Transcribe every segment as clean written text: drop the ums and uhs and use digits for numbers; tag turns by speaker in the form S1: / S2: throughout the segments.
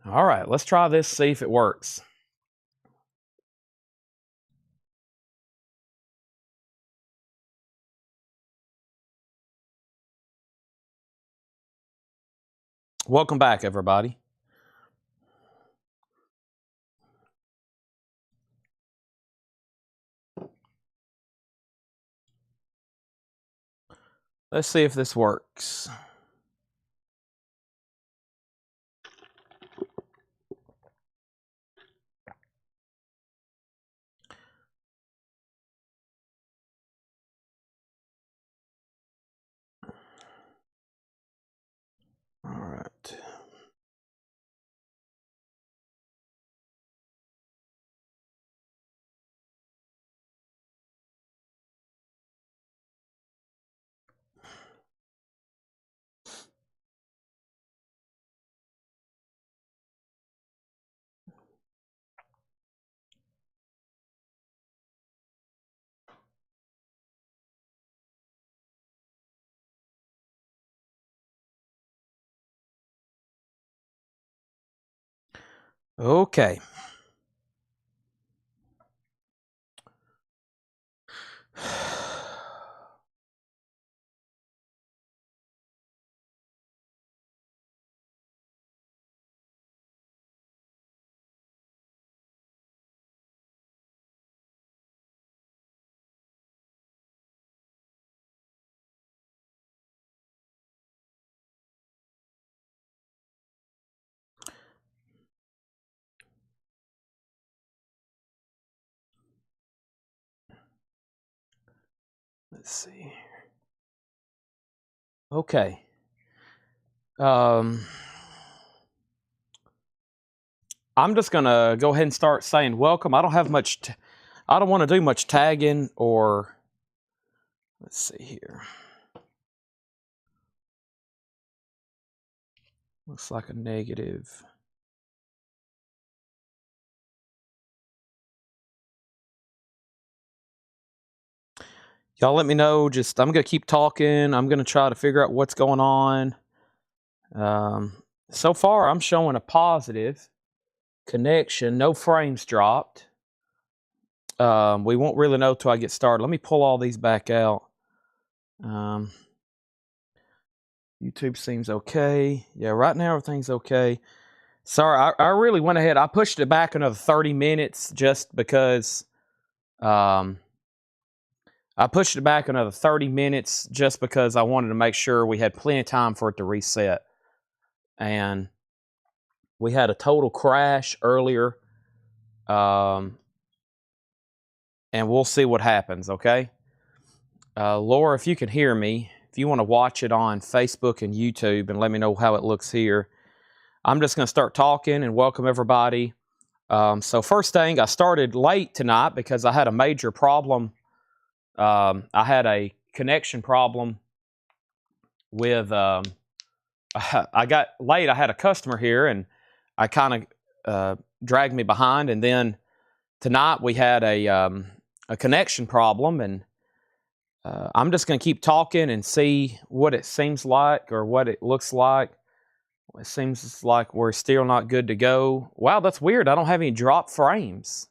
S1: All right, let's try this, see if it works. Welcome back, everybody. Let's see if this works. All right. Okay. Let's see. Okay. I'm just gonna go ahead and start saying welcome. I don't have much. I don't want to do much tagging or. Let's see here. Looks like a negative. Y'all let me know. Just I'm gonna keep talking. I'm gonna try to figure out what's going on. So far, I'm showing a positive connection. No frames dropped. We won't really know till I get started. Let me pull all these back out. YouTube seems okay. Yeah, right now everything's okay. Sorry, I really went ahead. I pushed it back another 30 minutes just because. I pushed it back another 30 minutes just because I wanted to make sure we had plenty of time for it to reset. And we had a total crash earlier. And we'll see what happens, okay? Laura, if you can hear me, if you want to watch it on Facebook and YouTube and let me know how it looks here, I'm just going to start talking and welcome everybody. So first thing, I started late tonight because I had a major problem. I had a connection problem with, I got late. I had a customer here and I kind of dragged me behind. And then tonight we had a connection problem, and I'm just going to keep talking and see what it seems like or what it looks like. It seems like we're still not good to go. Wow, that's weird. I don't have any drop frames.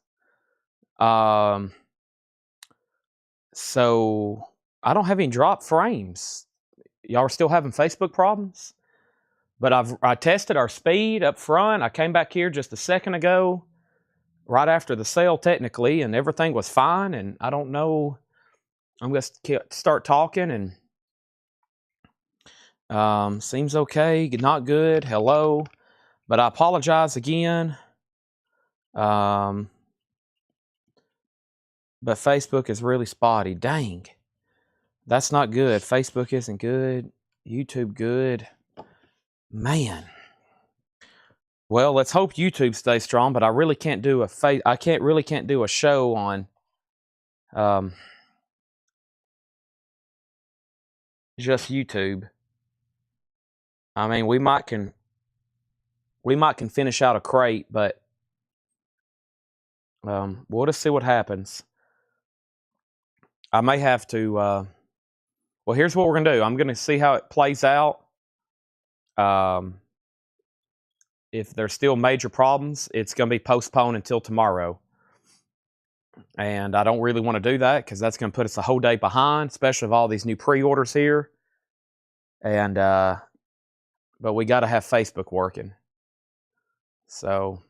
S1: So I don't have any drop frames. Y'all are still having Facebook problems? But I tested our speed up front. I came back here just a second ago, right after the sale technically, and everything was fine. And I don't know. I'm going to start talking, and seems okay. Not good. Hello. But I apologize again. But Facebook is really spotty. Dang. That's not good. Facebook isn't good. YouTube good. Man. Well, let's hope YouTube stays strong, but I really can't do can't do a show on just YouTube. I mean, we might can finish out a crate, but we'll just see what happens. I may have to well, here's what we're gonna do. I'm gonna see how it plays out. if there's still major problems, it's going to be postponed until tomorrow. And I don't really want to do that because that's going to put us a whole day behind, especially with all these new pre-orders here. And but we got to have Facebook working. So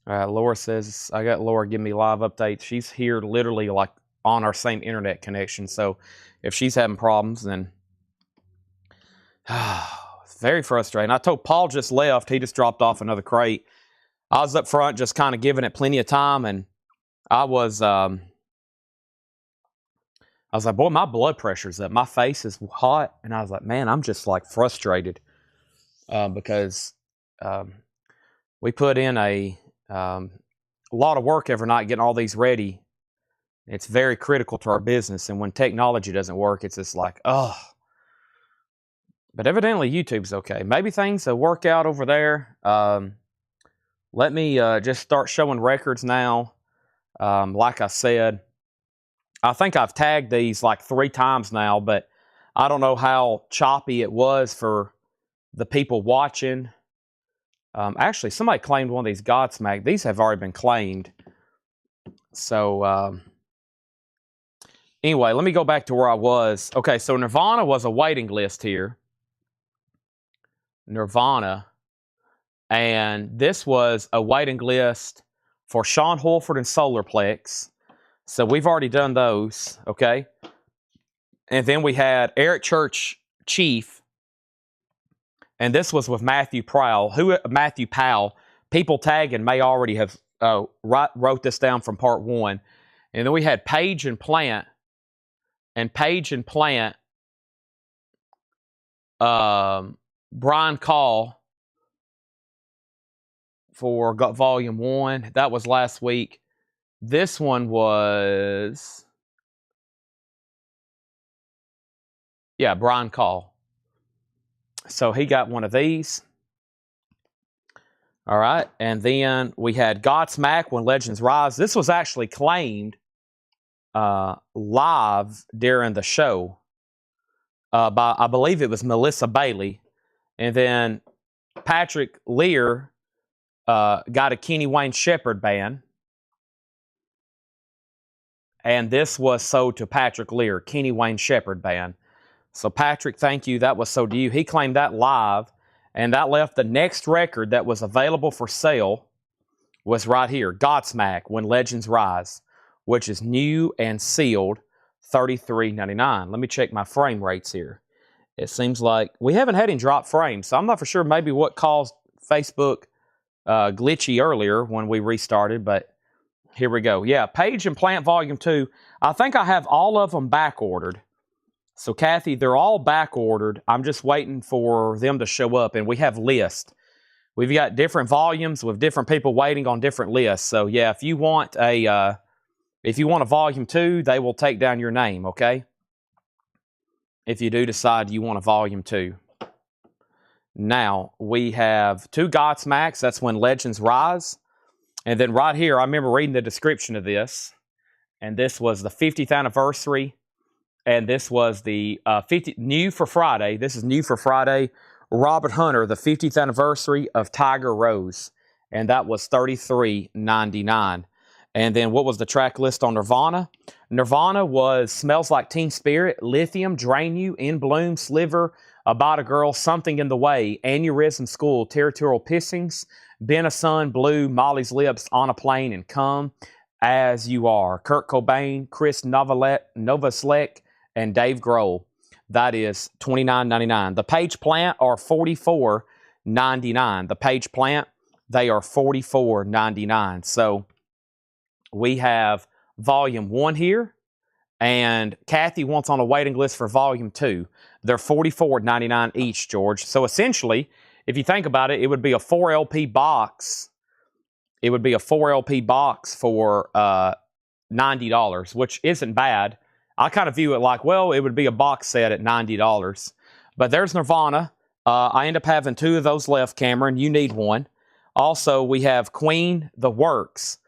S1: Laura says, I got Laura give me live updates. She's here literally like on our same internet connection. So if she's having problems, then it's very frustrating. I told Paul just left. He just dropped off another crate. I was up front just kind of giving it plenty of time, and I was like, boy, my blood pressure's up. My face is hot, and I was like, man, I'm just like frustrated because we put in a lot of work every night getting all these ready. It's very critical to our business, and when technology doesn't work, it's just like, oh. But evidently YouTube's okay. Maybe things will work out over there. Let me just start showing records now. Like I said, I think I've tagged these like 3 times now, but I don't know how choppy it was for the people watching. Actually, somebody claimed one of these Godsmack. These have already been claimed. So, anyway, let me go back to where I was. Okay, so Nirvana was a waiting list here. Nirvana. And this was a waiting list for Sean Holford and Solarplex. So we've already done those, okay? And then we had Eric Church Chief. And this was with Matthew Powell. Matthew Powell. People tagging may already have wrote this down from part 1. And then we had Page and Plant. And Page and Plant, Brian Call for Volume 1. That was last week. This one was, yeah, Brian Call. So he got one of these. All right. And then we had Godsmack, When Legends Rise. This was actually claimed live during the show by, I believe it was Melissa Bailey. And then Patrick Lear got a Kenny Wayne Shepherd band. And this was sold to Patrick Lear, Kenny Wayne Shepherd band. So Patrick, thank you. That was sold to you. He claimed that live. And that left the next record that was available for sale was right here. Godsmack, When Legends Rise, which is new and sealed, $33.99. Let me check my frame rates here. It seems like we haven't had any drop frames. So I'm not for sure maybe what caused Facebook glitchy earlier when we restarted, but here we go. Yeah, Page and Plant Volume 2. I think I have all of them back ordered. So Kathy, they're all back ordered. I'm just waiting for them to show up, and we have lists. We've got different volumes with different people waiting on different lists. So yeah, if you want a Volume 2, they will take down your name, okay? If you do decide you want a Volume 2. Now, we have 2 Godsmacks. That's When Legends Rise. And then right here, I remember reading the description of this. And this was the 50th anniversary. And this was the new for Friday. This is new for Friday. Robert Hunter, the 50th anniversary of Tiger Rose. And that was $33.99. And then what was the track list on Nirvana? Nirvana was Smells Like Teen Spirit, Lithium, Drain You, In Bloom, Sliver, About a Girl, Something in the Way, Aneurysm School, Territorial Pissings, Been a Sun, Blue, Molly's Lips, On a Plane, and Come As You Are. Kurt Cobain, Chris Novoselic, and Dave Grohl. That is $29.99. The Page Plant are $44.99. The Page Plant, they are $44.99. So we have Volume 1 here, and Kathy wants on a waiting list for Volume 2. They're $44.99 each, George. So essentially, if you think about it, it would be a 4 LP box. It would be a 4 LP box for $90, which isn't bad. I kind of view it like, well, it would be a box set at $90. But there's Nirvana. I end up having 2 of those left, Cameron. You need one. Also, we have Queen, The Works.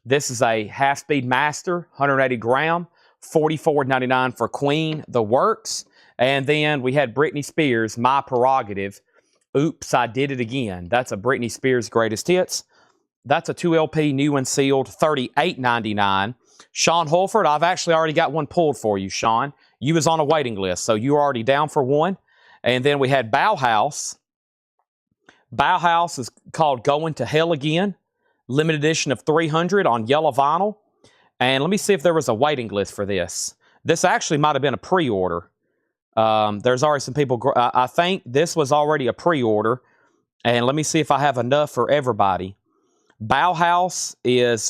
S1: This is a half-speed master, 180 gram, $44.99 for Queen, The Works. And then we had Britney Spears, My Prerogative. Oops, I Did It Again. That's a Britney Spears greatest hits. That's a 2LP, new and sealed, $38.99. Sean Holford, I've actually already got one pulled for you, Sean. You was on a waiting list, so you're already down for one. And then we had Bauhaus. Bauhaus is called Going to Hell Again. Limited edition of 300 on yellow vinyl. And let me see if there was a waiting list for this. This actually might have been a pre-order. There's already some people. I think this was already a pre-order. And let me see if I have enough for everybody. Bauhaus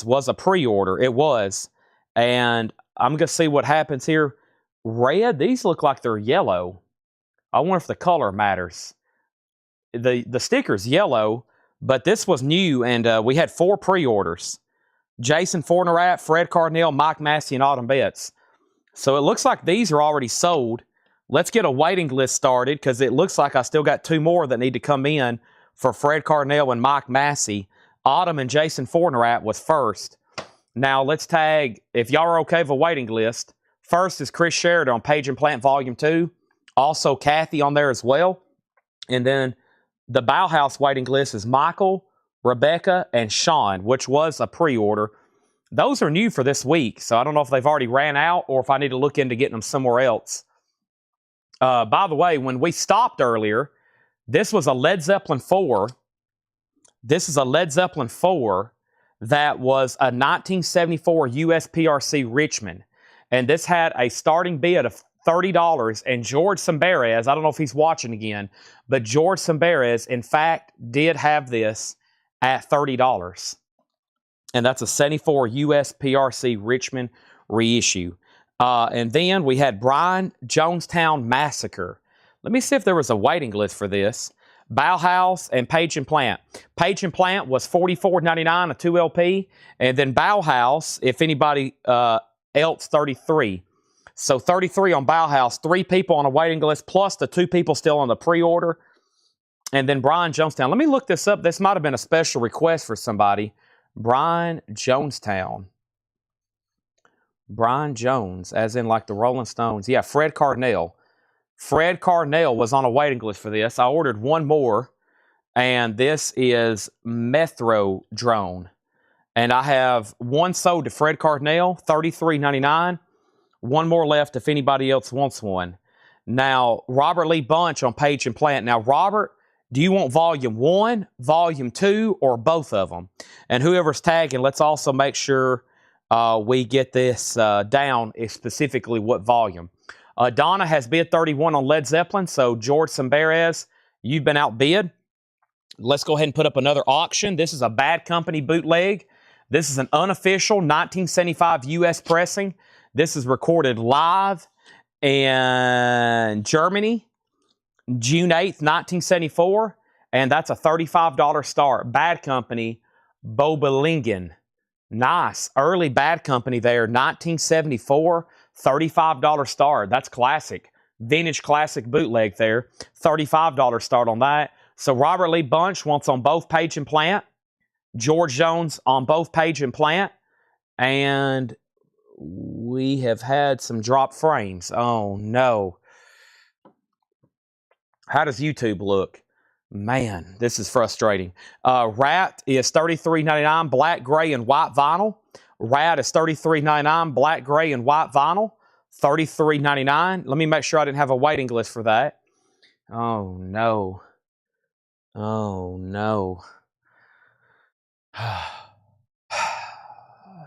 S1: was a pre-order. It was. And I'm going to see what happens here. Red, these look like they're yellow. I wonder if the color matters. The sticker's yellow, but this was new, and we had 4 pre-orders. Jason Fornerat, Fred Cardinale, Mike Massey, and Autumn Betts. So it looks like these are already sold. Let's get a waiting list started, because it looks like I still got 2 more that need to come in for Fred Cardinale and Mike Massey. Autumn and Jason Fornerat was first. Now let's tag, if y'all are okay with a waiting list, first is Chris Sheridan on Page and Plant Volume 2. Also Kathy on there as well. And then the Bauhaus waiting list is Michael, Rebecca, and Sean, which was a pre-order. Those are new for this week, so I don't know if they've already ran out or if I need to look into getting them somewhere else. By the way, when we stopped earlier, this was a Led Zeppelin 4. This is a Led Zeppelin 4 that was a 1974 USPRC Richmond. And this had a starting bid of $30. And George Sambares, I don't know if he's watching again, but George Sambares, in fact, did have this at $30. And that's a 74 USPRC Richmond reissue. And then we had Brian Jonestown Massacre. Let me see if there was a waiting list for this. Bauhaus and Page and Plant. Page and Plant was $44.99, a 2LP. And then Bauhaus, if anybody else, $33. So $33 on Bauhaus, 3 people on a waiting list, plus the 2 people still on the pre-order. And then Brian Jonestown. Let me look this up. This might have been a special request for somebody. Brian Jonestown. Brian Jones, as in like the Rolling Stones. Yeah, Fred Cardinale. Fred Cardinale was on a waiting list for this. I ordered 1 more, and this is Methro Drone. And I have 1 sold to Fred Cardinale, $33.99. 1 more left if anybody else wants one. Now, Robert Lee Bunch on Page and Plant. Now, Robert, do you want Volume 1, Volume 2, or both of them? And whoever's tagging, let's also make sure we get this down, specifically what volume. Donna has bid 31 on Led Zeppelin, so George Sambares, you've been outbid. Let's go ahead and put up another auction. This is a Bad Company bootleg. This is an unofficial 1975 U.S. pressing. This is recorded live in Germany, June 8th, 1974, and that's a $35 start. Bad Company, Bobelingen. Nice. Early Bad Company there, 1974, $35 start. That's classic. Vintage classic bootleg there. $35 start on that. So Robert Lee Bunch wants on both Page and Plant. George Jones on both Page and Plant. And we have had some drop frames. Oh, no. How does YouTube look? Man, this is frustrating. Rat is $33.99, black, gray, and white vinyl. Rat is $33.99, black, gray, and white vinyl. $33.99. Let me make sure I didn't have a waiting list for that. Oh, no. Oh, no.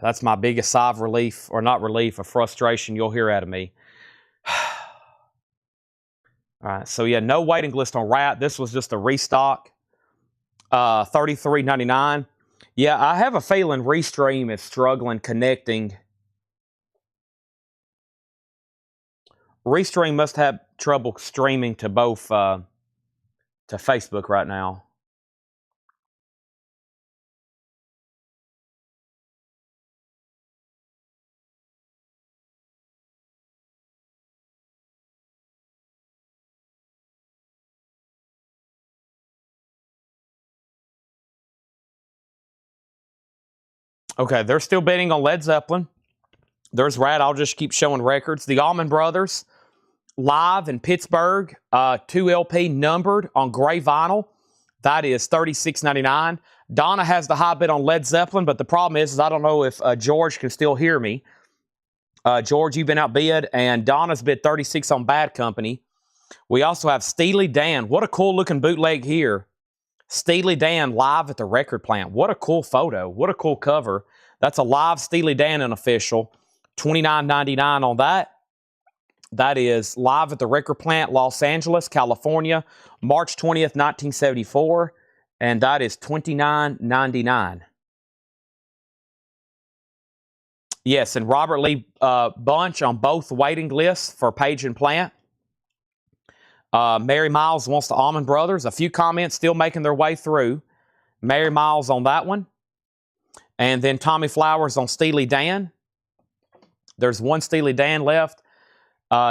S1: That's my biggest sigh of relief, or not relief, of frustration you'll hear out of me. All right, so yeah, no waiting list on Rat. This was just a restock. $33.99. Yeah, I have a feeling Restream is struggling connecting. Restream must have trouble streaming to both to Facebook right now. Okay, they're still bidding on Led Zeppelin. There's Rat. I'll just keep showing records. The Allman Brothers. live in Pittsburgh, 2 LP numbered on gray vinyl. That is $36.99. Donna has the high bid on Led Zeppelin, but the problem is I don't know if George can still hear me. George, you've been outbid, and Donna's bid 36 on Bad Company. We also have Steely Dan. What a cool looking bootleg here. Steely Dan live at the record plant. What a cool photo. What a cool cover. That's a live Steely Dan unofficial. $29.99 on that. That is live at the record plant, Los Angeles, California, March 20th, 1974. And that is $29.99. Yes, and Robert Lee Bunch on both waiting lists for Page and Plant. Mary Miles wants the Allman Brothers. A few comments still making their way through. Mary Miles on that one. And then Tommy Flowers on Steely Dan. There's one Steely Dan left.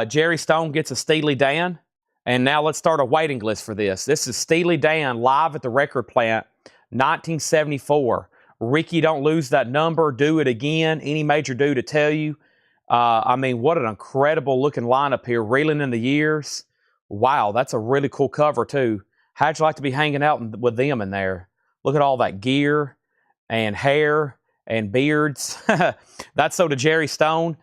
S1: Jerry Stone gets a Steely Dan. And now let's start a waiting list for this. This is Steely Dan live at the record plant, 1974. Ricky, don't lose that number. Do it again. Any major do to tell you. I mean, what an incredible looking lineup here. Reeling in the Years. Wow, that's a really cool cover too. How'd you like to be hanging out with them in there? Look at all that gear and hair and beards. That's so to Jerry Stone.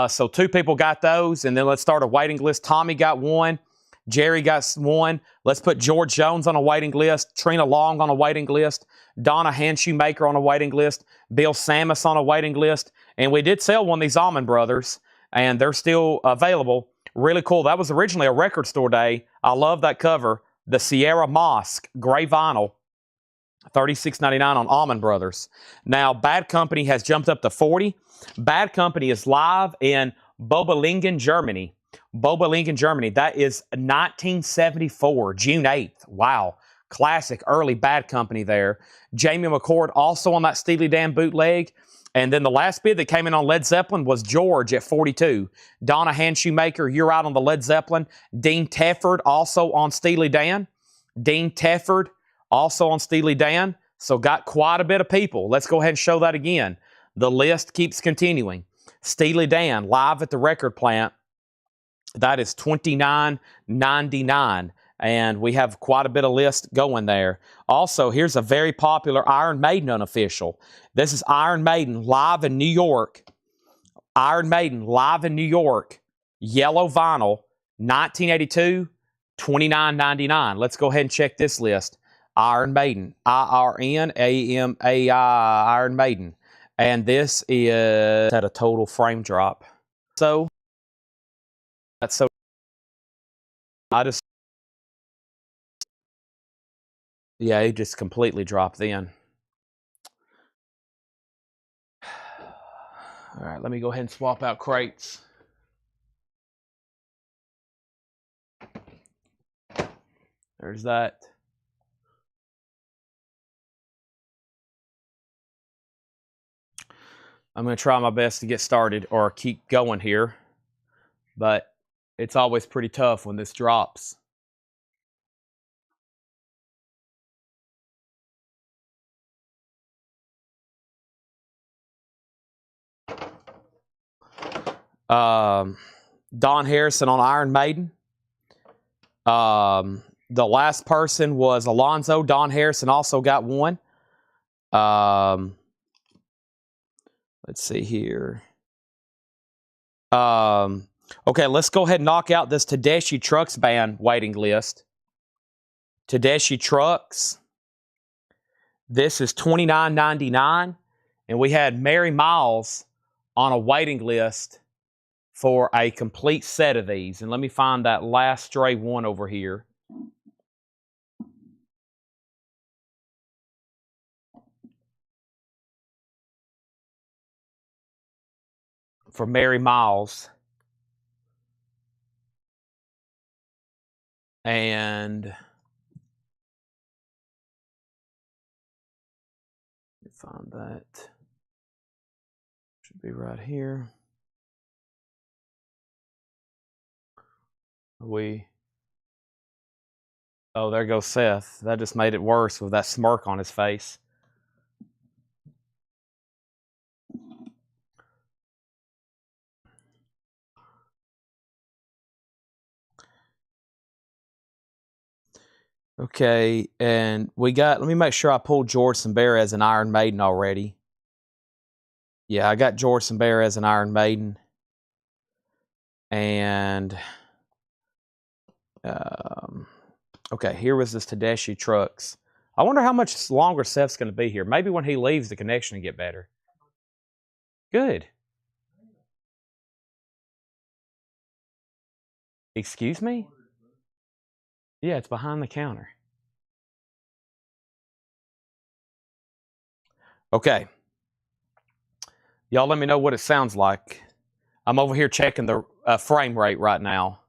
S1: So 2 people got those, and then let's start a waiting list. Tommy got one. Jerry got one. Let's put George Jones on a waiting list. Trina Long on a waiting list. Donna Handshoemaker on a waiting list. Bill Samus on a waiting list. And we did sell one of these Allman Brothers, and they're still available. Really cool. That was originally a record store day. I love that cover. The Sierra Mosque, gray vinyl, $36.99 on Allman Brothers. Now, Bad Company has jumped up to 40. Bad Company is live in Bobalingen, Germany. Bobalingen, Germany. That is 1974, June 8th. Wow. Classic early Bad Company there. Jamie McCord also on that Steely Dan bootleg. And then the last bid that came in on Led Zeppelin was George at 42. Donna Handshoemaker, you're out on the Led Zeppelin. Dean Tefford also on Steely Dan. Dean Tefford also on Steely Dan. So got quite a bit of people. Let's go ahead and show that again. The list keeps continuing. Steely Dan live at the record plant. That is $29.99. And we have quite a bit of list going there. Also, here's a very popular Iron Maiden unofficial. This is Iron Maiden live in New York. Iron Maiden live in New York. Yellow vinyl, 1982, $29.99. Let's go ahead and check this list. Iron Maiden, IRNAMAI, Iron Maiden. And this is at a total frame drop. So, that's so, I just, yeah, it just completely dropped then. All right, let me go ahead and swap out crates. There's that. I'm going to try my best to get started or keep going here, but it's always pretty tough when this drops. Don Harrison on Iron Maiden. The last person was Alonzo. Don Harrison also got one. Let's see here. Okay, let's go ahead and knock out this Tedeschi Trucks band waiting list. Tedeschi Trucks. This is $29.99. And we had Mary Miles on a waiting list for a complete set of these. And let me find that last stray one over here. For Mary Miles. And find that. Should be right here. Oh, there goes Seth. That just made it worse with that smirk on his face. Okay, and we got, let me make sure I pulled George Bear as an Iron Maiden already. Yeah, I got George Bear as an Iron Maiden. And, okay, here was this Tedeschi Trucks. I wonder how much longer Seth's going to be here. Maybe when he leaves, the connection will get better. Good. Excuse me? Yeah, it's behind the counter. Okay. Y'all let me know what it sounds like. I'm over here checking the frame rate right now.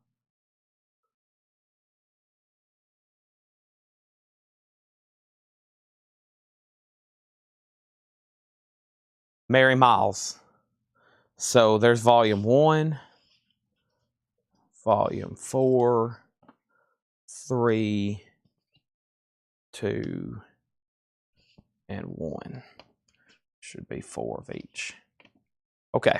S1: Mary Miles. So there's volume 1, volume 4, 3, 2, and 1. Should be 4 of each. Okay.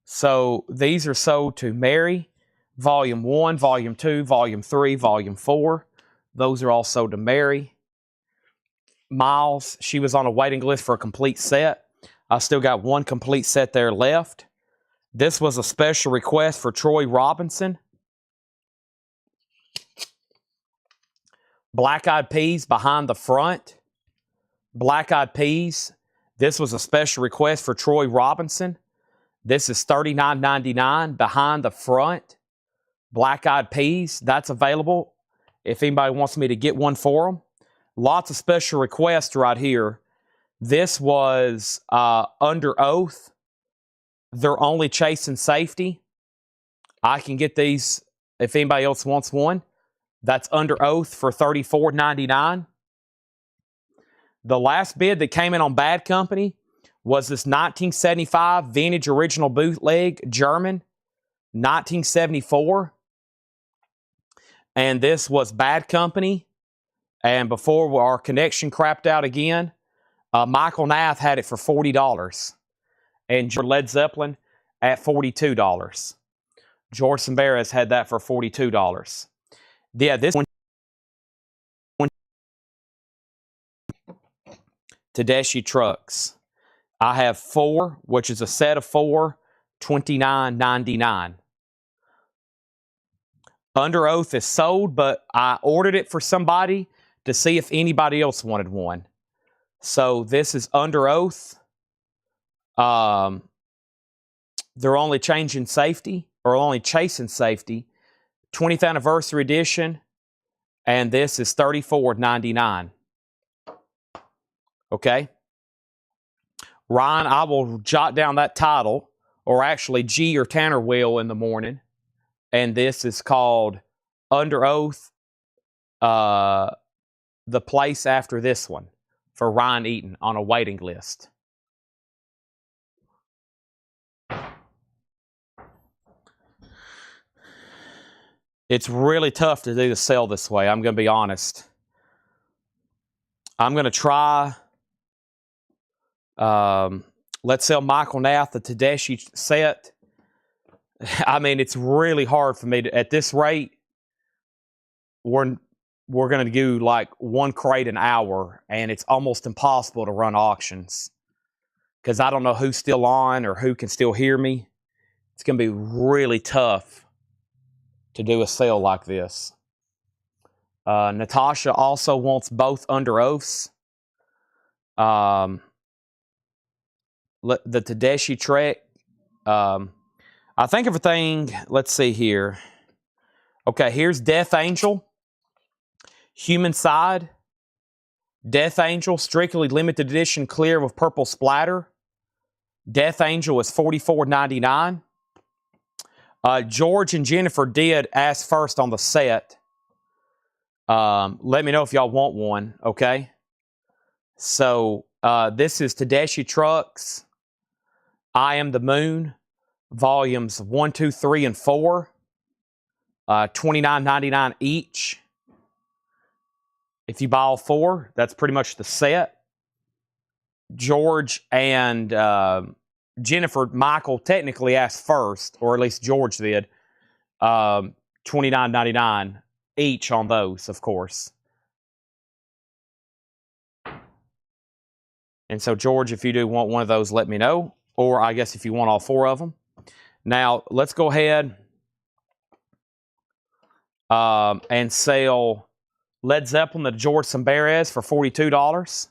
S1: So these are sold to Mary, volume 1, volume 2, volume 3, volume 4. Those are all sold to Mary. Miles, she was on a waiting list for a complete set. I still got one complete set there left. This was a special request for Troy Robinson. Black Eyed Peas, Behind the Front. Black Eyed Peas. This was a special request for Troy Robinson. This is $39.99, Behind the Front. Black Eyed Peas. That's available if anybody wants me to get one for them. Lots of special requests right here. This was Under Oath. They're only chasing safety. I can get these if anybody else wants one. That's Under Oath for $34.99. The last bid that came in on Bad Company was this 1975 vintage original bootleg German, 1974. And this was Bad Company. And before our connection crapped out again, Michael Nath had it for $40. And Led Zeppelin at $42. George Sambaras had that for $42. Yeah, this one, Tedeschi Trucks. I have 4, which is a set of 4, $29.99. Under Oath is sold, but I ordered it for somebody to see if anybody else wanted one. So this is Under Oath. They're only changing safety, or only chasing safety. 20th anniversary edition, and this is $34.99. Okay? Ryan, I will jot down that title, or actually G or Tanner will in the morning. And this is called Under Oath, the place after this one, for Ryan Eaton on a waiting list. It's really tough to do the sale this way, I'm going to be honest. I'm going to try, let's sell Michael Nath the Tedeschi set. I mean, it's really hard for me to, at this rate, we're going to do like 1 crate an hour, and it's almost impossible to run auctions because I don't know who's still on or who can still hear me. It's going to be really tough to do a sale like this. Natasha also wants both Under Oaths. The Tedeschi Trek. I think everything, let's see here. Okay, here's Death Angel. Human Side. Death Angel, strictly limited edition, clear with purple splatter. Death Angel is $44.99. George and Jennifer did ask first on the set. Let me know if y'all want one, okay? So, this is Tedeschi Trucks. I Am the Moon. Volumes 1, 2, 3, and 4. $29.99 each. If you buy all 4, that's pretty much the set. George and Jennifer, Michael technically asked first, or at least George did. $29.99. each on those, of course. And so, George, if you do want one of those, let me know. Or I guess if you want all 4 of them. Now, let's go ahead and sell Led Zeppelin to George Sambarez for $42.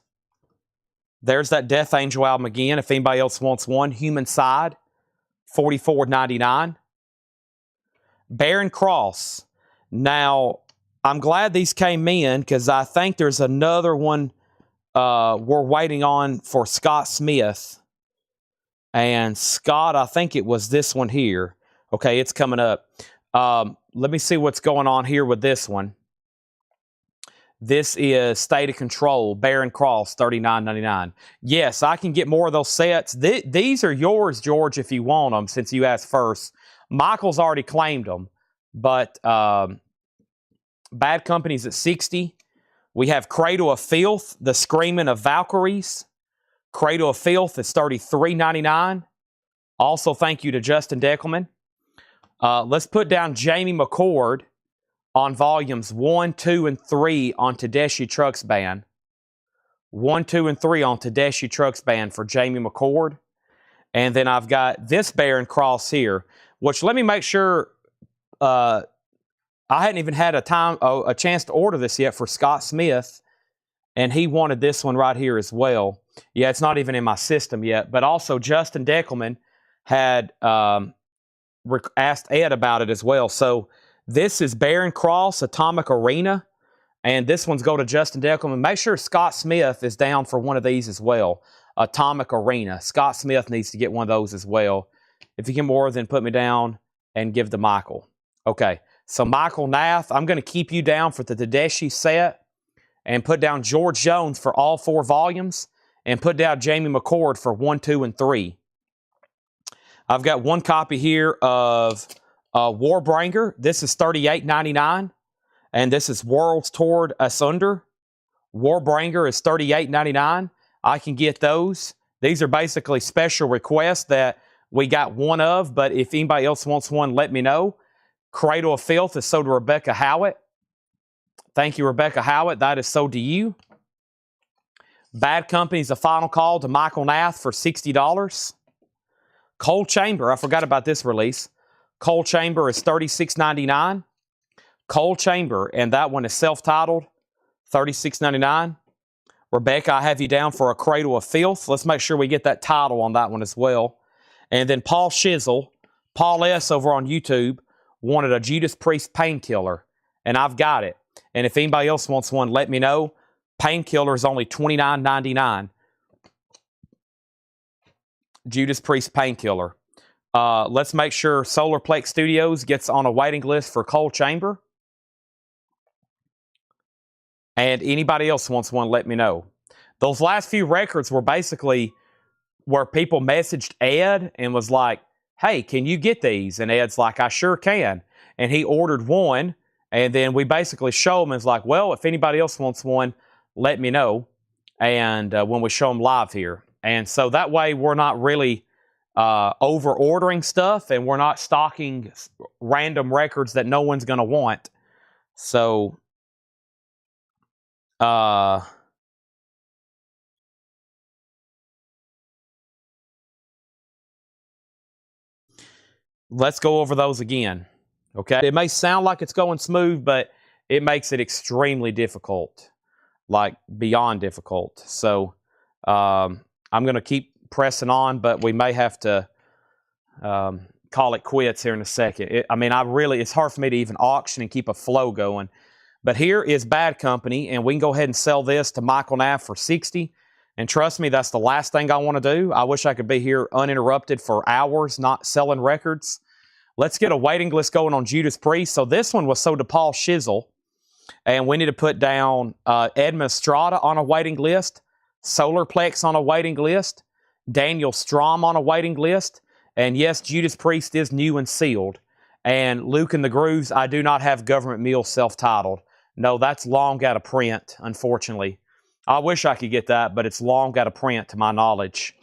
S1: There's that Death Angel album again. If anybody else wants one, Human Side, $44.99. Barren Cross. Now, I'm glad these came in because I think there's another one we're waiting on for Scott Smith. And Scott, I think it was this one here. Okay, it's coming up. Let me see what's going on here with this one. This is State of Control, Barren Cross, $39.99. Yes, I can get more of those sets. These are yours, George, if you want them, since you asked first. Michael's already claimed them, but Bad Company's at $60. We have Cradle of Filth, The Screaming of Valkyries. Cradle of Filth is $33.99. Also, thank you to Justin Deckelman. Let's put down Jamie McCord on volumes 1, 2, and 3 on Tedeschi Trucks Band. 1, 2, and 3 on Tedeschi Trucks Band for Jamie McCord. And then I've got this Barren Cross here, which let me make sure I hadn't even had a chance to order this yet for Scott Smith, and he wanted this one right here as well. Yeah, it's not even in my system yet, but also Justin Deckelman had asked Ed about it as well. So this is Barren Cross, Atomic Arena, and this one's go to Justin Deckelman. Make sure Scott Smith is down for one of these as well. Atomic Arena. Scott Smith needs to get one of those as well. If you get more, then put me down and give to Michael. Okay, so Michael Nath, I'm going to keep you down for the Tedeschi set and put down George Jones for all 4 volumes and put down Jamie McCord for 1, 2, and 3. I've got one copy here of Warbringer. This is $38.99, and this is Worlds Toward Asunder. Warbringer is $38.99. I can get those. These are basically special requests that we got one of, but if anybody else wants one, let me know. Cradle of Filth is sold to Rebecca Howitt. Thank you, Rebecca Howitt. That is sold to you. Bad Company's A Final Call to Michael Nath for $60. Cold Chamber, I forgot about this release. Cold Chamber is $36.99. Cold Chamber, and that one is self-titled, $36.99. Rebecca, I have you down for A Cradle of Filth. Let's make sure we get that title on that one as well. And then Paul Shizzle, Paul S. over on YouTube, wanted a Judas Priest Painkiller, and I've got it. And if anybody else wants one, let me know. Painkiller is only $29.99. Judas Priest Painkiller. Let's make sure Solarplex Studios gets on a waiting list for Cold Chamber. And anybody else wants one, let me know. Those last few records were basically where people messaged Ed and was like, hey, can you get these? And Ed's like, I sure can. And he ordered one, and then we basically show him and it's like, well, if anybody else wants one, let me know. And when we show them live here. And so that way we're not really over-ordering stuff, and we're not stocking random records that no one's going to want. So, let's go over those again. Okay? It may sound like it's going smooth, but it makes it extremely difficult. Like, beyond difficult. So, I'm going to keep pressing on, but we may have to call it quits here in a second. It's hard for me to even auction and keep a flow going. But here is Bad Company, and we can go ahead and sell this to Michael Nath for $60. And trust me, that's the last thing I want to do. I wish I could be here uninterrupted for hours, not selling records. Let's get a waiting list going on Judas Priest. So this one was sold to Paul Shizzle, and we need to put down Edmund Estrada on a waiting list, Solarplex on a waiting list, Daniel Strom on a waiting list, and yes, Judas Priest is new and sealed. And Luke and the Grooves, I do not have Government Meal self-titled. No, that's long out of print, unfortunately. I wish I could get that, but it's long out of print to my knowledge.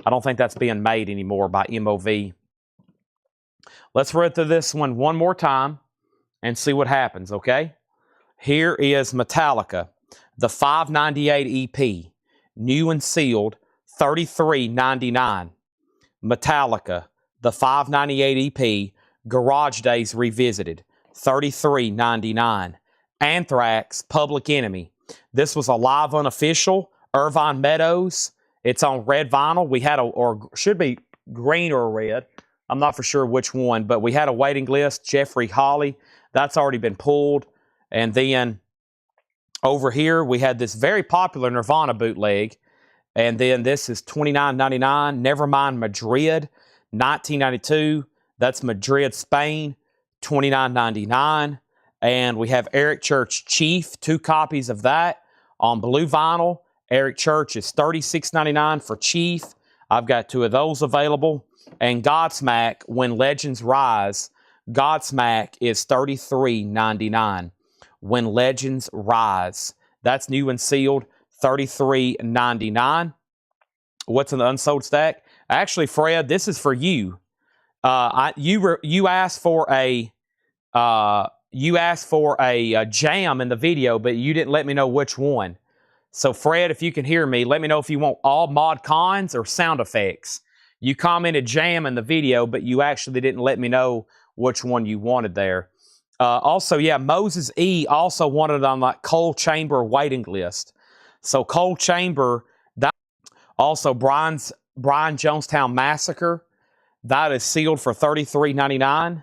S1: I don't think that's being made anymore by MOV. Let's run through this one more time and see what happens, okay? Here is Metallica, the 598 EP, new and sealed, $33.99. Metallica, the 598 EP, Garage Days Revisited, $33.99. Anthrax, Public Enemy. This was a live unofficial, Irvine Meadows. It's on red vinyl. We had or should be green or red. I'm not for sure which one, but we had a waiting list. Jeffrey Holly, that's already been pulled. And then over here, we had this very popular Nirvana bootleg. And then this is $29.99. Nevermind Madrid, 1992. That's Madrid, Spain, $29.99. And we have Eric Church Chief, 2 copies of that on blue vinyl. Eric Church is $36.99 for Chief. I've got 2 of those available. And Godsmack, When Legends Rise, Godsmack is $33.99. When Legends Rise. That's new and sealed, $33.99. What's in the unsold stack? Actually, Fred, this is for you. You asked for a jam in the video, but you didn't let me know which one. So, Fred, if you can hear me, let me know if you want all mod cons or sound effects. You commented jam in the video, but you actually didn't let me know which one you wanted there. Also, yeah, Moses E. also wanted it on that Coal Chamber waiting list. So, Coal Chamber, that also Brian Jonestown Massacre, that is sealed for $33.99.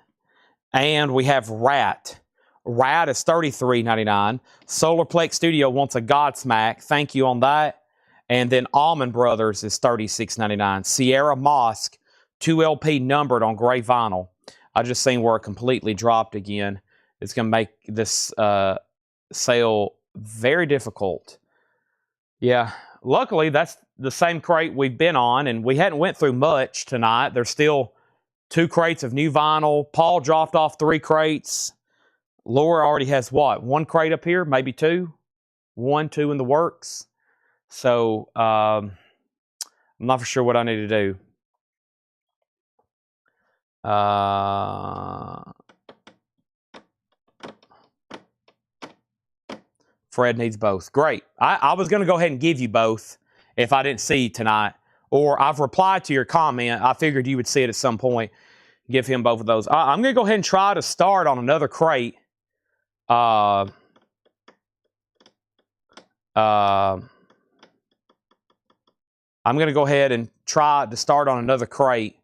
S1: And we have Rat. Rat is $33.99. Solarplex Studio wants a Godsmack. Thank you on that. And then Allman Brothers is $36.99. Sierra Mosque, 2 LP numbered on gray vinyl. I just seen where it completely dropped again. It's going to make this sale very difficult. Yeah, luckily that's the same crate we've been on, and we hadn't went through much tonight. There's still 2 crates of new vinyl. Paul dropped off 3 crates. Laura already has what? 1 crate up here, maybe 2? 1, 2 in the works. So I'm not for sure what I need to do. Fred needs both. Great. I was going to go ahead and give you both if I didn't see tonight. Or I've replied to your comment. I figured you would see it at some point. Give him both of those. I'm going to go ahead and try to start on another crate. I'm going to go ahead and try to start on another crate.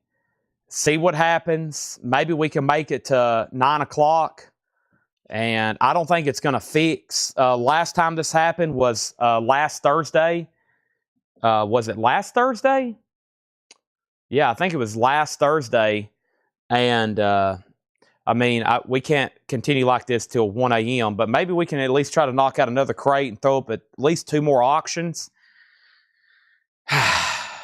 S1: See what happens. Maybe we can make it to 9 o'clock. And I don't think it's going to fix. Last time this happened was last Thursday. Was it last Thursday? Yeah, I think it was last Thursday. And, we can't continue like this till 1 a.m., but maybe we can at least try to knock out another crate and throw up at least 2 more auctions.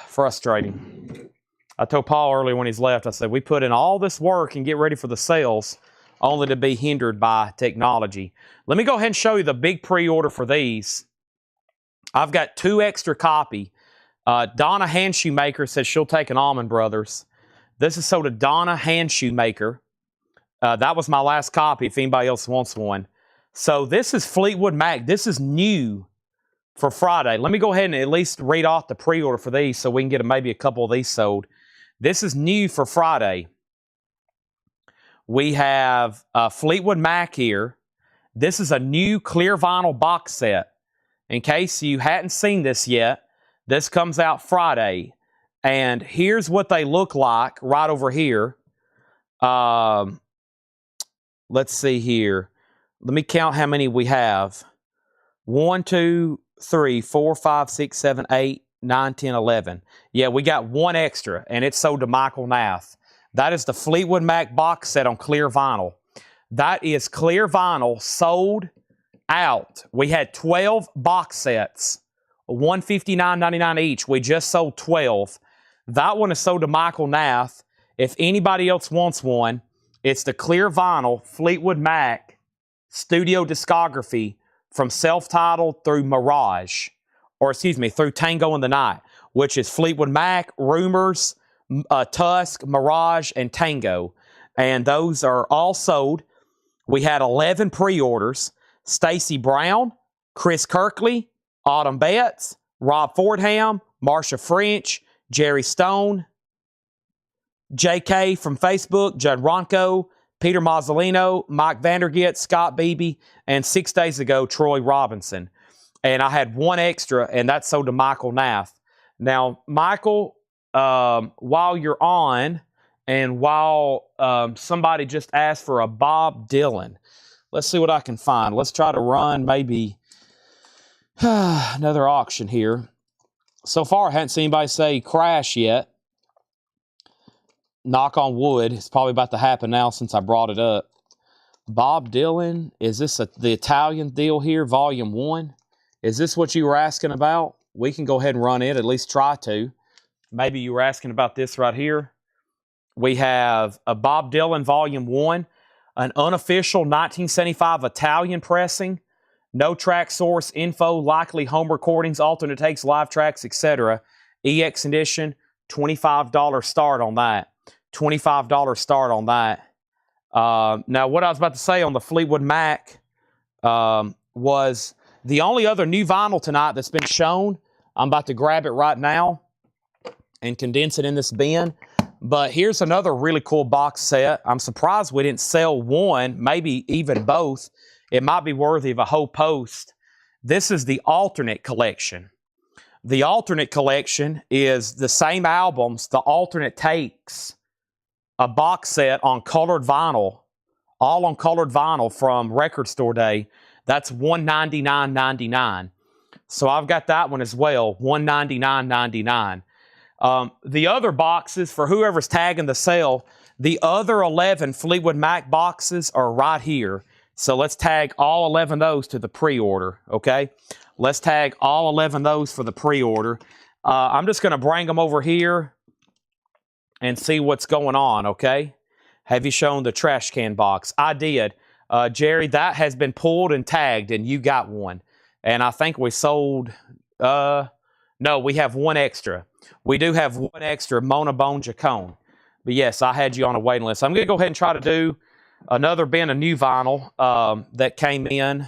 S1: Frustrating. I told Paul earlier when he's left, I said, we put in all this work and get ready for the sales only to be hindered by technology. Let me go ahead and show you the big pre-order for these. I've got 2 extra copy. Donna Hand Shoemaker says she'll take an Allman Brothers. This is sold to Donna Hand Shoemaker. That was my last copy if anybody else wants one. So this is Fleetwood Mac. This is new for Friday. Let me go ahead and at least read off the pre-order for these so we can get maybe a couple of these sold. This is new for Friday. We have Fleetwood Mac here. This is a new clear vinyl box set. In case you hadn't seen this yet, this comes out Friday. And here's what they look like right over here. Let's see here. Let me count how many we have. 1, 2, 3, 4, 5, 6, 7, 8, 9, 10, 11. Yeah, we got 1 extra, and it's sold to Michael Nath. That is the Fleetwood Mac box set on clear vinyl. That is clear vinyl sold out. We had 12 box sets, $159.99 each. We just sold 12. That one is sold to Michael Nath. If anybody else wants one, it's the clear vinyl Fleetwood Mac studio discography from self-titled through Mirage, or excuse me, through Tango in the Night, which is Fleetwood Mac, Rumors, Tusk, Mirage, and Tango. And those are all sold. We had 11 pre-orders. Stacy Brown, Chris Kirkley, Autumn Betts, Rob Fordham, Marsha French, Jerry Stone, JK from Facebook, Judd Ronco, Peter Mazzolino, Mike Vandergit, Scott Beebe, and 6 days ago, Troy Robinson. And I had one extra, and that's sold to Michael Nath. Now, Michael, while you're on, and while somebody just asked for a Bob Dylan, let's see what I can find. Let's try to run maybe another auction here. So far, I haven't seen anybody say crash yet. Knock on wood. It's probably about to happen now since I brought it up. Bob Dylan, is this the Italian deal here, Volume 1? Is this what you were asking about? We can go ahead and run it, at least try to. Maybe you were asking about this right here. We have a Bob Dylan Volume 1, an unofficial 1975 Italian pressing, no track source, info, likely home recordings, alternate takes, live tracks, etc. EX edition, $25 start on that. $25 start on that. Now, what I was about to say on the Fleetwood Mac was the only other new vinyl tonight that's been shown. I'm about to grab it right now and condense it in this bin. But here's another really cool box set. I'm surprised we didn't sell one, maybe even both. It might be worthy of a whole post. This is the alternate collection. The alternate collection is the same albums, the alternate takes, a box set on colored vinyl, all on colored vinyl from Record Store Day. That's $199.99. So I've got that one as well, $199.99. The other boxes, for whoever's tagging the sale, the other 11 Fleetwood Mac boxes are right here. So let's tag all 11 of those to the pre-order, okay? Let's tag all 11 of those for the pre-order. I'm just going to bring them over here and see what's going on, okay? Have you shown the trash can box? I did. Jerry, that has been pulled and tagged, and you got one. And I think we sold, no, we have one extra. We do have one extra, Mona Bone Jacone. But yes, I had you on a waiting list. I'm going to go ahead and try to do another bin of new vinyl that came in.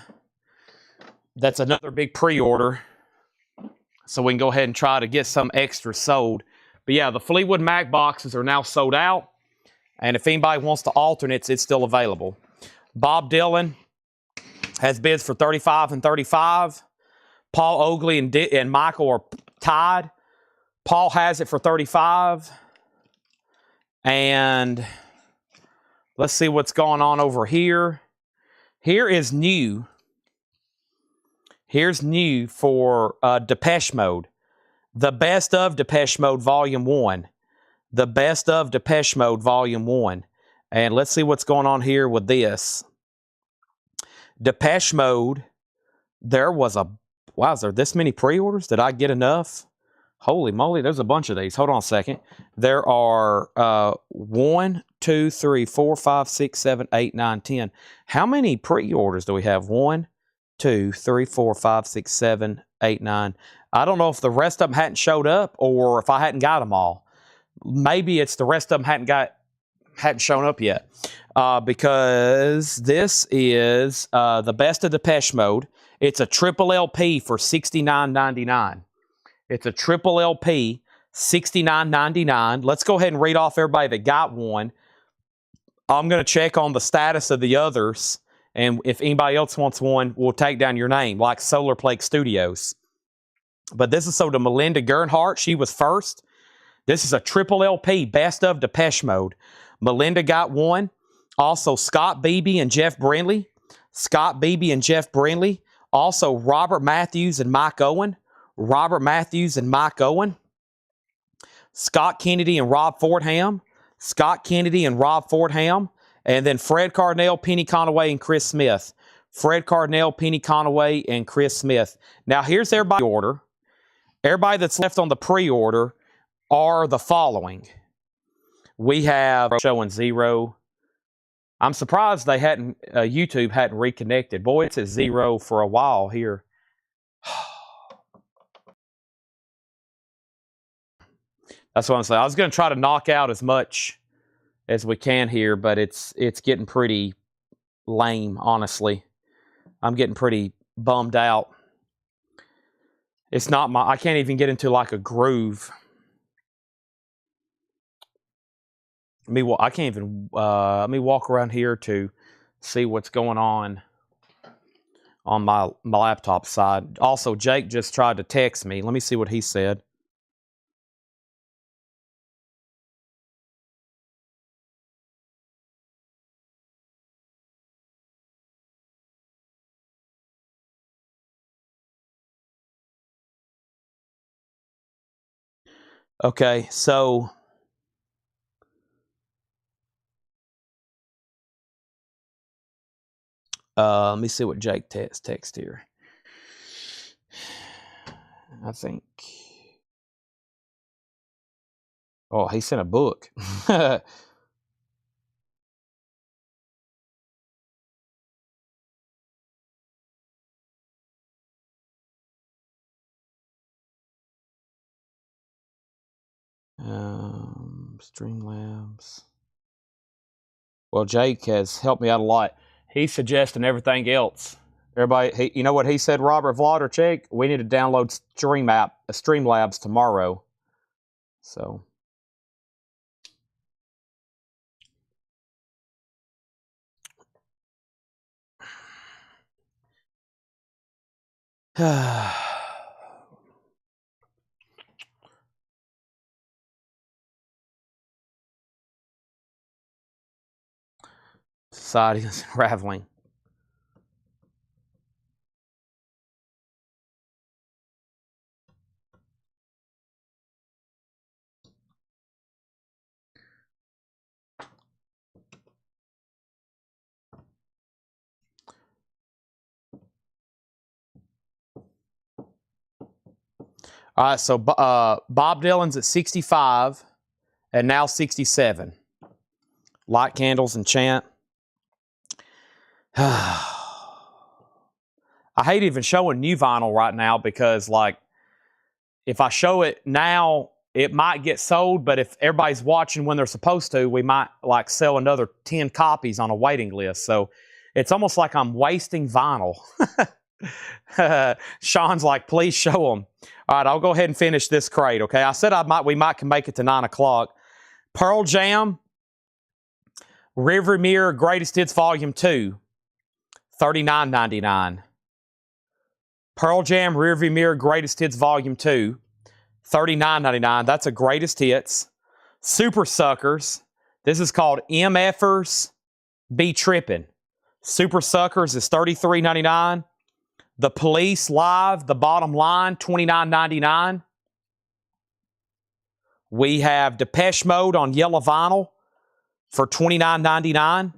S1: That's another big pre-order. So we can go ahead and try to get some extra sold. But yeah, the Fleetwood Mac boxes are now sold out. And if anybody wants the alternates, it's still available. Bob Dylan has bids for $35 and $35. Paul Oakley and Michael are tied. Paul has it for $35. And let's see what's going on over here. Here is new. Here's new for Depeche Mode. The Best of Depeche Mode Volume 1. The Best of Depeche Mode Volume 1. And let's see what's going on here with this. Depeche Mode. There was a... Wow, is there this many pre-orders? Did I get enough? Holy moly, there's a bunch of these. Hold on a second. There are 1, 2, 3, 4, 5, 6, 7, 8, 9, 10. How many pre-orders do we have? 1, 2, 3, 4, 5, 6, 7, 8, 9. I don't know if the rest of them hadn't showed up or if I hadn't got them all. Maybe it's the rest of them hadn't shown up yet. Because this is the Best of Depeche Mode. It's a triple LP for $69.99. It's a triple LP, $69.99. Let's go ahead and read off everybody that got one. I'm going to check on the status of the others. And if anybody else wants one, we'll take down your name, like Solar Plague Studios. But this is so to Melinda Gernhardt. She was first. This is a triple LP, Best of Depeche Mode. Melinda got one. Also, Scott Beebe and Jeff Brindley. Scott Beebe and Jeff Brindley. Also, Robert Matthews and Mike Owen. Robert Matthews and Mike Owen. Scott Kennedy and Rob Fordham. Scott Kennedy and Rob Fordham. And then Fred Cardinale, Penny Conaway, and Chris Smith. Fred Cardinale, Penny Conaway, and Chris Smith. Now, here's everybody's order. Everybody that's left on the pre-order are the following. We have showing 0. I'm surprised they hadn't, YouTube hadn't reconnected. Boy, it's at 0 for a while here. That's what I'm saying. I was going to try to knock out as much as we can here, but it's getting pretty lame, honestly. I'm getting pretty bummed out. It's not my, I can't even get into like a groove. I can't even, let me walk around here to see what's going on my laptop side. Also, Jake just tried to text me. Let me see what he said. Okay, so let me see what Jake text here. I think. Oh, he sent a book. Streamlabs. Well, Jake has helped me out a lot. He's suggesting everything else. Everybody, you know what he said, Robert Vlad Jake? We need to download Streamlabs tomorrow. So. Society is unraveling. All right, so Bob Dylan's at 65 and now 67. Light candles and chant. I hate even showing new vinyl right now because, like, if I show it now, it might get sold, but if everybody's watching when they're supposed to, we might, like, sell another 10 copies on a waiting list. So it's almost like I'm wasting vinyl. Sean's like, please show them. All right, I'll go ahead and finish this crate, okay? I said we might can make it to 9 o'clock. Pearl Jam, River Mirror Greatest Hits Volume 2, $39.99. Pearl Jam, Rearview Mirror Greatest Hits Volume 2, $39.99. That's a Greatest Hits. Super Suckers. This is called MFers Be Trippin'. Super Suckers is $33.99. The Police Live, The Bottom Line, $29.99. We have Depeche Mode on yellow vinyl for $29.99.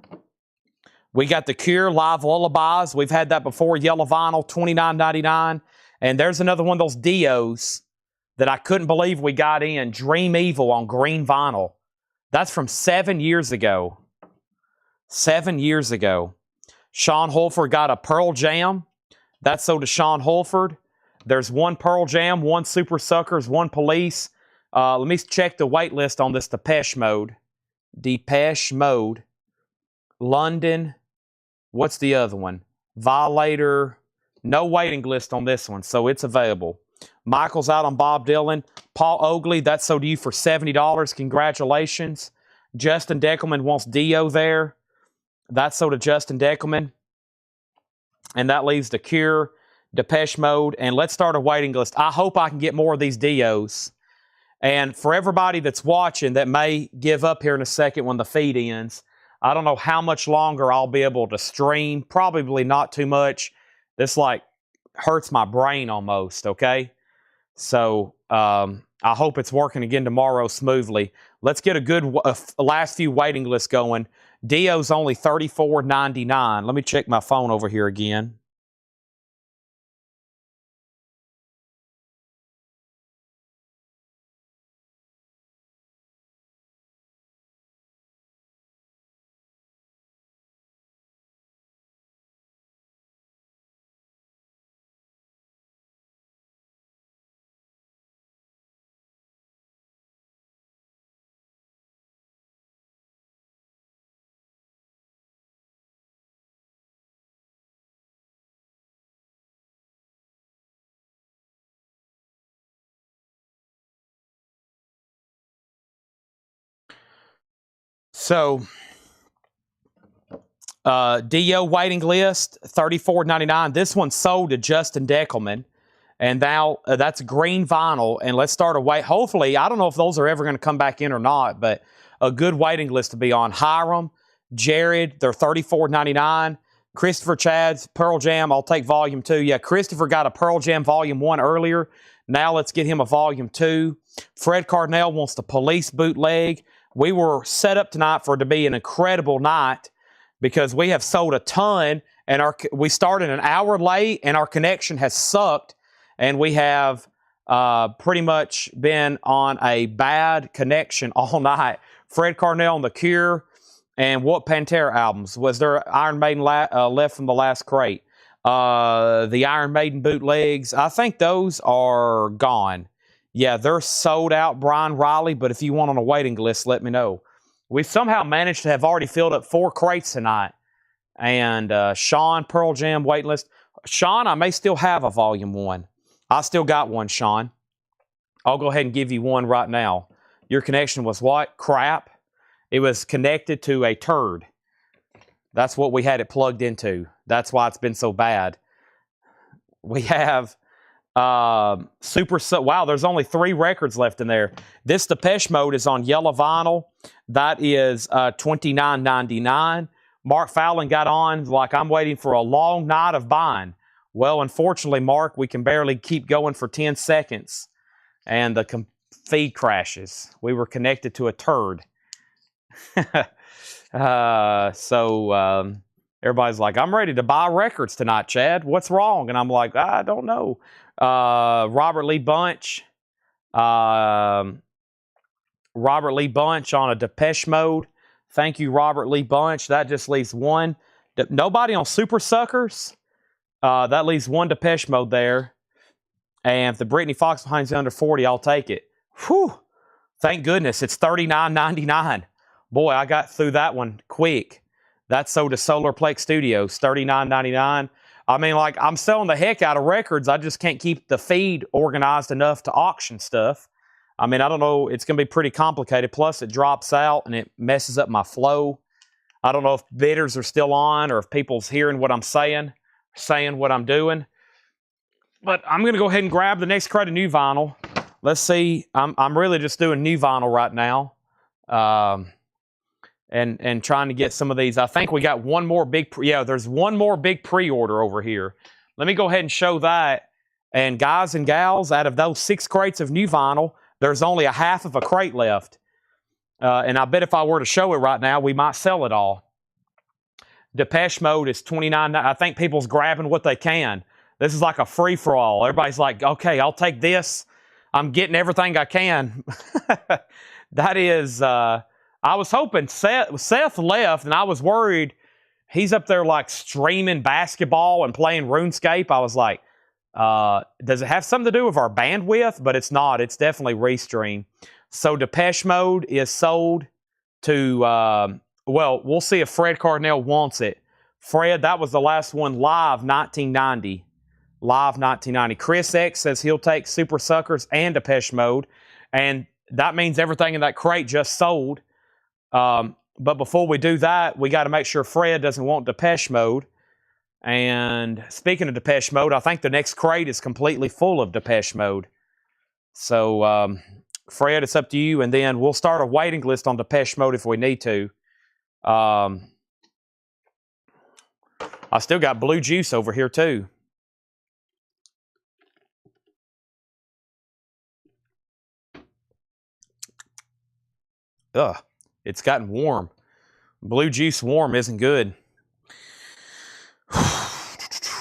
S1: We got The Cure Live Lullabies. We've had that before, yellow vinyl, $29.99. And there's another one of those Dios that I couldn't believe we got in, Dream Evil on green vinyl. That's from 7 years ago. 7 years ago. Sean Holford got a Pearl Jam. That's sold to Sean Holford. There's one Pearl Jam, one Super Suckers, one Police. Let me check the wait list on this Depeche Mode. Depeche Mode. London. What's the other one? Violator. No waiting list on this one, so it's available. Michael's out on Bob Dylan. Paul Oakley, that's sold to you for $70. Congratulations. Justin Deckelman wants Dio there. That's sold to Justin Deckelman. And that leaves The Cure, Depeche Mode, and let's start a waiting list. I hope I can get more of these Dios. And for everybody that's watching that may give up here in a second when the feed ends, I don't know how much longer I'll be able to stream. Probably not too much. This, like, hurts my brain almost, okay? So I hope it's working again tomorrow smoothly. Let's get a good last few waiting lists going. Dio's only $34.99. Let me check my phone over here again. So, DO waiting list, $34.99. This one sold to Justin Deckelman. And now that's green vinyl. And let's start a wait. Hopefully, I don't know if those are ever going to come back in or not, but a good waiting list to be on. Hiram, Jared, they're $34.99. Christopher Chad's Pearl Jam, I'll take Volume 2. Yeah, Christopher got a Pearl Jam Volume 1 earlier. Now let's get him a Volume 2. Fred Cardinal wants the Police bootleg. We were set up tonight for it to be an incredible night because we have sold a ton, and we started an hour late, and our connection has sucked, and we have pretty much been on a bad connection all night. Fred Cardinal and The Cure, and what Pantera albums? Was there Iron Maiden left from the last crate? The Iron Maiden bootlegs, I think those are gone. Yeah, they're sold out, Brian Riley, but if you want on a waiting list, let me know. We somehow managed to have already filled up 4 crates tonight. And Sean, Pearl Jam waiting list. Sean, I may still have a Volume 1. I still got one, Sean. I'll go ahead and give you one right now. Your connection was what? Crap. It was connected to a turd. That's what we had it plugged into. That's why it's been so bad. We have wow, there's only 3 records left in there. This Depeche Mode is on yellow vinyl. That is $29.99. Mark Fallon got on like I'm waiting for a long night of buying. Well, unfortunately, Mark, we can barely keep going for 10 seconds. And the feed crashes. We were connected to a turd. Everybody's like, I'm ready to buy records tonight, Chad. What's wrong? And I'm like, I don't know. Robert Lee Bunch on a Depeche Mode. Thank you, Robert Lee Bunch. That just leaves one. Nobody on Super Suckers. That leaves one Depeche Mode there. And if the Brittany Fox behind's under 40, I'll take it. Whew. Thank goodness. It's $39.99. Boy, I got through that one quick. That's sold to Solarplex Studios, $39.99. I mean, like, I'm selling the heck out of records. I just can't keep the feed organized enough to auction stuff. I mean, I don't know. It's going to be pretty complicated. Plus, it drops out and it messes up my flow. I don't know if bidders are still on or if people's hearing what I'm saying what I'm doing. But I'm going to go ahead and grab the next crate of new vinyl. Let's see. I'm really just doing new vinyl right now. And trying to get some of these. I think we got one more big, there's one more big pre-order over here. Let me go ahead and show that. And guys and gals, out of those 6 crates of new vinyl, there's only a half of a crate left. And I bet if I were to show it right now, we might sell it all. Depeche Mode is $29. I think people's grabbing what they can. This is like a free-for-all. Everybody's like, okay, I'll take this. I'm getting everything I can. That is... I was hoping Seth left, and I was worried he's up there like streaming basketball and playing RuneScape. I was like, does it have something to do with our bandwidth? But it's not. It's definitely restream. So Depeche Mode is sold to, we'll see if Fred Cardinal wants it. Fred, that was the last one, live 1990. Live 1990. Chris X says he'll take Super Suckers and Depeche Mode. And that means everything in that crate just sold. But before we do that, we got to make sure Fred doesn't want Depeche Mode. And speaking of Depeche Mode, I think the next crate is completely full of Depeche Mode. So, Fred, it's up to you. And then we'll start a waiting list on Depeche Mode if we need to. I still got Blue Juice over here, too. Ugh. It's gotten warm. Blue Juice warm isn't good. All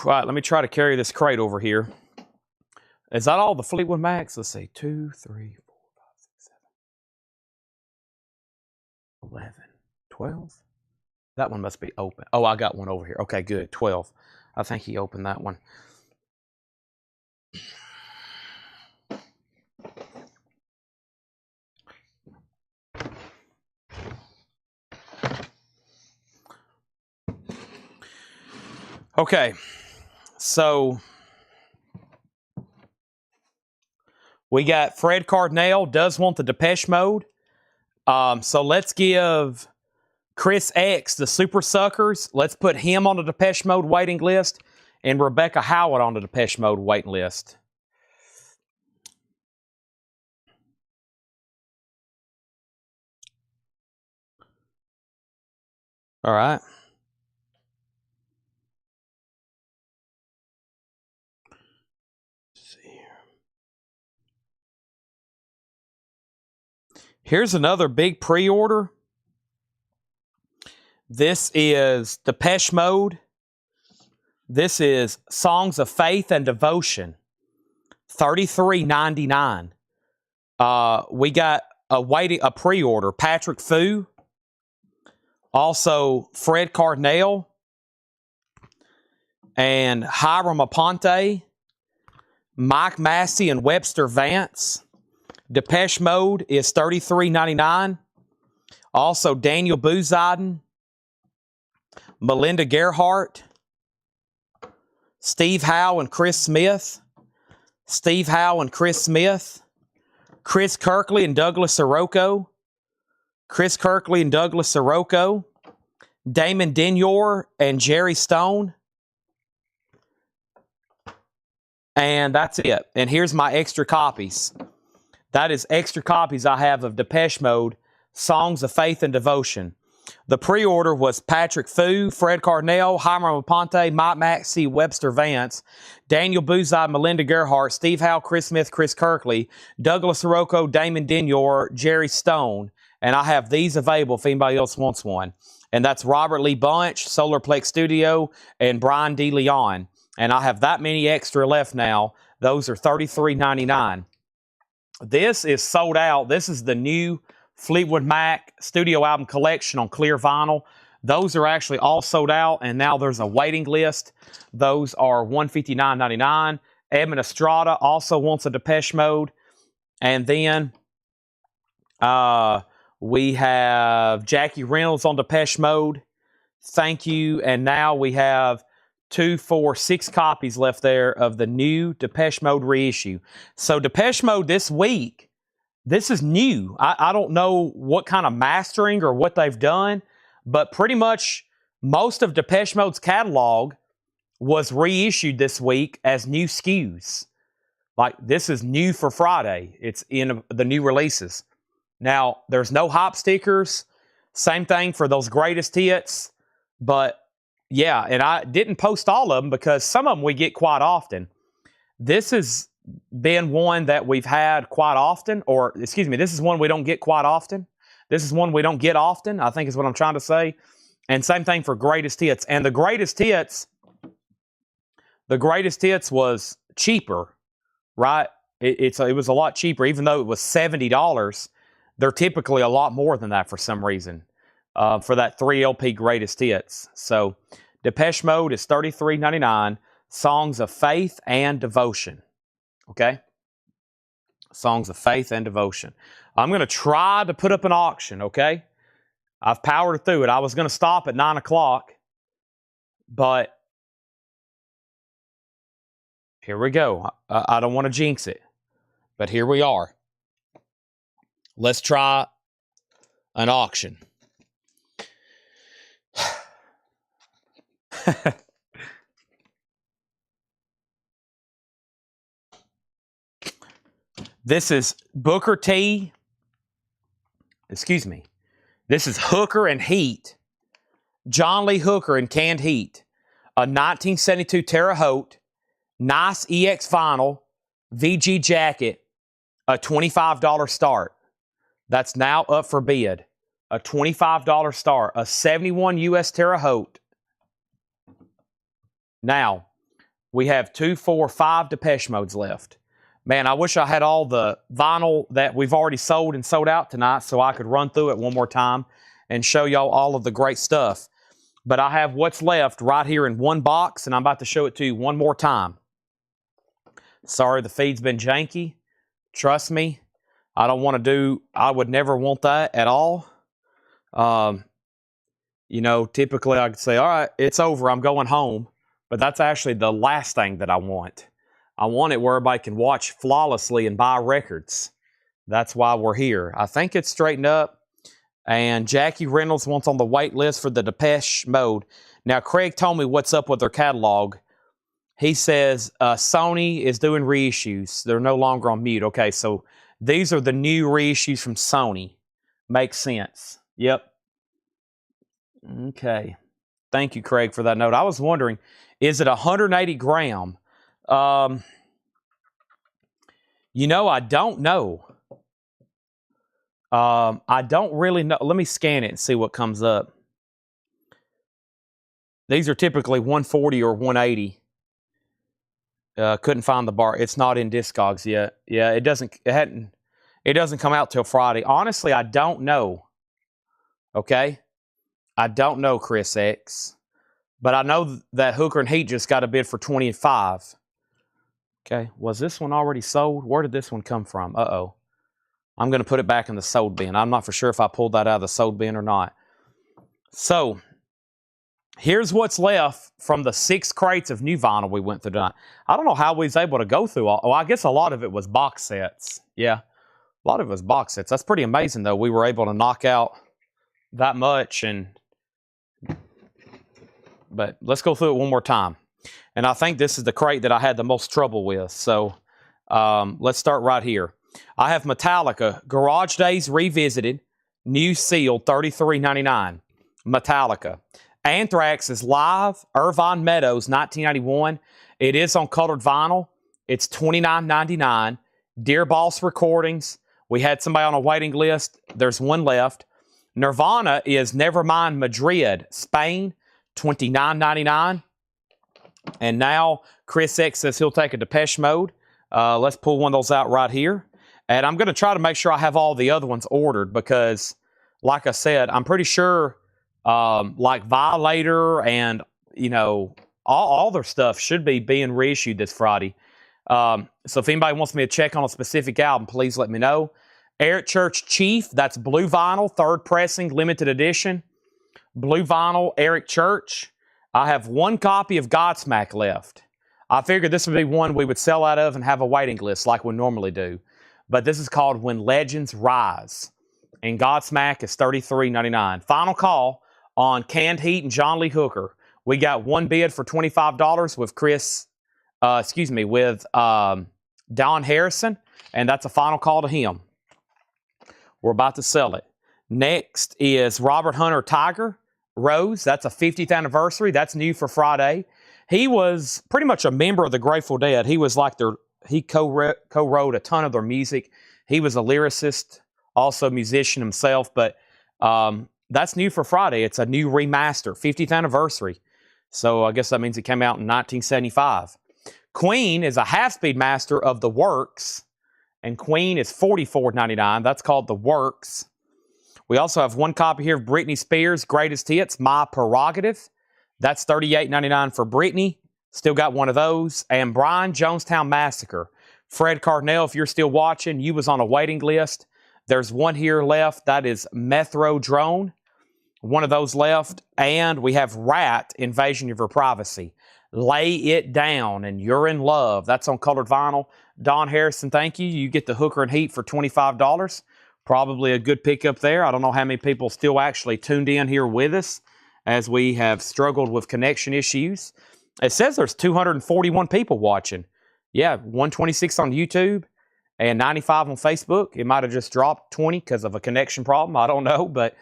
S1: right, let me try to carry this crate over here. Is that all the Fleetwood Macs? Let's see. 2, 3, 4, 5, 6, 7, 11, 12. That one must be open. Oh, I got one over here. Okay, good. 12. I think he opened that one. Okay, so we got Fred Cardinal does want the Depeche Mode. So let's give Chris X, the Super Suckers. Let's put him on the Depeche Mode waiting list. And Rebecca Howard on the Depeche Mode waiting list. All right. Let's see here. Here's another big pre-order. This is Depeche Mode. This is Songs of Faith and Devotion. $33.99. We got a pre-order. Patrick Fu. Also, Fred Cardinale and Hiram Aponte, Mike Massey and Webster Vance. Depeche Mode is $33.99. Also, Daniel Bouzadin, Melinda Gerhardt, Steve Howe and Chris Smith, Steve Howe and Chris Smith, Chris Kirkley and Douglas Sirocco, Chris Kirkley and Douglas Sirocco, Damon Dignor and Jerry Stone. And that's it. And here's my extra copies. That is extra copies I have of Depeche Mode, Songs of Faith and Devotion. The pre-order was Patrick Fu, Fred Cardinale, Hiram Aponte, Mike Massey, Webster Vance, Daniel Bouzai, Melinda Gerhardt, Steve Howe, Chris Smith, Chris Kirkley, Douglas Sirocco, Damon Dignor, Jerry Stone. And I have these available if anybody else wants one. And that's Robert Lee Bunch, Solarplex Studio, and Brian D. Leon. And I have that many extra left now. Those are $33.99. This is sold out. This is the new Fleetwood Mac studio album collection on clear vinyl. Those are actually all sold out, and now there's a waiting list. Those are $159.99. Edmund Estrada also wants a Depeche Mode. And then we have Jackie Reynolds on Depeche Mode. Thank you. And now we have 6 copies left there of the new Depeche Mode reissue. So Depeche Mode this week, this is new. I don't know what kind of mastering or what they've done, but pretty much most of Depeche Mode's catalog was reissued this week as new SKUs. Like, this is new for Friday. It's in the new releases. Now, there's no hop stickers. Same thing for those greatest hits. But, yeah, and I didn't post all of them because some of them we get quite often. This has been one that we've had quite often, or, excuse me, this is one we don't get quite often. This is one we don't get often, I think is what I'm trying to say. And same thing for greatest hits. And the greatest hits was cheaper, right? It was a lot cheaper, even though it was $70. They're typically a lot more than that for some reason, for that 3 LP greatest hits. So Depeche Mode is $33.99. Songs of Faith and Devotion. Okay? Songs of Faith and Devotion. I'm going to try to put up an auction, okay? I've powered through it. I was going to stop at 9 o'clock, but here we go. I don't want to jinx it, but here we are. Let's try an auction. This is Booker T. Excuse me. This is Hooker and Heat. John Lee Hooker and Canned Heat. A 1972 Terre Haute. Nice EX vinyl. VG jacket. A $25 start. That's now up for bid. A $25 start. A 71 US Terre Haute. Now, we have 2, 4, 5 Depeche Modes left. Man, I wish I had all the vinyl that we've already sold and sold out tonight so I could run through it one more time and show y'all all of the great stuff. But I have what's left right here in one box, and I'm about to show it to you one more time. Sorry, the feed's been janky. Trust me, I would never want that at all. You know, typically I could say, all right, it's over, I'm going home. But that's actually the last thing that I want. I want it where everybody can watch flawlessly and buy records. That's why we're here. I think it's straightened up. And Jackie Reynolds wants on the wait list for the Depeche Mode. Now, Craig told me what's up with their catalog. He says Sony is doing reissues. They're no longer on mute. Okay, so these are the new reissues from Sony. Makes sense. Yep. Okay. Thank you, Craig, for that note. I was wondering, is it 180 gram? You know, I don't know. I don't really know. Let me scan it and see what comes up. These are typically 140 or 180. Couldn't find the bar. It's not in Discogs yet. Yeah, it doesn't come out till Friday. Honestly, I don't know. Okay? I don't know, Chris X. But I know that Hooker and Heat just got a bid for 25. Okay. Was this one already sold? Where did this one come from? Uh-oh. I'm going to put it back in the sold bin. I'm not for sure if I pulled that out of the sold bin or not. So, here's what's left from the 6 crates of new vinyl we went through tonight. I don't know how we was able to go through all. Well, I guess a lot of it was box sets. Yeah, a lot of it was box sets. That's pretty amazing, though. We were able to knock out that much. But let's go through it one more time. And I think this is the crate that I had the most trouble with. So let's start right here. I have Metallica, Garage Days Revisited, new sealed, $33.99. Metallica. Anthrax is live, Irvine Meadows, 1991. It is on colored vinyl. It's $29.99. Dear Boss Recordings. We had somebody on a waiting list. There's one left. Nirvana is Nevermind Madrid, Spain, $29.99. And now Chris X says he'll take a Depeche Mode. Let's pull one of those out right here. And I'm going to try to make sure I have all the other ones ordered because, like I said, I'm pretty sure like Violator and, you know, all their stuff should be being reissued this Friday. So if anybody wants me to check on a specific album, please let me know. Eric Church Chief, that's blue vinyl, 3rd pressing, limited edition. Blue vinyl, Eric Church. I have 1 copy of Godsmack left. I figured this would be one we would sell out of and have a waiting list like we normally do. But this is called When Legends Rise. And Godsmack is $33.99. Final call on Canned Heat and John Lee Hooker. We got one bid for $25 with with Don Harrison. And that's a final call to him. We're about to sell it. Next is Robert Hunter Tiger Rose. That's a 50th anniversary. That's new for Friday. He was pretty much a member of the Grateful Dead. He was like he co-wrote a ton of their music. He was a lyricist, also a musician himself, but that's new for Friday. It's a new remaster, 50th anniversary. So I guess that means it came out in 1975. Queen is a half-speed master of The Works, and Queen is $44.99. That's called The Works. We also have 1 copy here of Britney Spears' Greatest Hits, My Prerogative. That's $38.99 for Britney. Still got one of those. And Brian Jonestown Massacre. Fred Cardinal, if you're still watching, you was on a waiting list. There's one here left. That is Methro Drone. One of those left. And we have Rat, Invasion of Your Privacy. Lay It Down and You're in Love. That's on colored vinyl. Don Harrison, thank you. You get the Hooker and Heat for $25. Probably a good pickup there. I don't know how many people still actually tuned in here with us as we have struggled with connection issues. It says there's 241 people watching. Yeah, 126 on YouTube and 95 on Facebook. It might have just dropped 20 because of a connection problem. I don't know, but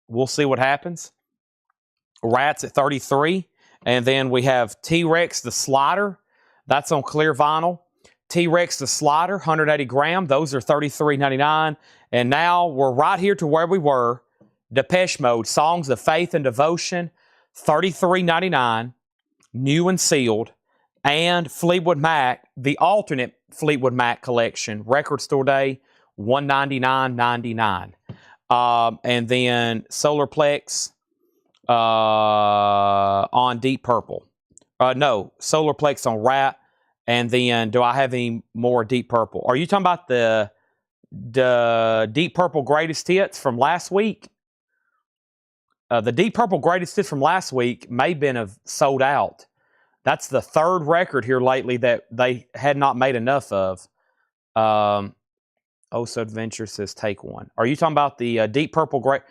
S1: we'll see what happens. Rats at 33. And then we have T-Rex the Slider. That's on clear vinyl. T-Rex the Slider, 180 gram. Those are $33.99. And now we're right here to where we were. Depeche Mode, Songs of Faith and Devotion, $33.99. New and sealed. And Fleetwood Mac, the alternate Fleetwood Mac collection, Record Store Day, $199.99. And then Solarplex on Deep Purple. No, Solarplex on Rat. And then, do I have any more Deep Purple? Are you talking about the Deep Purple Greatest Hits from last week? The Deep Purple Greatest Hits from last week may have sold out. That's the 3rd record here lately that they had not made enough of. Also Adventure says take one. Are you talking about the Deep Purple Great?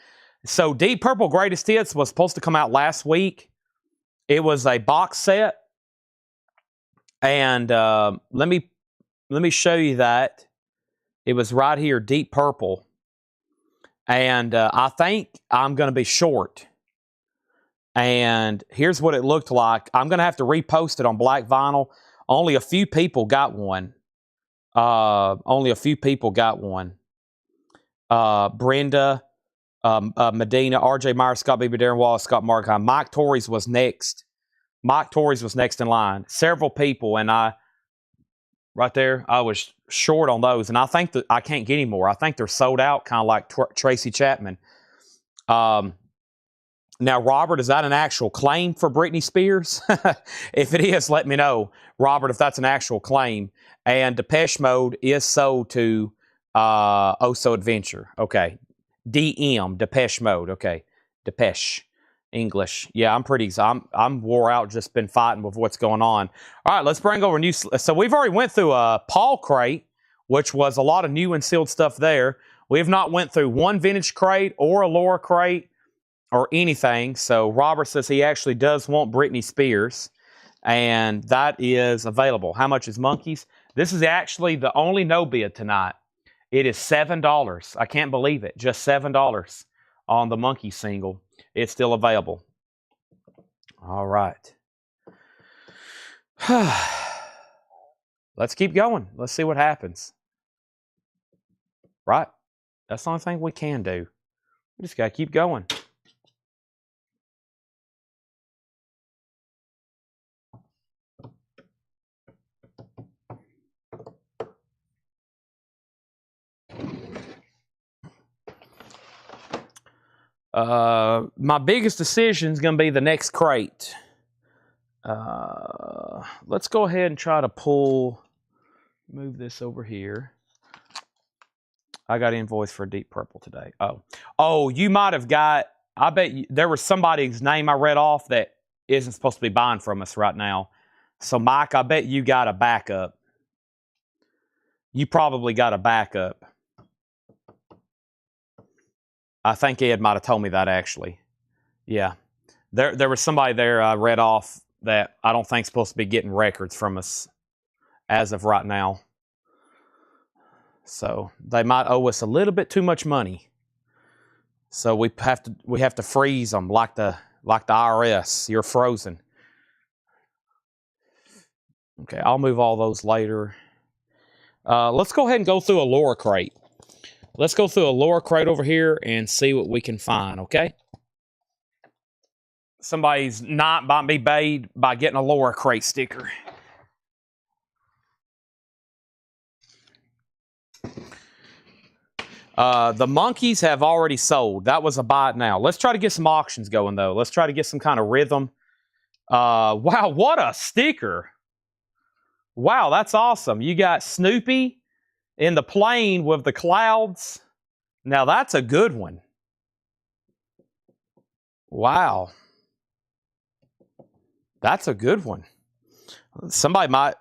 S1: So Deep Purple Greatest Hits was supposed to come out last week. It was a box set. And let me show you that. It was right here, Deep Purple. And I think I'm going to be short. And here's what it looked like. I'm going to have to repost it on black vinyl. Only a few people got one. Only a few people got one. Brenda, Medina, R.J. Myers, Scott Beaver, Darren Wallace, Scott Markheim. Mike Torres was next. Mike Torres was next in line. Several people, and right there, I was short on those. And I think that I can't get any more. I think they're sold out, kind of like Tracy Chapman. Now, Robert, is that an actual claim for Britney Spears? If it is, let me know, Robert, if that's an actual claim. And Depeche Mode is sold to Oh So Adventure. Okay. DM, Depeche Mode. Okay. Depeche. English. Yeah, I'm wore out, just been fighting with what's going on. All right, let's bring over new. So we've already went through a Paul crate, which was a lot of new and sealed stuff there. We have not went through one vintage crate or a Laura crate or anything. So Robert says he actually does want Britney Spears, and that is available. How much is Monkeys? This is actually the only no bid tonight. It is $7. I can't believe it. Just $7 on the Monkey single. It's still available. All right. Let's keep going. Let's see what happens. Right? That's the only thing we can do. We just got to keep going. My biggest decision is going to be the next crate. Let's go ahead and try to move this over here. I got invoice for Deep Purple today. Oh, you might have got, I bet there was somebody's name I read off that isn't supposed to be buying from us right now. So, Mike, I bet you got a backup. You probably got a backup. I think Ed might have told me that, actually. Yeah. There was somebody there I read off that I don't think is supposed to be getting records from us as of right now. So they might owe us a little bit too much money. So we have to freeze them like the IRS. You're frozen. Okay, I'll move all those later. Let's go ahead and go through a Laura crate. Let's go through a Laura crate over here and see what we can find, okay? Somebody's not might be paid by getting a Laura crate sticker. The Monkeys have already sold. That was a buy it now. Let's try to get some auctions going, though. Let's try to get some kind of rhythm. Wow, what a sticker. Wow, that's awesome. You got Snoopy in the plane with the clouds. Now, that's a good one. Wow. That's a good one. Somebody might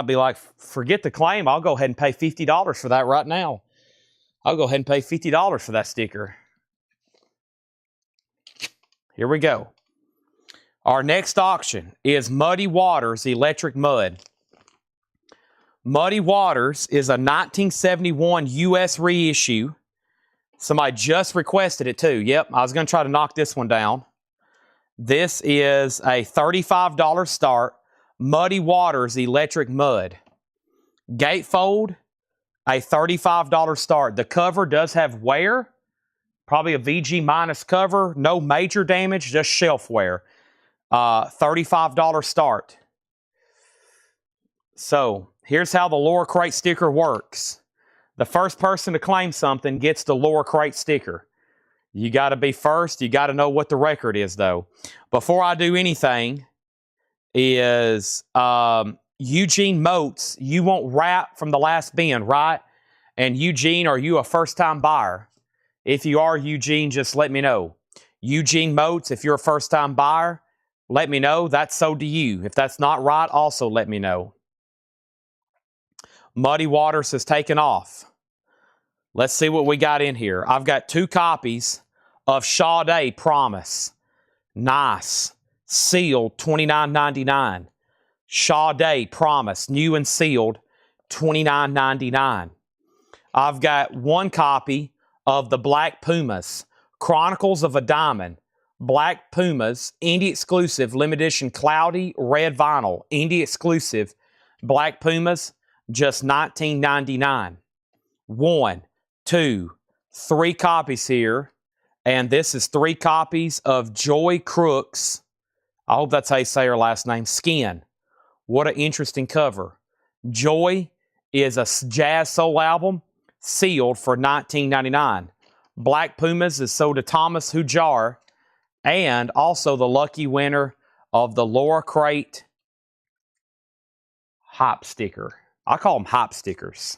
S1: be like, forget the claim. I'll go ahead and pay $50 for that right now. I'll go ahead and pay $50 for that sticker. Here we go. Our next auction is Muddy Waters Electric Mud. Muddy Waters is a 1971 U.S. reissue. Somebody just requested it too. Yep, I was going to try to knock this one down. This is a $35 start. Muddy Waters Electric Mud. Gatefold, a $35 start. The cover does have wear. Probably a VG minus cover. No major damage, just shelf wear. $35 start. So, here's how the Laura Crate sticker works. The first person to claim something gets the Laura Crate sticker. You got to be first. You got to know what the record is, though. Before I do anything, is Eugene Moats. You want wrap from the last bin, right? And Eugene, are you a first-time buyer? If you are, Eugene, just let me know. Eugene Moats, if you're a first-time buyer, let me know. That's sold to you. If that's not right, also let me know. Muddy Waters has taken off. Let's see what we got in here. I've got 2 copies of Sade Promise. Nice. Sealed, $29.99. Sade Promise, new and sealed, $29.99. I've got 1 copy of the Black Pumas, Chronicles of a Diamond. Black Pumas, indie exclusive, limited edition cloudy red vinyl. Indie exclusive, Black Pumas, just $19.99. 1, 2, 3 copies here. And this is 3 copies of Joy Crooks. I hope that's how you say her last name. Skin. What an interesting cover. Joy is a jazz soul album, sealed for $19.99. Black Pumas is sold to Thomas Hujar, and also the lucky winner of the Laura Crate Hop Sticker. I call them Hop Stickers.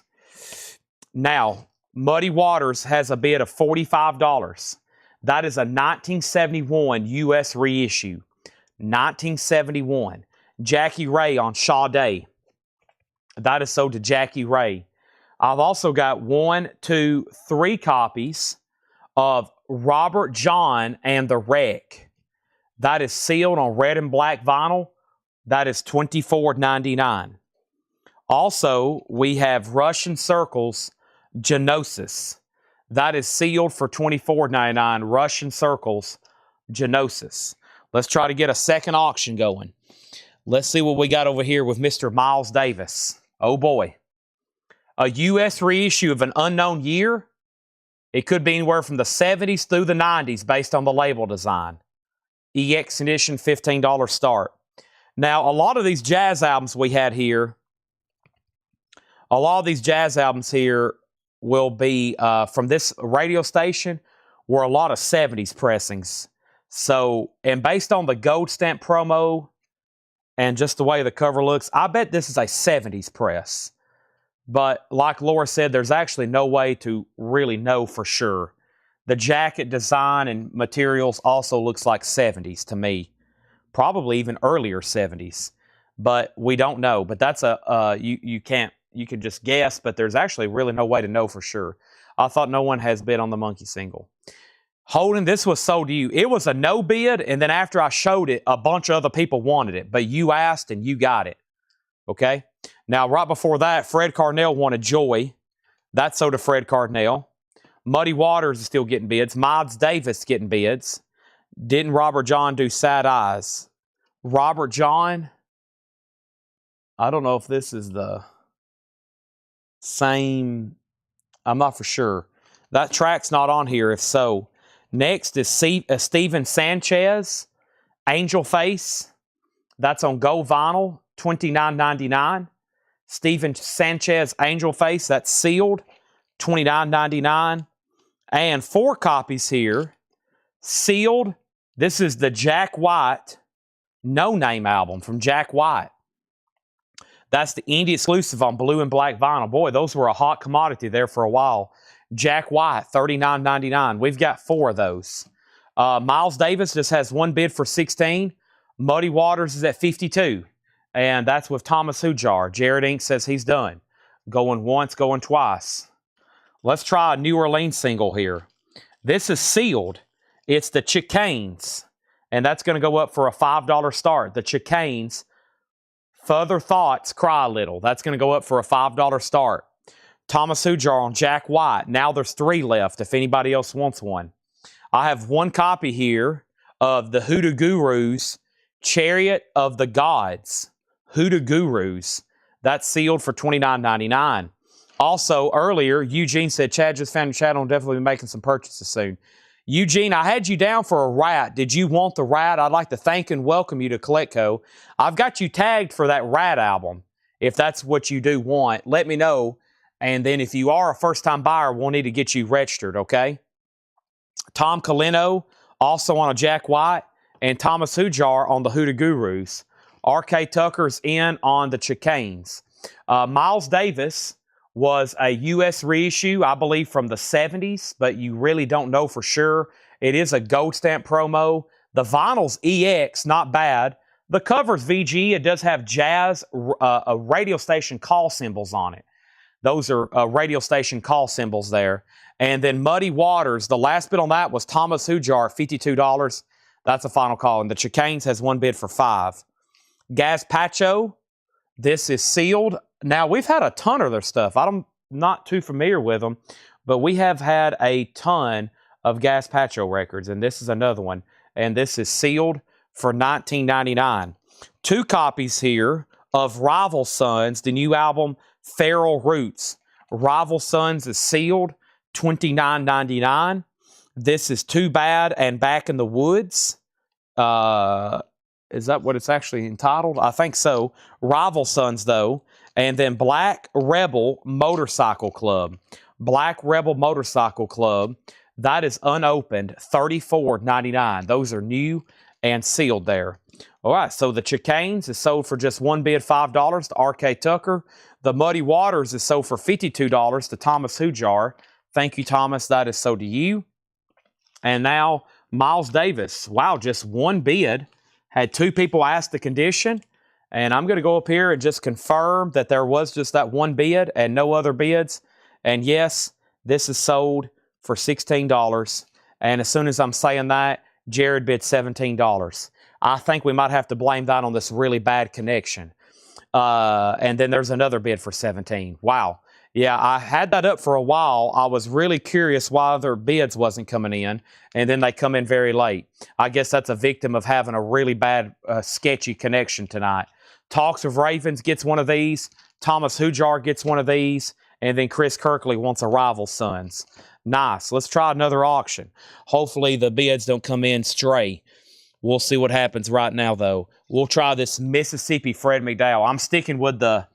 S1: Now, Muddy Waters has a bid of $45. That is a 1971 U.S. reissue. 1971. Jackie Ray on Sade. That is sold to Jackie Ray. I've also got 1, 2, 3 copies of Robert John and the Wreck. That is sealed on red and black vinyl. That is $24.99. Also, we have Russian Circles Genosis. That is sealed for $24.99. Russian Circles Genosis. Let's try to get a second auction going. Let's see what we got over here with Mr. Miles Davis. Oh boy. A U.S. reissue of an unknown year. It could be anywhere from the 70s through the 90s based on the label design. EX edition, $15 start. Now, a lot of these jazz albums we had here, will be from this radio station were a lot of 70s pressings. So, and based on the gold stamp promo and just the way the cover looks, I bet this is a 70s press. But like Laura said, there's actually no way to really know for sure. The jacket design and materials also looks like 70s to me. Probably even earlier 70s. But we don't know. But that's you can just guess, but there's actually really no way to know for sure. I thought no one has bid on the Monkey single. Holden, this was sold to you. It was a no bid, and then after I showed it, a bunch of other people wanted it. But you asked and you got it. Okay? Now, right before that, Fred Carnell wanted Joy. That's sold to Fred Carnell. Muddy Waters is still getting bids. Miles Davis getting bids. Didn't Robert John do Sad Eyes? Robert John, I don't know if this is the same. I'm not for sure. That track's not on here, if so. Next is Steven Sanchez, Angel Face. That's on gold vinyl, $29.99. Steven Sanchez, Angel Face, that's sealed, $29.99. And 4 copies here, sealed. This is the Jack White No Name album from Jack White. That's the indie exclusive on blue and black vinyl. Boy, those were a hot commodity there for a while. Jack White, $39.99. We've got 4 of those. Miles Davis just has 1 bid for $16. Muddy Waters is at $52. And that's with Thomas Hujar. Jared Inc. says he's done. Going once, going twice. Let's try a New Orleans single here. This is sealed. It's the Chicanes. And that's going to go up for a $5 start. The Chicanes. Further Thoughts, Cry a Little. That's going to go up for a $5 start. Thomas Hujar on Jack White. Now there's 3 left if anybody else wants one. I have 1 copy here of the Hoodoo Gurus, Chariot of the Gods. Hoodoo Gurus. That's sealed for $29.99. Also, earlier, Eugene said, Chad just found your channel and definitely be making some purchases soon. Eugene, I had you down for a rat. Did you want the rat? I'd like to thank and welcome you to Coletco. I've got you tagged for that rat album. If that's what you do want, let me know. And then if you are a first-time buyer, we'll need to get you registered, okay? Tom Colino, also on a Jack White, and Thomas Hujar on the Hoodoo Gurus. R.K. Tucker's in on the Chicanes. Miles Davis was a U.S. reissue, I believe, from the 70s, but you really don't know for sure. It is a gold stamp promo. The vinyl's EX, not bad. The cover's VG. It does have jazz radio station call symbols on it. Those are radio station call symbols there. And then Muddy Waters, the last bid on that was Thomas Hujar, $52. That's a final call. And the Chicanes has one bid for $5. Gazpacho, this is sealed. Now, we've had a ton of their stuff. I'm not too familiar with them, but we have had a ton of Gazpacho records, and this is another one. And this is sealed for $19.99. 2 copies here of Rival Sons, the new album, Feral Roots. Rival Sons is sealed, $29.99. This is Too Bad and Back in the Woods. Is that what it's actually entitled? I think so. Rival Sons, though. And then Black Rebel Motorcycle Club. Black Rebel Motorcycle Club. That is unopened, $34.99. Those are new and sealed there. All right, so the Chicanes is sold for just one bid, $5 to R.K. Tucker. The Muddy Waters is sold for $52 to Thomas Hujar. Thank you, Thomas. That is sold to you. And now Miles Davis. Wow, just one bid. Had 2 people ask the condition. And I'm going to go up here and just confirm that there was just that one bid and no other bids. And yes, this is sold for $16. And as soon as I'm saying that, Jared bid $17. I think we might have to blame that on this really bad connection. And then there's another bid for $17. Wow. Yeah, I had that up for a while. I was really curious why other bids wasn't coming in, and then they come in very late. I guess that's a victim of having a really bad, sketchy connection tonight. Talks of Ravens gets one of these. Thomas Hujar gets one of these. And then Chris Kirkley wants a Rival Sons. Nice. Let's try another auction. Hopefully the bids don't come in stray. We'll see what happens right now, though. We'll try this Mississippi Fred McDowell. I'm sticking with the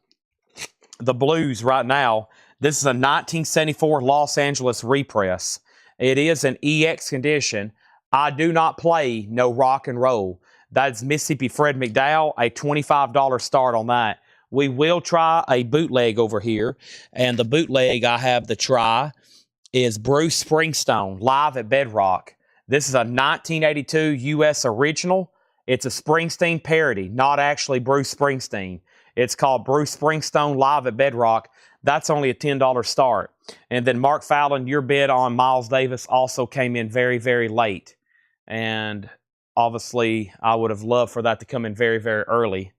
S1: blues right now. This is a 1974 Los Angeles repress. It is an EX condition. I do not play no rock and roll. That's Mississippi Fred McDowell, a $25 start on that. We will try a bootleg over here. And the bootleg I have to try is Bruce Springsteen, live at Bedrock. This is a 1982 U.S. original. It's a Springsteen parody, not actually Bruce Springsteen. It's called Bruce Springsteen Live at Bedrock. That's only a $10 start. And then Mark Fallon, your bid on Miles Davis also came in very, very late. And obviously, I would have loved for that to come in very, very early.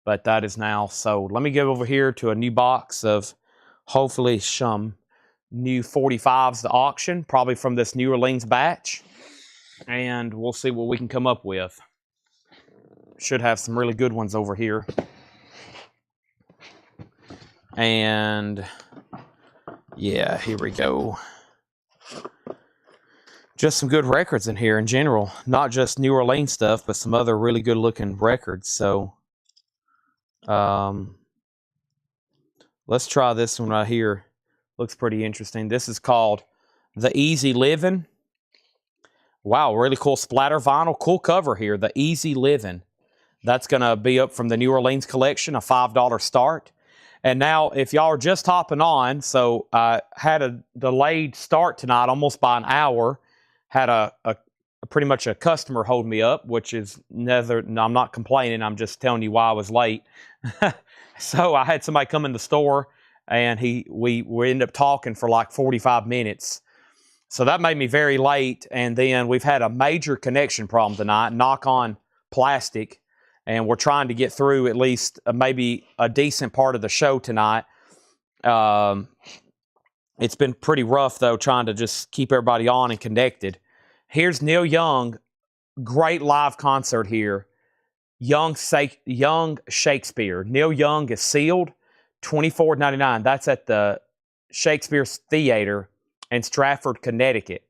S1: But that is now sold. Let me go over here to a new box of hopefully some new 45s to auction, probably from this New Orleans batch. And we'll see what we can come up with. Should have some really good ones over here. And yeah, here we go. Just some good records in here in general. Not just New Orleans stuff, but some other really good looking records. So let's try this one right here. Looks pretty interesting. This is called The Easy Living. Wow, really cool splatter vinyl. Cool cover here, The Easy Living. That's going to be up from the New Orleans collection, a $5 start. And now, if y'all are just hopping on, so I had a delayed start tonight, almost by an hour. Had a pretty much a customer hold me up, which is neither. I'm not complaining. I'm just telling you why I was late. So I had somebody come in the store, and we ended up talking for like 45 minutes. So that made me very late. And then we've had a major connection problem tonight. Knock on plastic. And we're trying to get through at least maybe a decent part of the show tonight. It's been pretty rough, though, trying to just keep everybody on and connected. Here's Neil Young. Great live concert here. Young Shakespeare. Neil Young is sealed. $24.99. That's at the Shakespeare Theater in Stratford, Connecticut.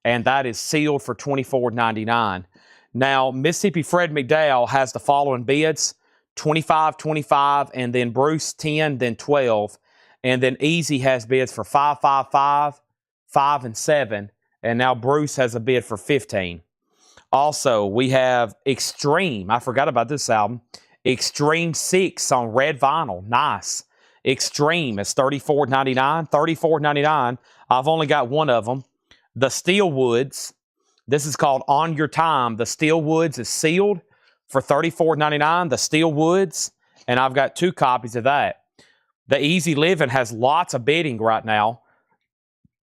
S1: And that is sealed for $24.99. Now, Mississippi Fred McDowell has the following bids, 25, 25, and then Bruce 10, then 12. And then Easy has bids for 5, 5, 5, 5, and 7. And now Bruce has a bid for 15. Also, we have Extreme. I forgot about this album. Extreme 6 on red vinyl. Nice. Extreme is $34.99. $34.99. I've only got one of them. The Steelwoods. This is called On Your Time. The Steelwoods is sealed for $34.99. The Steelwoods. And I've got 2 copies of that. The Easy Living has lots of bidding right now.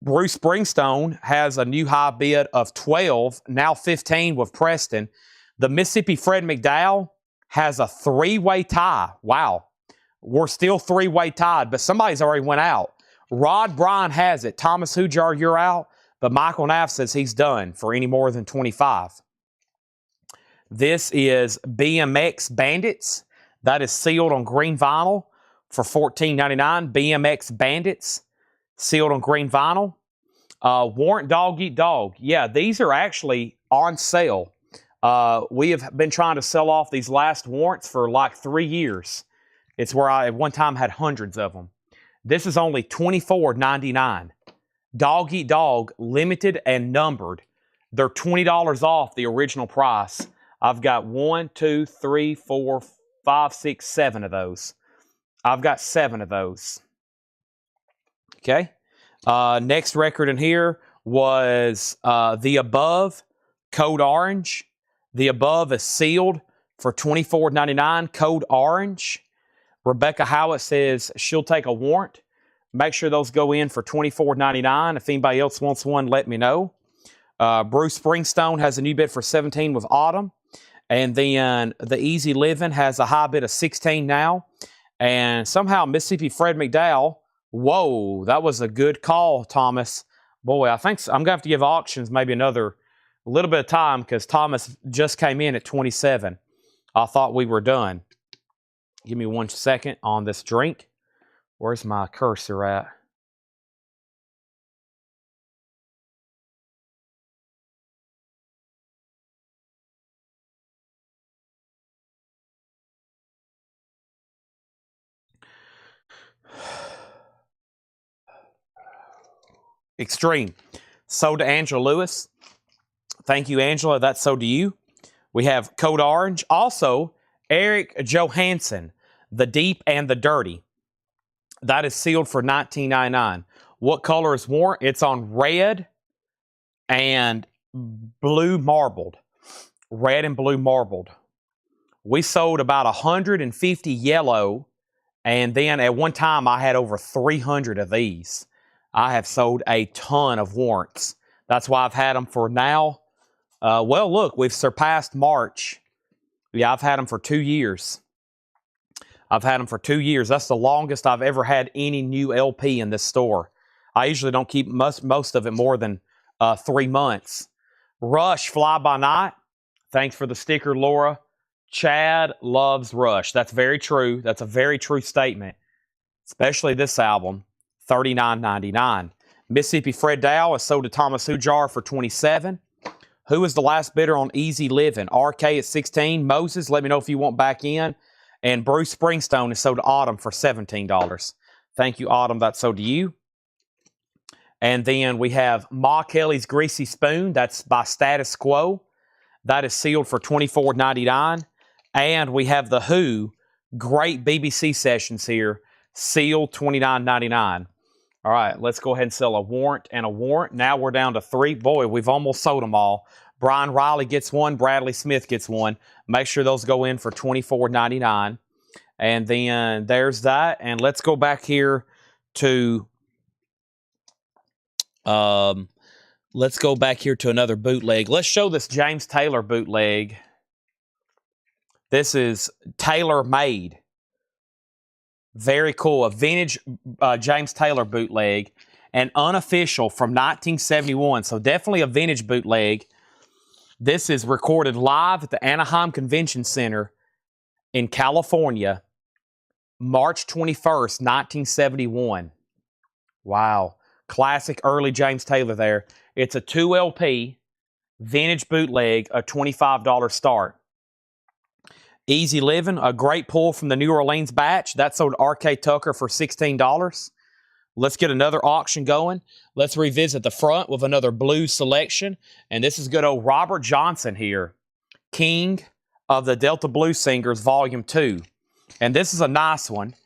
S1: Bruce Springstone has a new high bid of 12, now 15 with Preston. The Mississippi Fred McDowell has a three-way tie. Wow. We're still three-way tied, but somebody's already went out. Rod Bryan has it. Thomas Hujar, you're out, but Michael Knapp says he's done for any more than 25. This is BMX Bandits. That is sealed on green vinyl for $14.99. BMX Bandits, sealed on green vinyl. Warrant Dog Eat Dog. Yeah, these are actually on sale. We have been trying to sell off these last warrants for like 3 years. It's where I at one time had hundreds of them. This is only $24.99. Dog Eat Dog, limited and numbered. They're $20 off the original price. I've got 1, 2, 3, 4, 5, 6, 7 of those. I've got 7 of those. Okay. Next record in here was The Above, Code Orange. The Above is sealed for $24.99, Code Orange. Rebecca Howitt says she'll take a warrant. Make sure those go in for $24.99. If anybody else wants one, let me know. Bruce Springstone has a new bid for $17 with Autumn. And then the Easy Living has a high bid of $16 now. And somehow Mississippi Fred McDowell, whoa, that was a good call, Thomas. Boy, I think I'm going to have to give auctions maybe another little bit of time because Thomas just came in at 27. I thought we were done. Give me 1 second on this drink. Where's my cursor at? Extreme. So to Angela Lewis. Thank you, Angela. That's so to you. We have Code Orange. Also, Eric Johansson, The Deep and the Dirty. That is sealed for $19.99. What color is warrant? It's on red and blue marbled. Red and blue marbled. We sold about 150 yellow, and then at one time I had over 300 of these. I have sold a ton of warrants. That's why I've had them for now. Well, look, we've surpassed March. Yeah, I've had them for 2 years. I've had them for 2 years. That's the longest I've ever had any new LP in this store. I usually don't keep most of it more than 3 months. Rush, Fly By Night. Thanks for the sticker, Laura. Chad loves Rush. That's very true. That's a very true statement. Especially this album, $39.99. Mississippi Fred Dow is sold to Thomas Hujar for $27. Who is the last bidder on Easy Living? RK at $16. Moses, let me know if you want back in. And Bruce Springstone is sold to Autumn for $17. Thank you, Autumn. That's sold to you. And then we have Ma Kelly's Greasy Spoon. That's by Status Quo. That is sealed for $24.99. And we have The Who. Great BBC sessions here. Sealed $29.99. All right, let's go ahead and sell a warrant and a warrant. Now we're down to 3. Boy, we've almost sold them all. Brian Riley gets one. Bradley Smith gets one. Make sure those go in for $24.99. And then there's that. And let's go back here to let's go back here to another bootleg. Let's show this James Taylor bootleg. This is Taylor made. Very cool. A vintage James Taylor bootleg. And unofficial from 1971. So definitely a vintage bootleg. This is recorded live at the Anaheim Convention Center in California, March 21st, 1971. Wow. Classic early James Taylor there. It's a 2 LP, vintage bootleg, a $25 start. Easy Living, a great pull from the New Orleans batch. That sold RK Tucker for $16. Let's get another auction going. Let's revisit the front with another blues selection. And this is good old Robert Johnson here. King of the Delta Blues Singers, Volume 2. And this is a nice one.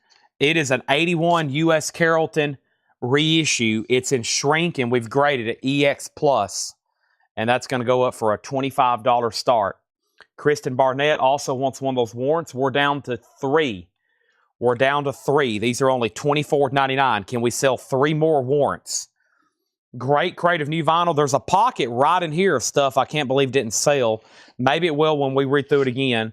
S1: It is an 81 U.S. Carrollton reissue. It's in shrink, and we've graded it EX+. And that's going to go up for a $25 start. Kristen Barnett also wants one of those warrants. We're down to 3. We're down to 3. These are only $24.99. Can we sell 3 more warrants? Great crate of new vinyl. There's a pocket right in here of stuff I can't believe didn't sell. Maybe it will when we read through it again.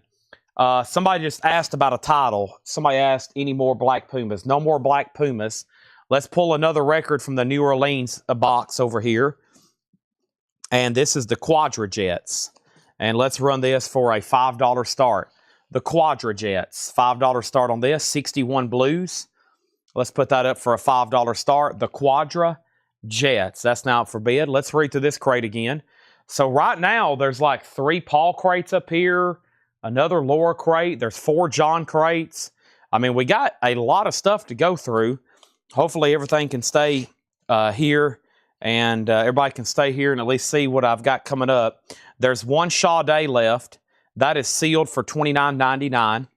S1: Somebody just asked about a title. Somebody asked, any more Black Pumas? No more Black Pumas. Let's pull another record from the New Orleans box over here. And this is the Quadrajets. And let's run this for a $5 start. The Quadrajets, $5 start on this, 61 blues. Let's put that up for a $5 start. The Quadrajets, that's now up for bid. Let's read through this crate again. So right now, there's like 3 Paul crates up here, another Laura crate. There's 4 John crates. I mean, we got a lot of stuff to go through. Hopefully, everything can stay here, and everybody can stay here and at least see what I've got coming up. There's 1 Sade left. That is sealed for $29.99.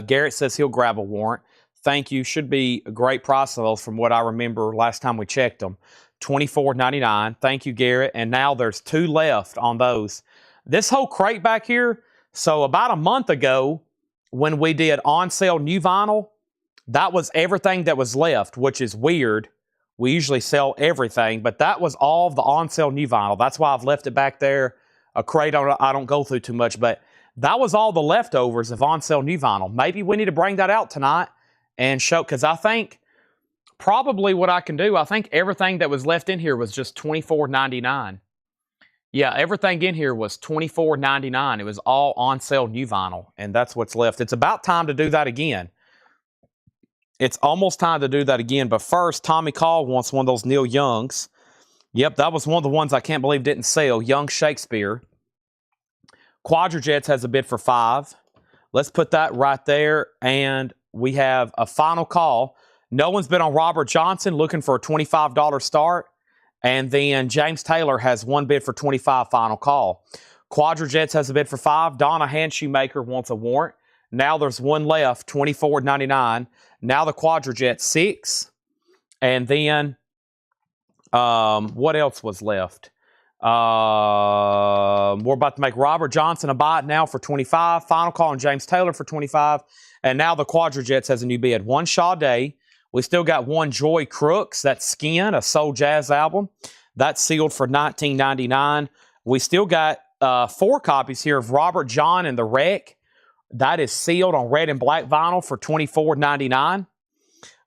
S1: Garrett says he'll grab a warrant. Thank you. Should be a great price of those from what I remember last time we checked them. $24.99. Thank you, Garrett. And now there's 2 left on those. This whole crate back here, so about a month ago when we did on sale new vinyl, that was everything that was left, which is weird. We usually sell everything, but that was all of the on sale new vinyl. That's why I've left it back there. A crate I don't go through too much, but that was all the leftovers of on sale new vinyl. Maybe we need to bring that out tonight and show, because I think probably what I can do, I think everything that was left in here was just $24.99. Yeah, everything in here was $24.99. It was all on sale new vinyl, and that's what's left. It's about time to do that again. It's almost time to do that again, but first, Tommy Call wants one of those Neil Youngs. Yep, that was one of the ones I can't believe didn't sell. Young Shakespeare. Quadrajets has a bid for $5. Let's put that right there. And we have a final call. No one's been on Robert Johnson, looking for a $25 start. And then James Taylor has 1 bid for $25, final call. Quadrajets has a bid for $5. Donna Handshoemaker wants a warrant. Now there's 1 left, $24.99. Now the Quadrajets, $6. And then what else was left? We're about to make Robert Johnson a buy now for $25. Final call on James Taylor for $25. And now the Quadrajets has a new bid. 1 Sade. We still got 1 Joy Crooks. That's Skin, a soul jazz album. That's sealed for $19.99. We still got 4 copies here of Robert John and the Wreck. That is sealed on red and black vinyl for $24.99.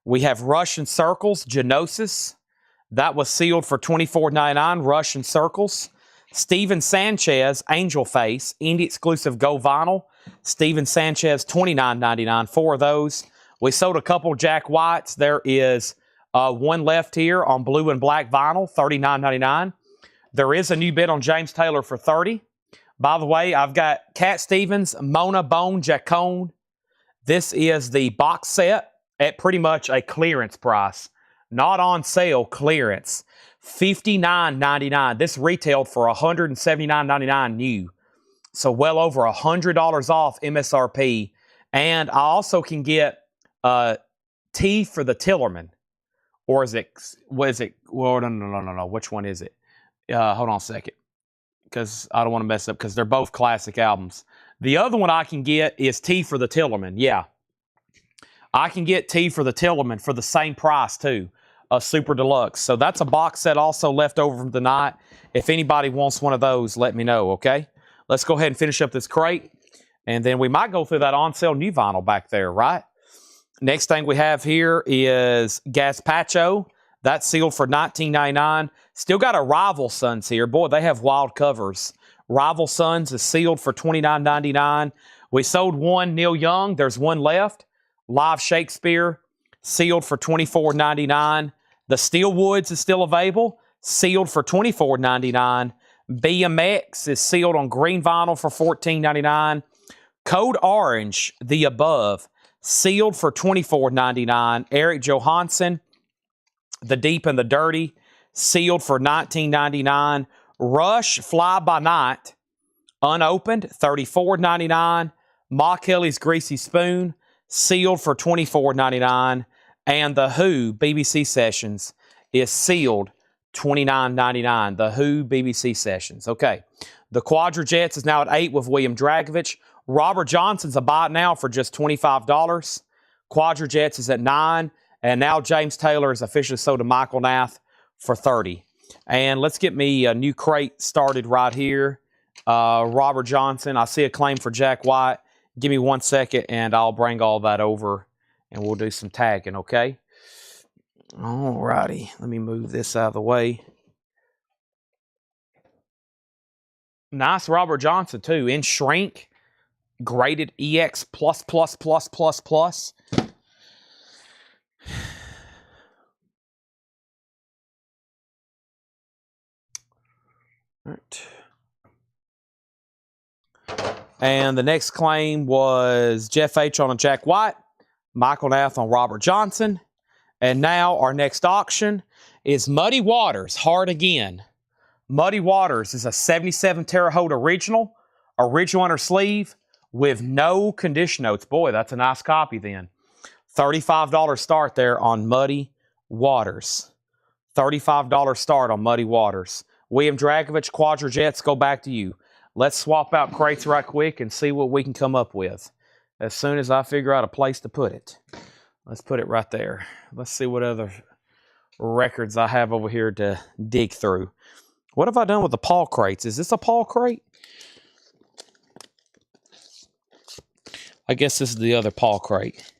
S1: We have Russian Circles, Genosis. That was sealed for $24.99, Russian Circles. Steven Sanchez, Angel Face, indie exclusive Go Vinyl. Steven Sanchez, $29.99, 4 of those. We sold a couple Jack Whites. There is 1 left here on blue and black vinyl, $39.99. There is a new bid on James Taylor for $30. By the way, I've got Cat Stevens, Mona Bone Jacone. This is the box set at pretty much a clearance price. Not on sale, clearance. $59.99. This retailed for $179.99 new. So well over $100 off MSRP. And I also can get T for the Tillerman. Or is it, well, no. Which one is it? Hold on a second. Because I don't want to mess up, because they're both classic albums. The other one I can get is T for the Tillerman. Yeah. I can get T for the Tillerman for the same price, too. A Super Deluxe. So that's a box set also left over from tonight. If anybody wants one of those, let me know, okay? Let's go ahead and finish up this crate. And then we might go through that on-sale new vinyl back there, right? Next thing we have here is Gazpacho. That's sealed for $19.99. Still got a Rival Sons here. Boy, they have wild covers. Rival Sons is sealed for $29.99. We sold 1 Neil Young. There's 1 left. Live Shakespeare, sealed for $24.99. The Steelwoods is still available, sealed for $24.99. BMX is sealed on green vinyl for $14.99. Code Orange, The Above, sealed for $24.99. Eric Johansson, The Deep and the Dirty, sealed for $19.99. Rush, Fly By Night, unopened, $34.99. Ma Kelly's Greasy Spoon, sealed for $24.99. And The Who BBC Sessions is sealed $29.99. The Who BBC Sessions. Okay. The Quadrajets is now at 8 with William Dragovich. Robert Johnson's a buy now for just $25. Quadra is at 9. And now James Taylor is officially sold to Michael Nath for 30. And let's get me a new crate started right here. Robert Johnson, I see a claim for Jack White. Give me 1 second and I'll bring all that over and we'll do some tagging, okay? All righty. Let me move this out of the way. Nice Robert Johnson, too. In shrink. Graded EX++++++. Right. And the next claim was Jeff H. on a Jack White, Michael Nath on Robert Johnson. And now our next auction is Muddy Waters, Hard Again. Muddy Waters is a 77 Terre Haute original under sleeve with no condition notes. Boy, that's a nice copy then. $35 start there on Muddy Waters. $35 start on Muddy Waters. William Dragovich, Quadra Jets, go back to you. Let's swap out crates right quick and see what we can come up with as soon as I figure out a place to put it. Let's put it right there. Let's see what other records I have over here to dig through. What have I done with the Paul crates? Is this a Paul crate? I guess this is the other Paul crate.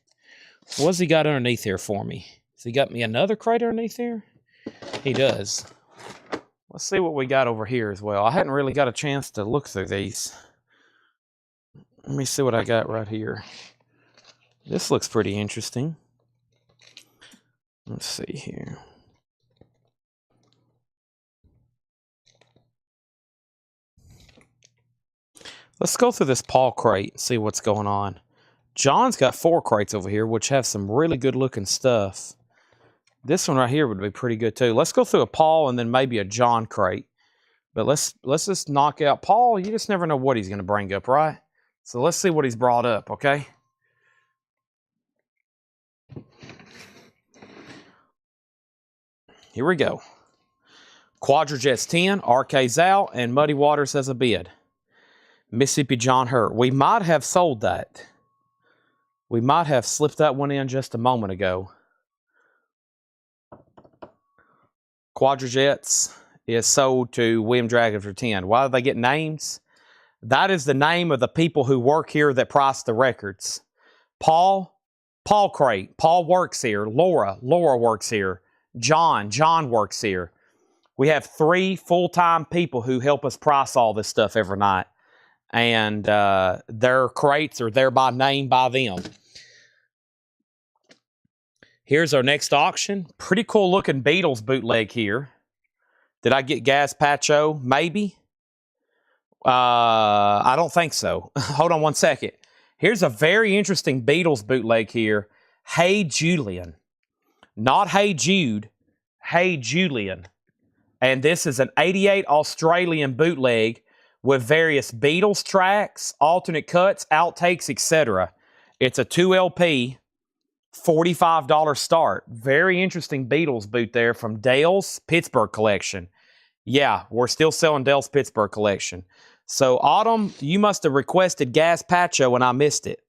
S1: What's he got underneath here for me? Has he got me another crate underneath here? He does. Let's see what we got over here as well. I hadn't really got a chance to look through these. Let me see what I got right here. This looks pretty interesting. Let's see here. Let's go through this Paul crate and see what's going on. John's got 4 crates over here, which have some really good looking stuff. This one right here would be pretty good too. Let's go through a Paul and then maybe a John crate. But let's just knock out Paul. You just never know what he's going to bring up, right? So let's see what he's brought up, okay? Here we go. Quadra Jets 10, RK Zal, and Muddy Waters has a bid. Mississippi John Hurt. We might have sold that. We might have slipped that one in just a moment ago. Quadra Jets is sold to William Dragon for 10. Why do they get names? That is the name of the people who work here that price the records. Paul Crate. Paul works here. Laura works here. John works here. We have 3 full-time people who help us price all this stuff every night. And their crates are there by name by them. Here's our next auction. Pretty cool looking Beatles bootleg here. Did I get Gazpacho? Maybe. I don't think so. Hold on 1 second. Here's a very interesting Beatles bootleg here. Hey Julian. Not Hey Jude. Hey Julian. And this is an 88 Australian bootleg with various Beatles tracks, alternate cuts, outtakes, etc. It's a 2 LP. $45 start. Very interesting Beatles boot there from Dale's Pittsburgh collection. Yeah, we're still selling Dale's Pittsburgh collection. So, Autumn, you must have requested Gazpacho and I missed it.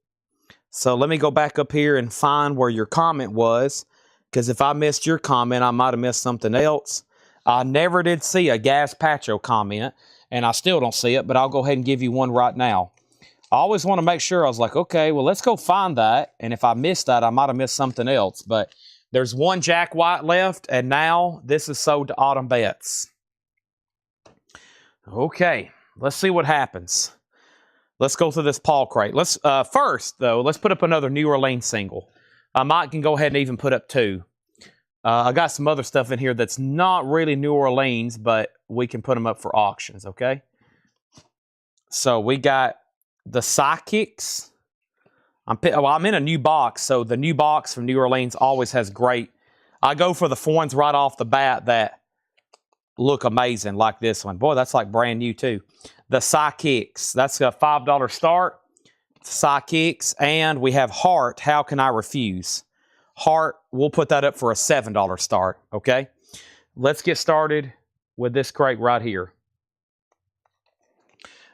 S1: So, let me go back up here and find where your comment was. Because if I missed your comment, I might have missed something else. I never did see a Gazpacho comment, and I still don't see it, but I'll go ahead and give you one right now. I always want to make sure. I was like, okay, well, let's go find that. And if I missed that, I might have missed something else. But there's one Jack White left, and now this is sold to Autumn Betts. Okay, let's see what happens. Let's go through this Paul crate. Let's first, though, let's put up another New Orleans single. I might can go ahead and even put up 2. I got some other stuff in here that's not really New Orleans, but we can put them up for auctions, okay? So we got the Sidekicks. I'm in a new box, so the new box from New Orleans always has great. I go for the ones right off the bat that look amazing, like this one. Boy, that's like brand new too. The Sidekicks. That's a $5 start. Sidekicks, and we have Heart. How Can I Refuse? Heart. We'll put that up for a $7 start. Okay. Let's get started with this crate right here.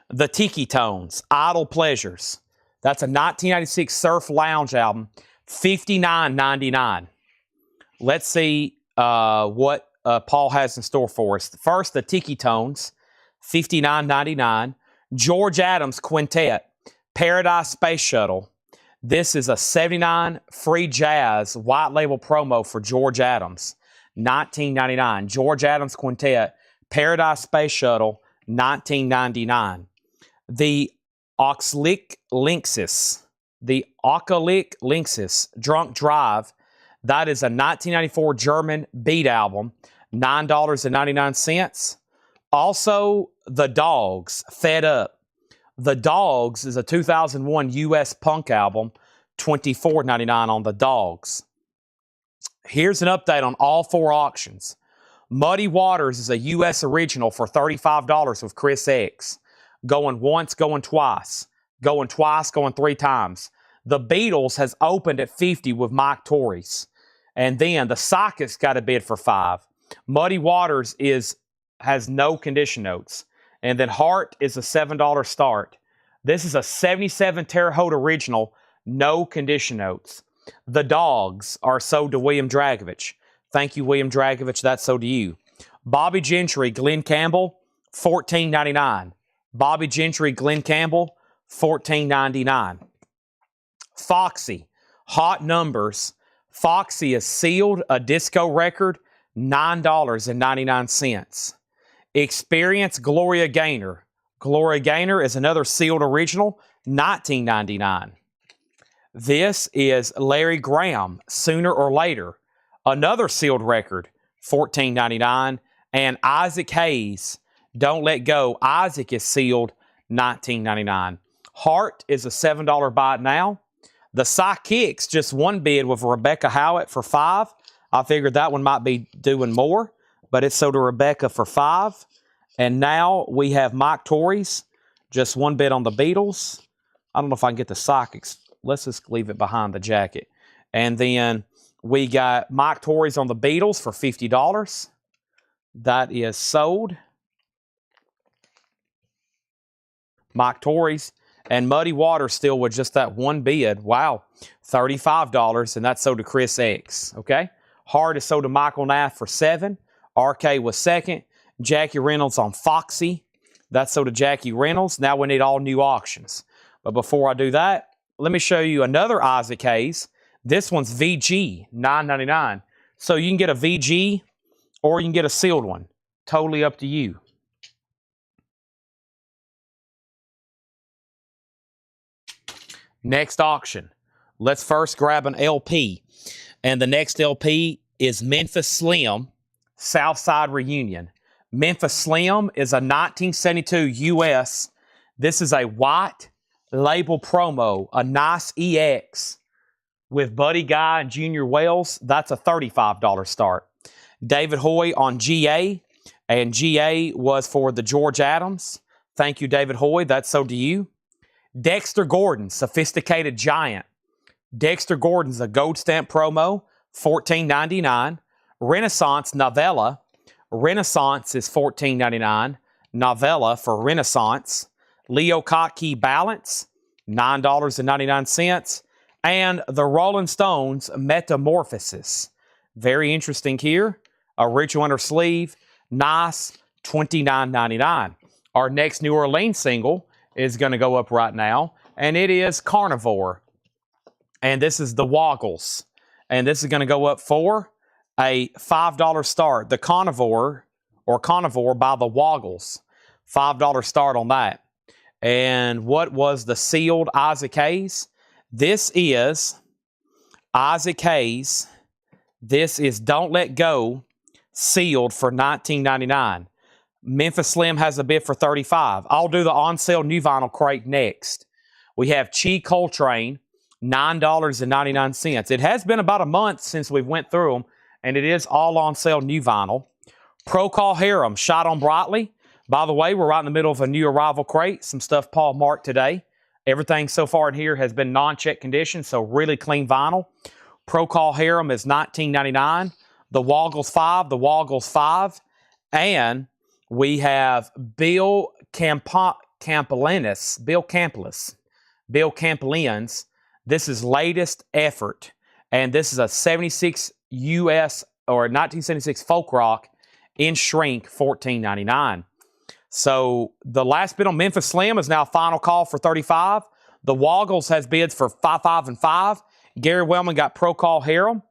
S1: The Tiki Tones, Idle Pleasures. That's a 1996 Surf Lounge album. $59.99. Let's see what Paul has in store for us. First, the Tiki Tones, $59.99. George Adams Quintet, Paradise Space Shuttle. This is a $79 free jazz white label promo for George Adams, $19.99. George Adams Quintet, Paradise Space Shuttle, $19.99. The Oxlick Linksys, Drunk Drive, that is a 1994 German beat album, $9.99. Also, The Dogs, Fed Up. The Dogs is a 2001 U.S. punk album, $24.99 on The Dogs. Here's an update on all 4 auctions. Muddy Waters is a U.S. original for $35 with Chris X. Going once, going twice. Going twice, going 3 times. The Beatles has opened at $50 with Mike Torres. And then the Sockets got a bid for $5. Muddy Waters has no condition notes. And then Heart is a $7 start. This is a 77 Terre Haute original, no condition notes. The Dogs are sold to William Dragovich. Thank you, William Dragovich. That's sold to you. Bobby Gentry, Glenn Campbell, $14.99. Bobby Gentry, Glenn Campbell, $14.99. Foxy, Hot Numbers. Foxy is sealed, a disco record, $9.99. Experience Gloria Gaynor. Gloria Gaynor is another sealed original, $19.99. This is Larry Graham, Sooner or Later, another sealed record, $14.99. And Isaac Hayes, Don't Let Go. Isaac is sealed, $19.99. Heart is a $7 buy it now. The Sidekicks, just one bid with Rebecca Howitt for $5. I figured that one might be doing more, but it's sold to Rebecca for $5. And now we have Mike Torres, just one bid on the Beatles. I don't know if I can get the Sidekicks. Let's just leave it behind the jacket. And then we got Mike Torres on the Beatles for $50. That is sold. Mike Torres. And Muddy Waters still with just that one bid. Wow. $35. And that's sold to Chris X. Okay. Hard is sold to Michael Nath for $7. RK was second. Jackie Reynolds on Foxy. That's sold to Jackie Reynolds. Now we need all new auctions. But before I do that, let me show you another Isaac Hayes. This one's VG, $9.99. So you can get a VG or you can get a sealed one. Totally up to you. Next auction. Let's first grab an LP. And the next LP is Memphis Slim, Southside Reunion. Memphis Slim is a 1972 US. This is a white label promo, a nice EX with Buddy Guy and Junior Wells. That's a $35 start. David Hoy on GA, and GA was for the George Adams. Thank you, David Hoy. That's sold to you. Dexter Gordon, Sophisticated Giant. Dexter Gordon's a gold stamp promo, $14.99. Renaissance Novella. Renaissance is $14.99. Novella for Renaissance. Leo Kottke Balance, $9.99. And the Rolling Stones Metamorphosis. Very interesting here. Original under sleeve, nice, $29.99. Our next New Orleans single is going to go up right now, and it is Carnivore. And this is the Woggles. And this is going to go up for a $5 start. The Carnivore, or Carnivore by the Woggles. $5 start on that. And what was the sealed Isaac Hayes? This is Isaac Hayes. This is Don't Let Go, sealed for $19.99. Memphis Slim has a bid for $35. I'll do the on-sale new vinyl crate next. We have Chi Coltrane, $9.99. It has been about a month since we've went through them, and it is all on sale new vinyl. Procol Harum, Shot on Brightly. By the way, we're right in the middle of a new arrival crate. Some stuff Paul marked today. Everything so far in here has been non-check condition, so really clean vinyl. Procol Harum is $19.99. The Woggles 5, the Woggles 5. And we have Bill Campolins. Bill Campolins. This is Latest Effort. And this is a 76 US or 1976 folk rock in shrink, $14.99. So the last bid on Memphis Slim is now final call for $35. The Woggles has bids for $5, $5, and $5. Gary Wellman got Pro Call Harem.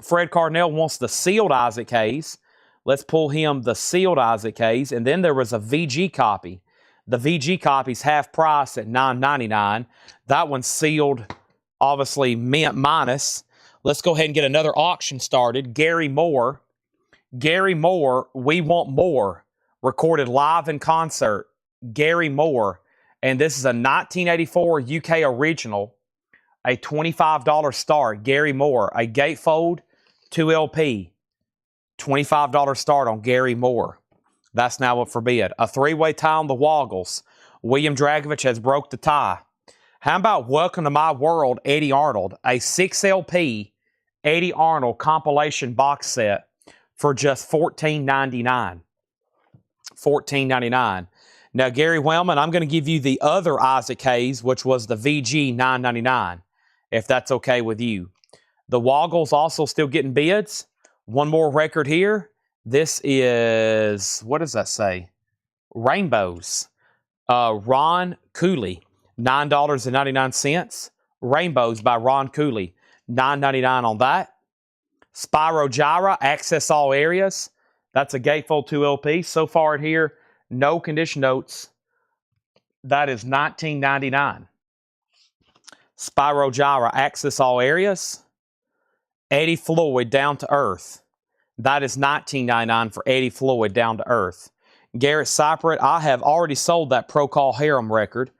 S1: Fred Cardinal wants the sealed Isaac Hayes. Let's pull him the sealed Isaac Hayes. And then there was a VG copy. The VG copy's half price at $9.99. That one's sealed, obviously mint minus. Let's go ahead and get another auction started. Gary Moore. Gary Moore, We Want More. Recorded live in concert. Gary Moore. And this is a 1984 UK original. A $25 start. Gary Moore. A gatefold 2 LP. $25 start on Gary Moore. That's now up for bid. A three-way tie on the Woggles. William Dragovich has broke the tie. How about Welcome to My World, Eddie Arnold? A 6 LP Eddie Arnold compilation box set for just $14.99. $14.99. Now, Gary Wellman, I'm going to give you the other Isaac Hayes, which was the VG $9.99, if that's okay with you. The Woggles also still getting bids. One more record here. This is, what does that say? Rainbows. Ron Cooley, $9.99. Rainbows by Ron Cooley, $9.99 on that. Spyro Gyra, Access All Areas. That's a gatefold 2 LP. So far in here, no condition notes. That is $19.99. Spyro Gyra, Access All Areas. Eddie Floyd, Down to Earth. That is $19.99 for Eddie Floyd, Down to Earth. Garrett Cypret, I have already sold that Pro Call Harem record.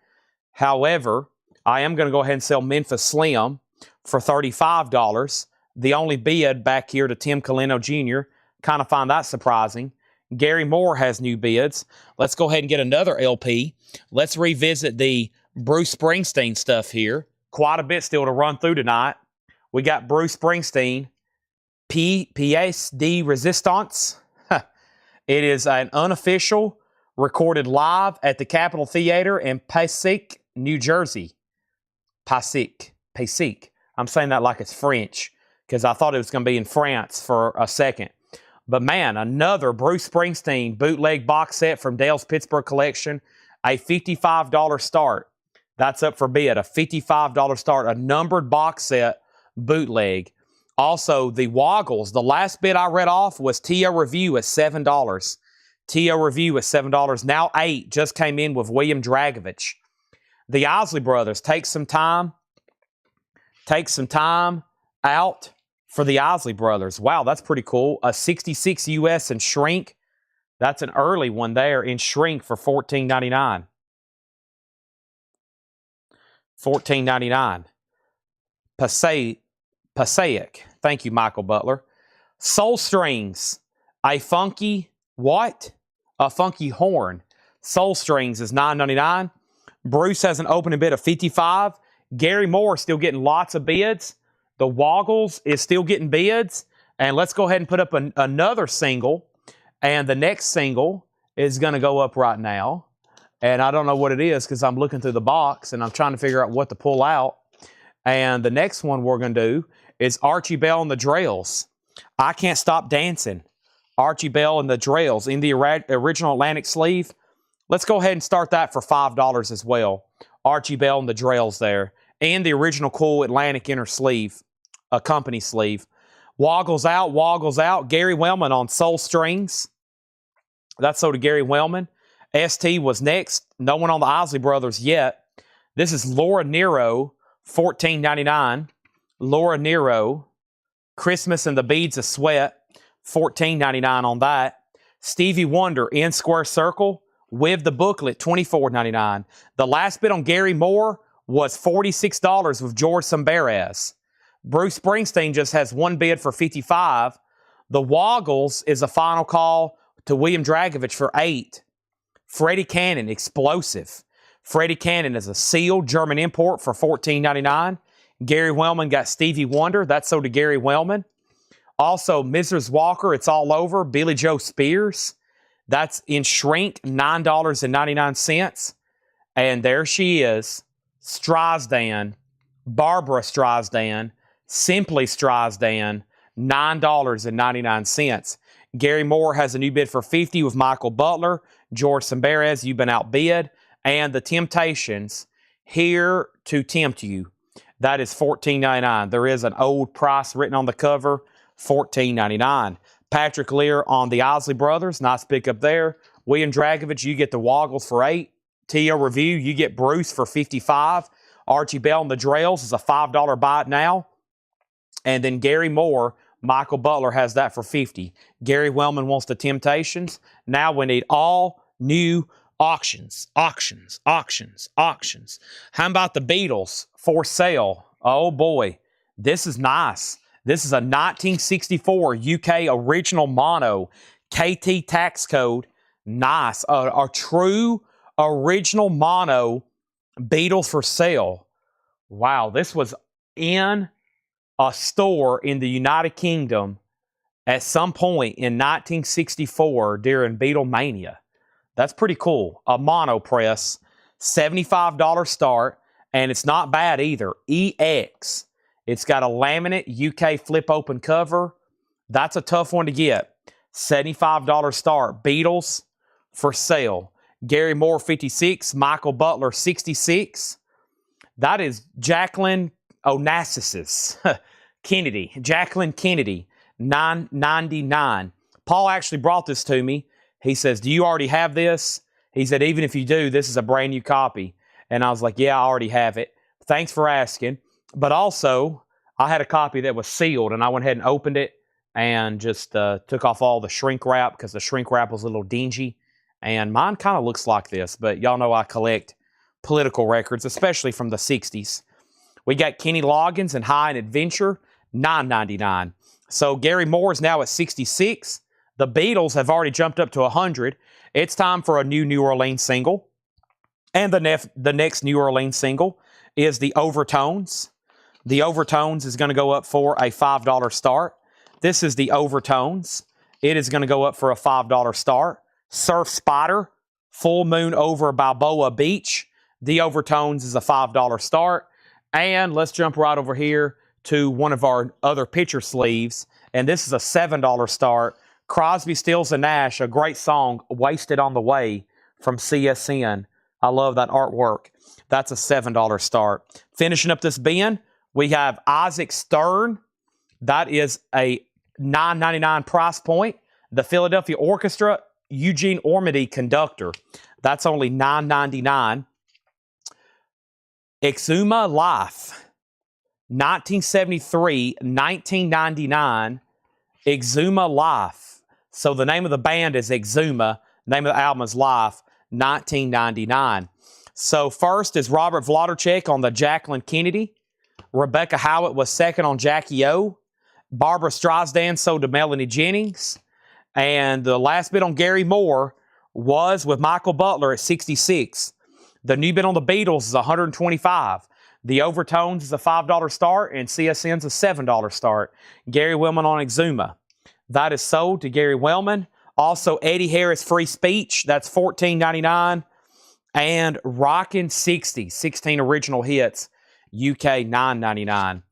S1: However, I am going to go ahead and sell Memphis Slim for $35. The only bid back here to Tim Colino Jr. Kind of find that surprising. Gary Moore has new bids. Let's go ahead and get another LP. Let's revisit the Bruce Springsteen stuff here. Quite a bit still to run through tonight. We got Bruce Springsteen, Pièce de Resistance. It is an unofficial, recorded live at the Capitol Theater in Passaic, New Jersey. Passaic. I'm saying that like it's French because I thought it was going to be in France for a second. But man, another Bruce Springsteen bootleg box set from Dale's Pittsburgh collection. A $55 start. That's up for bid. A $55 start. A numbered box set bootleg. Also, the Woggles. The last bid I read off was TO Review at $7. TO Review at $7. Now $8 just came in with William Dragovich. The Isley Brothers. Take some time out for the Isley Brothers. Wow, that's pretty cool. A 66 US in shrink. That's an early one there in shrink for $14.99. $14.99. Passaic. Thank you, Michael Butler. Soul Strings. A funky what? A funky horn. Soul Strings is $9.99. Bruce has an opening bid of $55. Gary Moore still getting lots of bids. The Woggles is still getting bids. And let's go ahead and put up another single. And the next single is going to go up right now. And I don't know what it is because I'm looking through the box and I'm trying to figure out what to pull out. And the next one we're going to do is Archie Bell and the Drells. I Can't Stop Dancing. Archie Bell and the Drells in the original Atlantic sleeve. Let's go ahead and start that for $5 as well. Archie Bell and the Drells there. And the original cool Atlantic inner sleeve. A company sleeve. Woggles out. Gary Wellman on Soul Strings. That's so to Gary Wellman. ST was next. No one on the Isley Brothers yet. This is Laura Nero, $14.99. Laura Nero, Christmas and the Beads of Sweat, $14.99 on that. Stevie Wonder, In Square Circle, with the booklet, $24.99. The last bid on Gary Moore was $46 with George Sambaraz. Bruce Springsteen just has one bid for $55. The Woggles is a final call to William Dragovich for $8. Freddie Cannon, Explosive. Freddie Cannon is a sealed German import for $14.99. Gary Wellman got Stevie Wonder. That's so to Gary Wellman. Also, Mrs. Walker, It's All Over. Billy Joe Spears. That's in shrink, $9.99. And there she is, Streisand, Barbara Streisand, Simply Streisand, $9.99. Gary Moore has a new bid for $50 with Michael Butler. George Samberez, You've Been Outbid. And The Temptations, Here to Tempt You. That is $14.99. There is an old price written on the cover, $14.99. Patrick Lear on the Isley Brothers, nice pickup there. William Dragovich, you get the Woggles for $8. T.O. Review, you get Bruce for $55. Archie Bell and the Drells is a $5 buy it now. And then Gary Moore, Michael Butler has that for $50. Gary Wellman wants The Temptations. Now we need all new auctions. How about the Beatles for sale? Oh boy, this is nice. This is a 1964 UK original mono KT tax code. Nice. A true original mono Beatles for sale. Wow, this was in a store in the United Kingdom at some point in 1964 during Beatlemania. That's pretty cool. A mono press, $75 start, and it's not bad either. EX. It's got a laminate UK flip open cover. That's a tough one to get. $75 start. Beatles for sale. Gary Moore, 56. Michael Butler, 66. That is Jacqueline Onassis Kennedy. Jacqueline Kennedy, $9.99. Paul actually brought this to me. He says, do you already have this? He said, even if you do, this is a brand new copy. And I was like, yeah, I already have it. Thanks for asking. But also, I had a copy that was sealed, and I went ahead and opened it and just took off all the shrink wrap because the shrink wrap was a little dingy. And mine kind of looks like this, but y'all know I collect political records, especially from the 60s. We got Kenny Loggins and High and Adventure, $9.99. So Gary Moore is now at 66. The Beatles have already jumped up to 100. It's time for a New Orleans single. And the next New Orleans single is the Overtones. The Overtones is going to go up for a $5 start. This is the Overtones. It is going to go up for a $5 start. Surf Spider, Full Moon Over Balboa Beach. The Overtones is a $5 start. And let's jump right over here to one of our other picture sleeves. And this is a $7 start. Crosby, Stills, and Nash, a great song, Wasted on the Way from CSN. I love that artwork. That's a $7 start. Finishing up this bin, we have Isaac Stern. That is a $9.99 price point. The Philadelphia Orchestra, Eugene Ormandy conductor. That's only $9.99. Exuma Life, 1973, $19.99. Exuma Life. So the name of the band is Exuma. Name of the album is Life, $19.99. So first is Robert Vlodarchek on the Jacqueline Kennedy. Rebecca Howard was second on Jackie O. Barbara Streisand sold to Melanie Jennings. And the last bid on Gary Moore was with Michael Butler at 66. The new bid on the Beatles is $125. The Overtones is a $5 start, and CSN's a $7 start. Gary Wellman on Exuma. That is sold to Gary Wellman. Also, Eddie Harris Free Speech. That's $14.99. And Rockin' 60, 16 original hits, UK $9.99.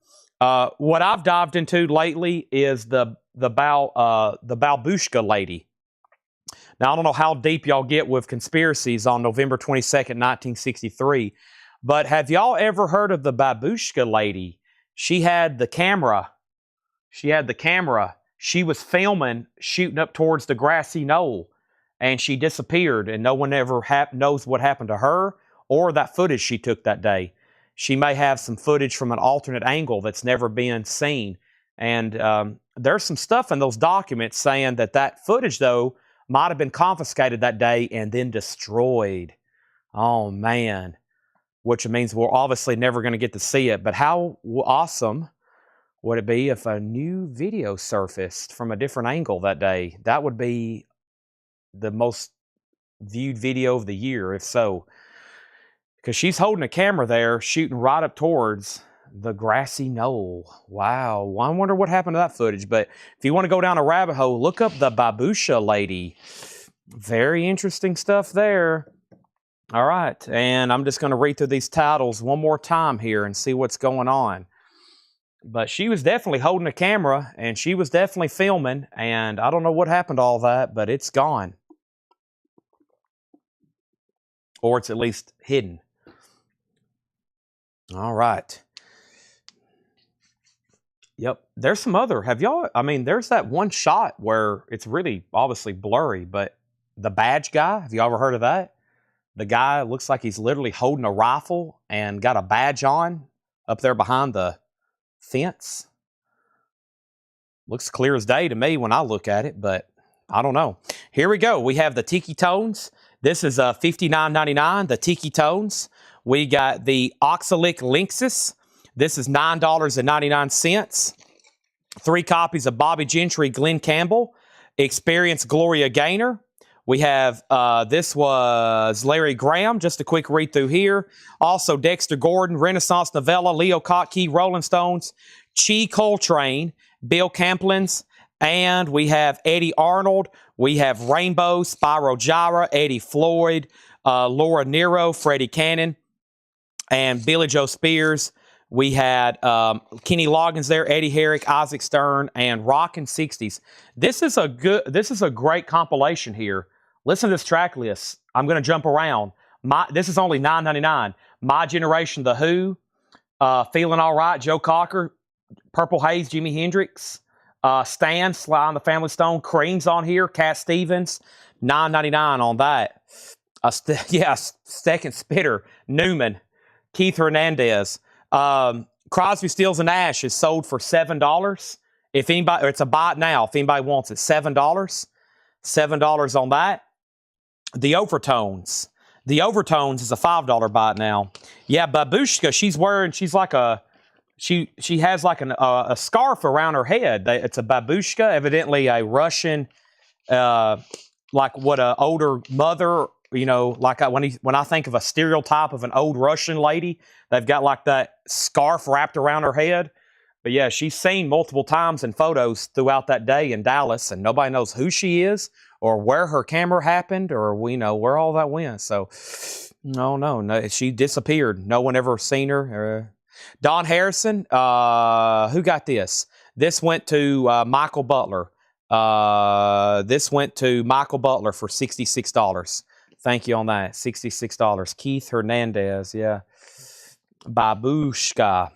S1: What I've dived into lately is the Babushka lady. Now, I don't know how deep y'all get with conspiracies on November 22nd, 1963, but have y'all ever heard of the Babushka lady? She had the camera. She was filming, shooting up towards the grassy knoll, and she disappeared, and no one ever knows what happened to her or that footage she took that day. She may have some footage from an alternate angle that's never been seen. And there's some stuff in those documents saying that footage, though, might have been confiscated that day and then destroyed. Oh, man. Which means we're obviously never going to get to see it. But how awesome would it be if a new video surfaced from a different angle that day? That would be the most viewed video of the year, if so. Because she's holding a camera there, shooting right up towards the grassy knoll. Wow. Well, I wonder what happened to that footage. But if you want to go down a rabbit hole, look up the Babusha lady. Very interesting stuff there. All right. And I'm just going to read through these titles one more time here and see what's going on. But she was definitely holding a camera, and she was definitely filming, and I don't know what happened to all that, but it's gone. Or it's at least hidden. All right. Yep. There's some other, have y'all, I mean, there's that one shot where it's really obviously blurry, but the badge guy, have you ever heard of that? The guy looks like he's literally holding a rifle and got a badge on up there behind the fence. Looks clear as day to me when I look at it, but I don't know. Here we go. We have the Tiki Tones. This is $59.99, the Tiki Tones. We got the Oxalic Linksys. This is $9.99. 3 copies of Bobby Gentry, Glenn Campbell. Experience Gloria Gaynor. We have, this was Larry Graham, just a quick read through here. Also Dexter Gordon, Renaissance Novella, Leo Kottke, Rolling Stones, Chi Coltrane, Bill Camplins, and we have Eddie Arnold. We have Rainbow, Spyro Gyra, Eddie Floyd, Laura Nero, Freddie Cannon, and Billy Joe Spears. We had Kenny Loggins there, Eddie Herrick, Isaac Stern, and Rockin' 60s. This is a great compilation here. Listen to this track list. I'm going to jump around. This is only $9.99. My Generation, The Who, Feeling All Right, Joe Cocker, Purple Haze, Jimi Hendrix, Stan, Sly and the Family Stone, Cream's on here, Cat Stevens, $9.99 on that. Second Spitter, Newman, Keith Hernandez. Crosby, Stills, and Nash is sold for $7. If anybody, or it's a buy it now. If anybody wants it, $7. $7 on that. The Overtones. The Overtones is a $5 buy it now. Yeah, Babushka, she's like a, she has like a scarf around her head. It's a babushka, evidently a Russian, like what a older mother, you know, like when I think of a stereotype of an old Russian lady, they've got like that scarf wrapped around her head. But yeah, she's seen multiple times in photos throughout that day in Dallas, and nobody knows who she is or where her camera happened or we know where all that went. So, no, she disappeared. No one ever seen her. Don Harrison, who got this? This went to Michael Butler. This went to Michael Butler for $66. Thank you on that. $66. Keith Hernandez, yeah. Babushka.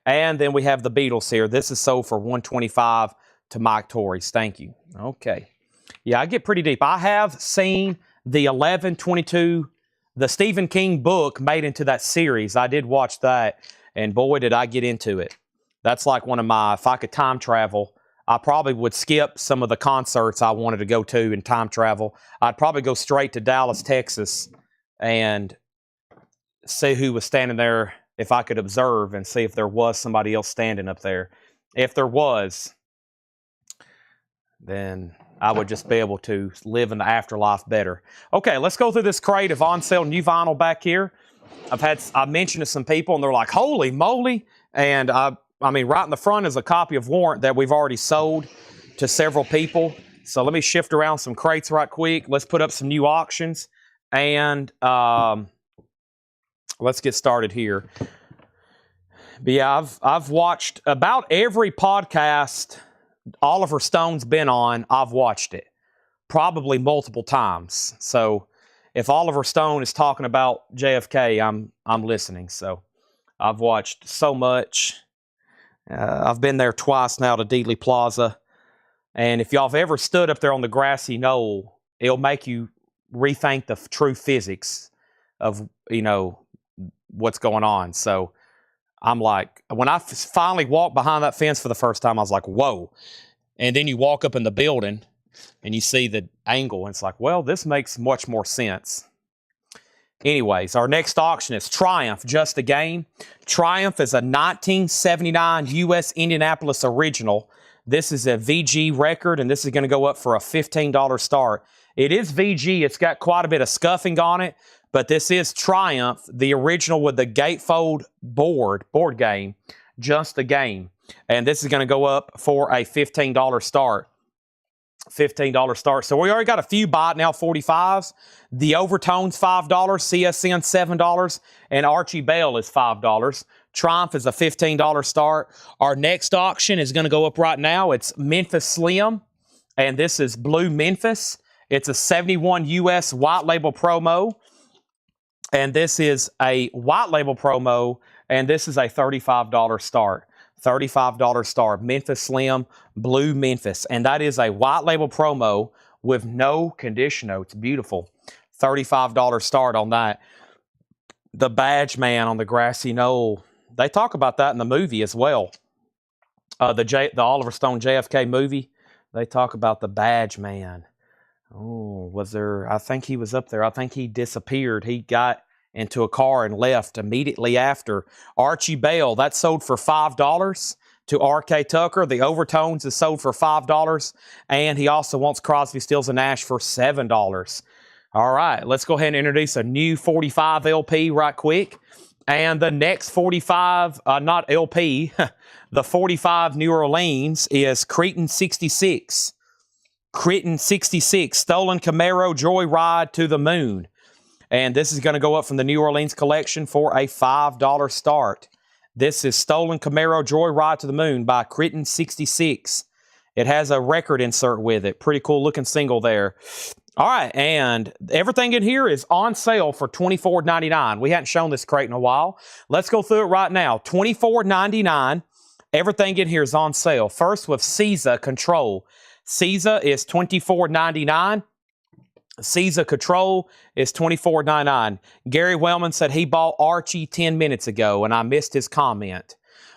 S1: And then we have the Beatles here. This is sold for $125 to Mike Torres. Thank you. Okay. Yeah, I get pretty deep. I have seen the 11/22, the Stephen King book made into that series. I did watch that, and boy, did I get into it. That's like one of my, if I could time travel, I probably would skip some of the concerts I wanted to go to and time travel. I'd probably go straight to Dallas, Texas, and see who was standing there, if I could observe and see if there was somebody else standing up there. If there was, then I would just be able to live in the afterlife better. Okay, let's go through this crate of on-sale new vinyl back here. I mentioned to some people, and they're like, holy moly. And I mean, right in the front is a copy of Warrant that we've already sold to several people. So let me shift around some crates right quick. Let's put up some new auctions. And let's get started here. But yeah, I've watched about every podcast Oliver Stone's been on. I've watched it probably multiple times. So if Oliver Stone is talking about JFK, I'm listening. So I've watched so much. I've been there twice now to Dealey Plaza. And if y'all have ever stood up there on the grassy knoll, it'll make you rethink the true physics of, you know, what's going on. So I'm like, when I finally walked behind that fence for the first time, I was like, whoa. And then you walk up in the building and you see the angle, and it's like, well, this makes much more sense. Anyways, our next auction is Triumph, Just a Game. Triumph is a 1979 U.S. Indianapolis original. This is a VG record, and this is going to go up for a $15 start. It is VG. It's got quite a bit of scuffing on it, but this is Triumph, the original with the gatefold board game, Just a Game. And this is going to go up for a $15 start. $15 start. So we already got a few buy it now 45s. The Overtones $5, CSN $7, and Archie Bell is $5. Triumph is a $15 start. Our next auction is going to go up right now. It's Memphis Slim, and this is Blue Memphis. It's a 71 US white label promo, and this is a white label promo, and this is a $35 start. $35 start. Memphis Slim, Blue Memphis, and that is a white label promo with no condition notes. Beautiful. $35 start on that. The Badge Man on the Grassy Knoll. They talk about that in the movie as well. The Oliver Stone JFK movie. They talk about the Badge Man. Oh, was there? I think he was up there. I think he disappeared. He got into a car and left immediately after. Archie Bell, that sold for $5 to R.K. Tucker. The Overtones is sold for $5. And he also wants Crosby, Stills, and Nash for $7. All right, let's go ahead and introduce a new 45 LP right quick. And the next 45, not LP, the 45 New Orleans is Cretin 66. Cretin 66, Stolen Camaro Joyride to the Moon. And this is going to go up from the New Orleans collection for a $5 start. This is Stolen Camaro Joyride to the Moon by Cretin 66. It has a record insert with it. Pretty cool looking single there. All right, and everything in here is on sale for $24.99. We hadn't shown this crate in a while. Let's go through it right now. $24.99. Everything in here is on sale. First with SZA Control. SZA is $24.99. SZA Control is $24.99. Gary Wellman said he bought Archie 10 minutes ago, and I missed his comment.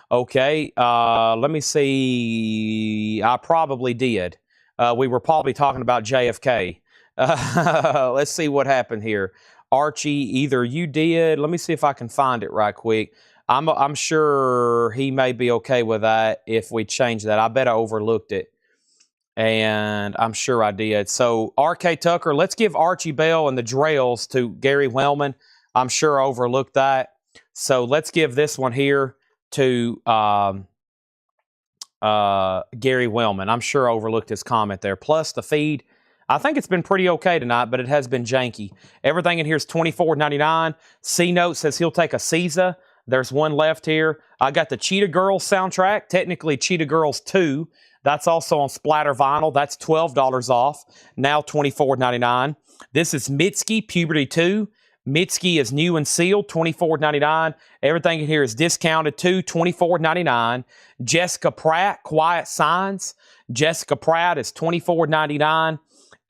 S1: Okay, let me see. I probably did. We were probably talking about JFK. Let's see what happened here. Archie, either you did. Let me see if I can find it right quick. I'm sure he may be okay with that if we change that. I bet I overlooked it. And I'm sure I did. So, R.K. Tucker, let's give Archie Bell and the Drells to Gary Wellman. I'm sure I overlooked that. So, let's give this one here to Gary Wellman. I'm sure I overlooked his comment there. Plus, the feed, I think it's been pretty okay tonight, but it has been janky. Everything in here is $24.99. C-Note says he'll take a SZA. There's one left here. I got the Cheetah Girls soundtrack, technically Cheetah Girls 2. That's also on Splatter Vinyl. That's $12 off, now $24.99. This is Mitski, Puberty 2. Mitski is new and sealed, $24.99. Everything in here is discounted too, $24.99. Jessica Pratt, Quiet Signs. Jessica Pratt is $24.99.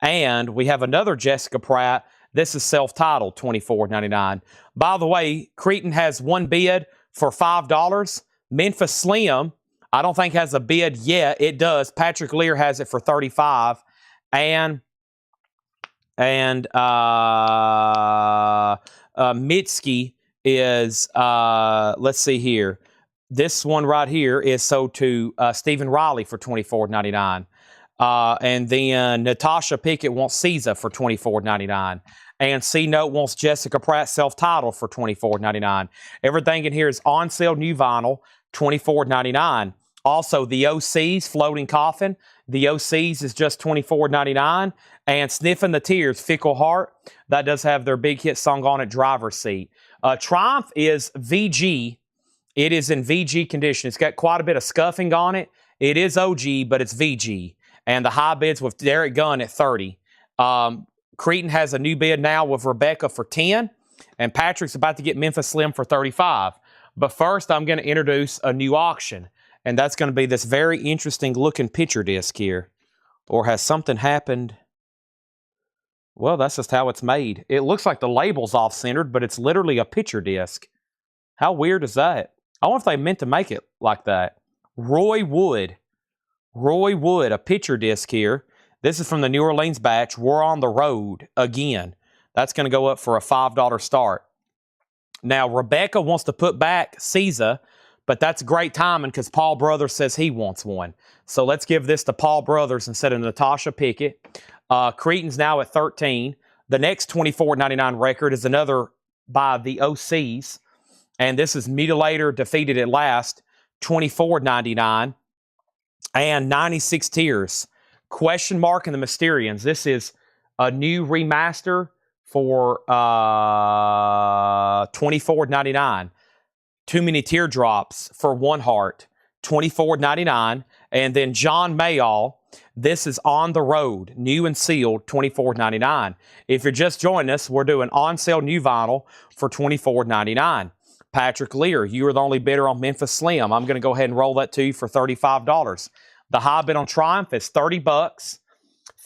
S1: And we have another Jessica Pratt. This is self-titled, $24.99. By the way, Cretin has one bid for $5. Memphis Slim, I don't think has a bid yet. It does. Patrick Lear has it for $35. And Mitski is, let's see here. This one right here is sold to Stephen Riley for $24.99. And then Natasha Pickett wants SZA for $24.99. And C-Note wants Jessica Pratt self-titled for $24.99. Everything in here is on sale new vinyl, $24.99. Also, the OC's Floating Coffin. The OC's is just $24.99. And Sniffing the Tears, Fickle Heart. That does have their big hit song on it, Driver's Seat. Triumph is VG. It is in VG condition. It's got quite a bit of scuffing on it. It is OG, but it's VG. And the high bids with Derek Gunn at 30. Cretin has a new bid now with Rebecca for 10. And Patrick's about to get Memphis Slim for 35. But first, I'm going to introduce a new auction. And that's going to be this very interesting looking picture disc here. Or has something happened? Well, that's just how it's made. It looks like the label's off-centered, but it's literally a picture disc. How weird is that? I wonder if they meant to make it like that. Roy Wood. Roy Wood, a picture disc here. This is from the New Orleans batch. We're on the road again. That's going to go up for a $5 start. Now, Rebecca wants to put back SZA, but that's great timing because Paul Brothers says he wants one. So let's give this to Paul Brothers instead of Natasha Pickett. Cretin's now at 13. The next $24.99 record is another by the OCs. And this is Mutilator Defeated at Last, $24.99. And 96 Tears. Question Mark and the Mysterians. This is a new remaster for $24.99. Too Many Teardrops for One Heart, $24.99. And then John Mayall, this is On the Road, new and sealed, $24.99. If you're just joining us, we're doing on sale new vinyl for $24.99. Patrick Lear, you are the only bidder on Memphis Slim. I'm going to go ahead and roll that to you for $35. The high bid on Triumph is $30.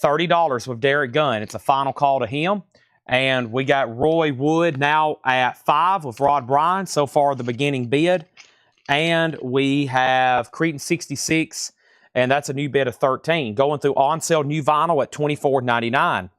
S1: $30 with Derek Gunn. It's a final call to him. And we got Roy Wood now at 5 with Rod Bryan. So far, the beginning bid. And we have Cretan 66, and that's a new bid of 13. Going through on sale new vinyl at $24.99.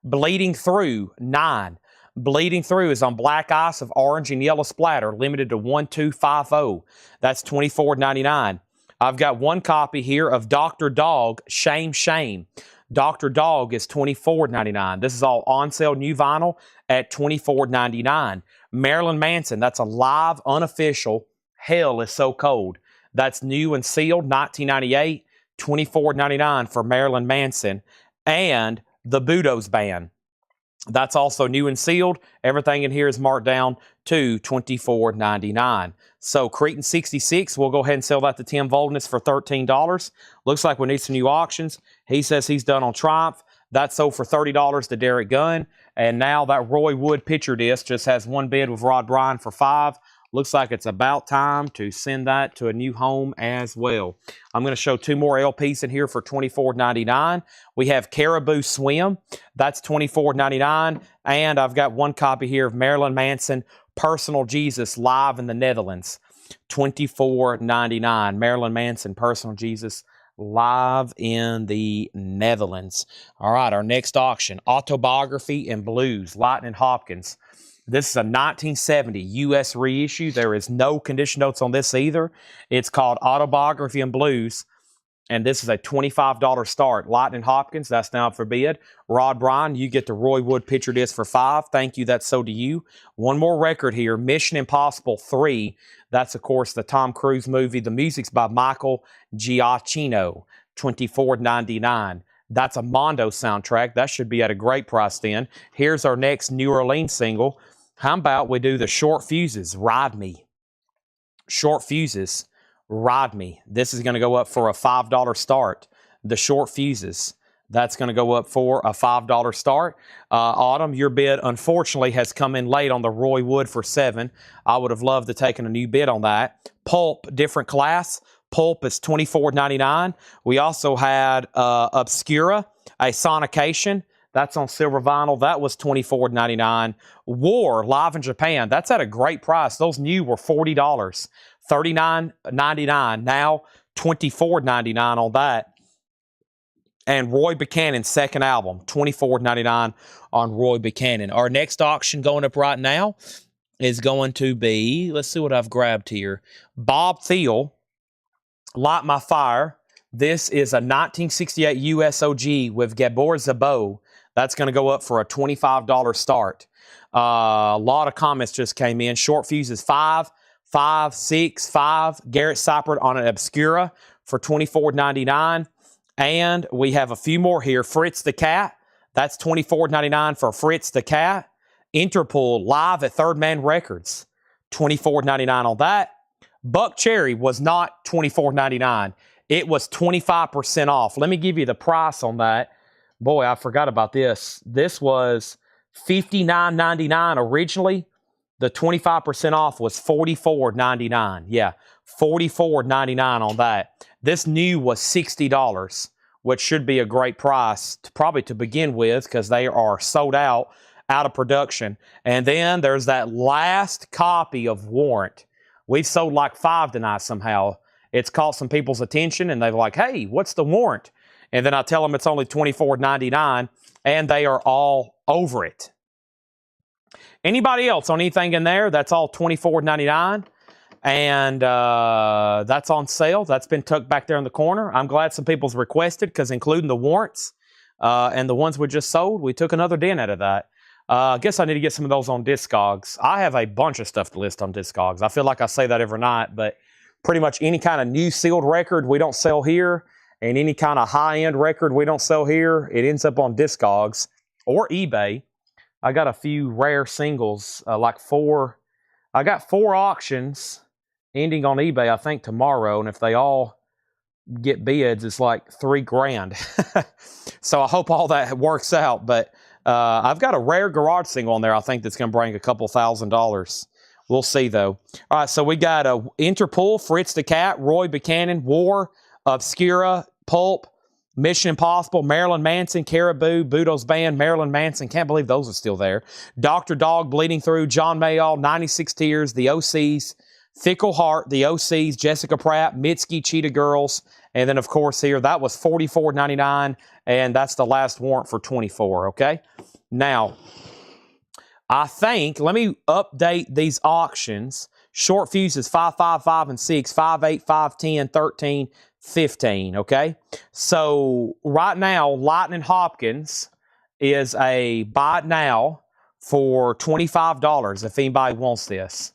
S1: Bleeding Through, 9. Bleeding Through is on black ice of orange and yellow splatter, limited to 1250. That's $24.99. I've got one copy here of Dr. Dog, Shame, Shame. Dr. Dog is $24.99. This is all on sale new vinyl at $24.99. Marilyn Manson, that's a live, unofficial, Hell is So Cold. That's new and sealed, 1998, $24.99 for Marilyn Manson. And the Budos Band. That's also new and sealed. Everything in here is marked down to $24.99. So Cretan 66, we'll go ahead and sell that to Tim Voldness for $13. Looks like we need some new auctions. He says he's done on Triumph. That sold for $30 to Derek Gunn. And now that Roy Wood picture disc just has one bid with Rod Bryan for $5. Looks like it's about time to send that to a new home as well. I'm going to show two more LPs in here for $24.99. We have Caribou Swim. That's $24.99. And I've got one copy here of Marilyn Manson, Personal Jesus, live in the Netherlands. $24.99. Marilyn Manson, Personal Jesus, live in the Netherlands. All right, our next auction, Autobiography and Blues, Lightning Hopkins. This is a 1970 U.S. reissue. There is no condition notes on this either. It's called Autobiography and Blues, and this is a $25 start. Lightning Hopkins, that's now for bid. Rod Bryan, you get the Roy Wood picture disc for $5. Thank you, that's so do you. One more record here, Mission Impossible 3. That's, of course, the Tom Cruise movie. The music's by Michael Giacchino, $24.99. That's a Mondo soundtrack. That should be at a great price then. Here's our next New Orleans single. How about we do the Short Fuses, Ride Me. Short Fuses, Ride Me. This is going to go up for a $5 start. The Short Fuses, that's going to go up for a $5 start. Autumn, your bid, unfortunately, has come in late on the Roy Wood for $7. I would have loved to take a new bid on that. Pulp, different class. Pulp is $24.99. We also had Obscura, a Sonication. That's on silver vinyl. That was $24.99. War, live in Japan. That's at a great price. Those new were $40. $39.99. Now $24.99 on that. And Roy Buchanan's second album, $24.99 on Roy Buchanan. Our next auction going up right now is going to be, let's see what I've grabbed here. Bob Thiel, Light My Fire. This is a 1968 USOG with Gabor Szabo. That's going to go up for a $25 start. A lot of comments just came in. Short Fuses 5, 5, 6, 5. Garrett Seipert on an Obscura for $24.99. And we have a few more here. Fritz the Cat. That's $24.99 for Fritz the Cat. Interpol live at Third Man Records. $24.99 on that. Buck Cherry was not $24.99. It was 25% off. Let me give you the price on that. Boy, I forgot about this. This was $59.99 originally. The 25% off was $44.99. Yeah, $44.99 on that. This new was $60, which should be a great price probably to begin with because they are sold out of production. And then there's that last copy of Warrant. We've sold like 5 tonight somehow. It's caught some people's attention, and they're like, hey, what's the Warrant? And then I tell them it's only $24.99, and they are all over it. Anybody else on anything in there? That's all $24.99, and that's on sale. That's been tucked back there in the corner. I'm glad some people's requested, because including the Warrants and the ones we just sold, we took another dent out of that. I guess I need to get some of those on Discogs. I have a bunch of stuff to list on Discogs. I feel like I say that every night, but pretty much any kind of new sealed record we don't sell here, and any kind of high-end record we don't sell here, it ends up on Discogs or eBay. I got a few rare singles, like 4. I got 4 auctions, ending on eBay, I think, tomorrow. And if they all get bids, it's like $3,000. So I hope all that works out. But I've got a rare garage single on there, I think, that's going to bring a couple $1,000s. We'll see, though. All right, so we got a Interpol, Fritz the Cat, Roy Buchanan, War, Obscura, Pulp, Mission Impossible, Marilyn Manson, Caribou, Budo's Band, Marilyn Manson. Can't believe those are still there. Dr. Dog, Bleeding Through, John Mayall, 96 Tears, The OCs, Fickle Heart, The OCs, Jessica Pratt, Mitski, Cheetah Girls, and then, of course, here, that was $44.99, and that's the last warrant for $24, okay? Now, I think, let me update these auctions. Short fuses, 5, 5, 5, and 6, 5, 8, 5, 10, 13, 15, okay? So, right now, Lightning Hopkins is a buy it now for $25 if anybody wants this.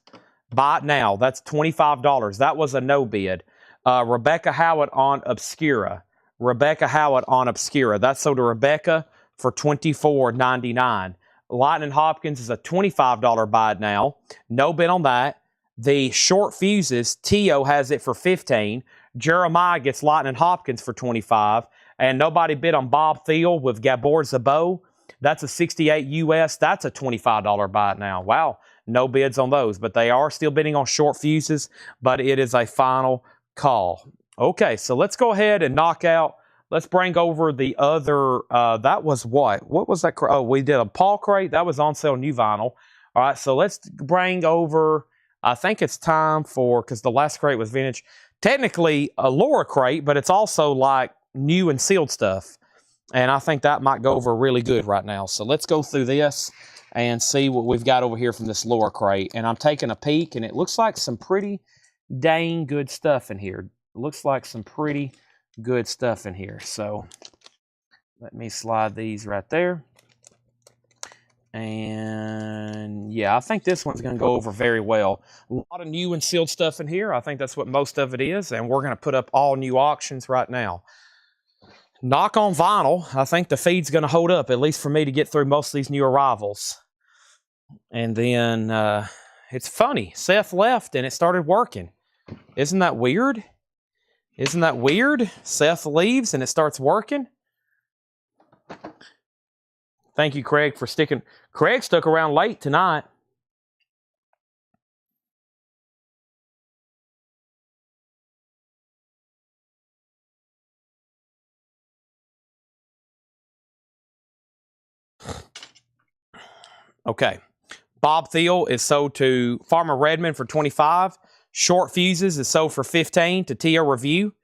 S1: Buy it now. That's $25. That was a no bid. Rebecca Howard on Obscura. Rebecca Howard on Obscura. That's sold to Rebecca for $24.99. Lightning Hopkins is a $25 buy it now. No bid on that. The short fuses, Tio has it for $15. Jeremiah gets Lightning Hopkins for $25. And nobody bid on Bob Thiel with Gabor Zabo. That's a $68 US. That's a $25 buy it now. Wow. No bids on those. But they are still bidding on short fuses. But it is a final call. Okay, so let's go ahead and knock out. Let's bring over the other. That was what? What was that? Oh, we did a Paul crate. That was on sale, new vinyl. All right, so let's bring over. I think it's time for, because the last crate was vintage. Technically a Laura crate, but it's also like new and sealed stuff. And I think that might go over really good right now. So let's go through this and see what we've got over here from this Laura crate. And I'm taking a peek, and it looks like some pretty dang good stuff in here. It looks like some pretty good stuff in here. So let me slide these right there. And yeah, I think this one's going to go over very well. A lot of new and sealed stuff in here. I think that's what most of it is. And we're going to put up all new auctions right now. Knock on vinyl. I think the feed's going to hold up, at least for me, to get through most of these new arrivals. And then it's funny. Seth left and it started working. Isn't that weird? Isn't that weird? Seth leaves and it starts working. Thank you, Craig, for sticking. Craig stuck around late tonight. Okay. Bob Thiel is sold to Farmer Redmond for $25. Short fuses is sold for $15 to TO Review.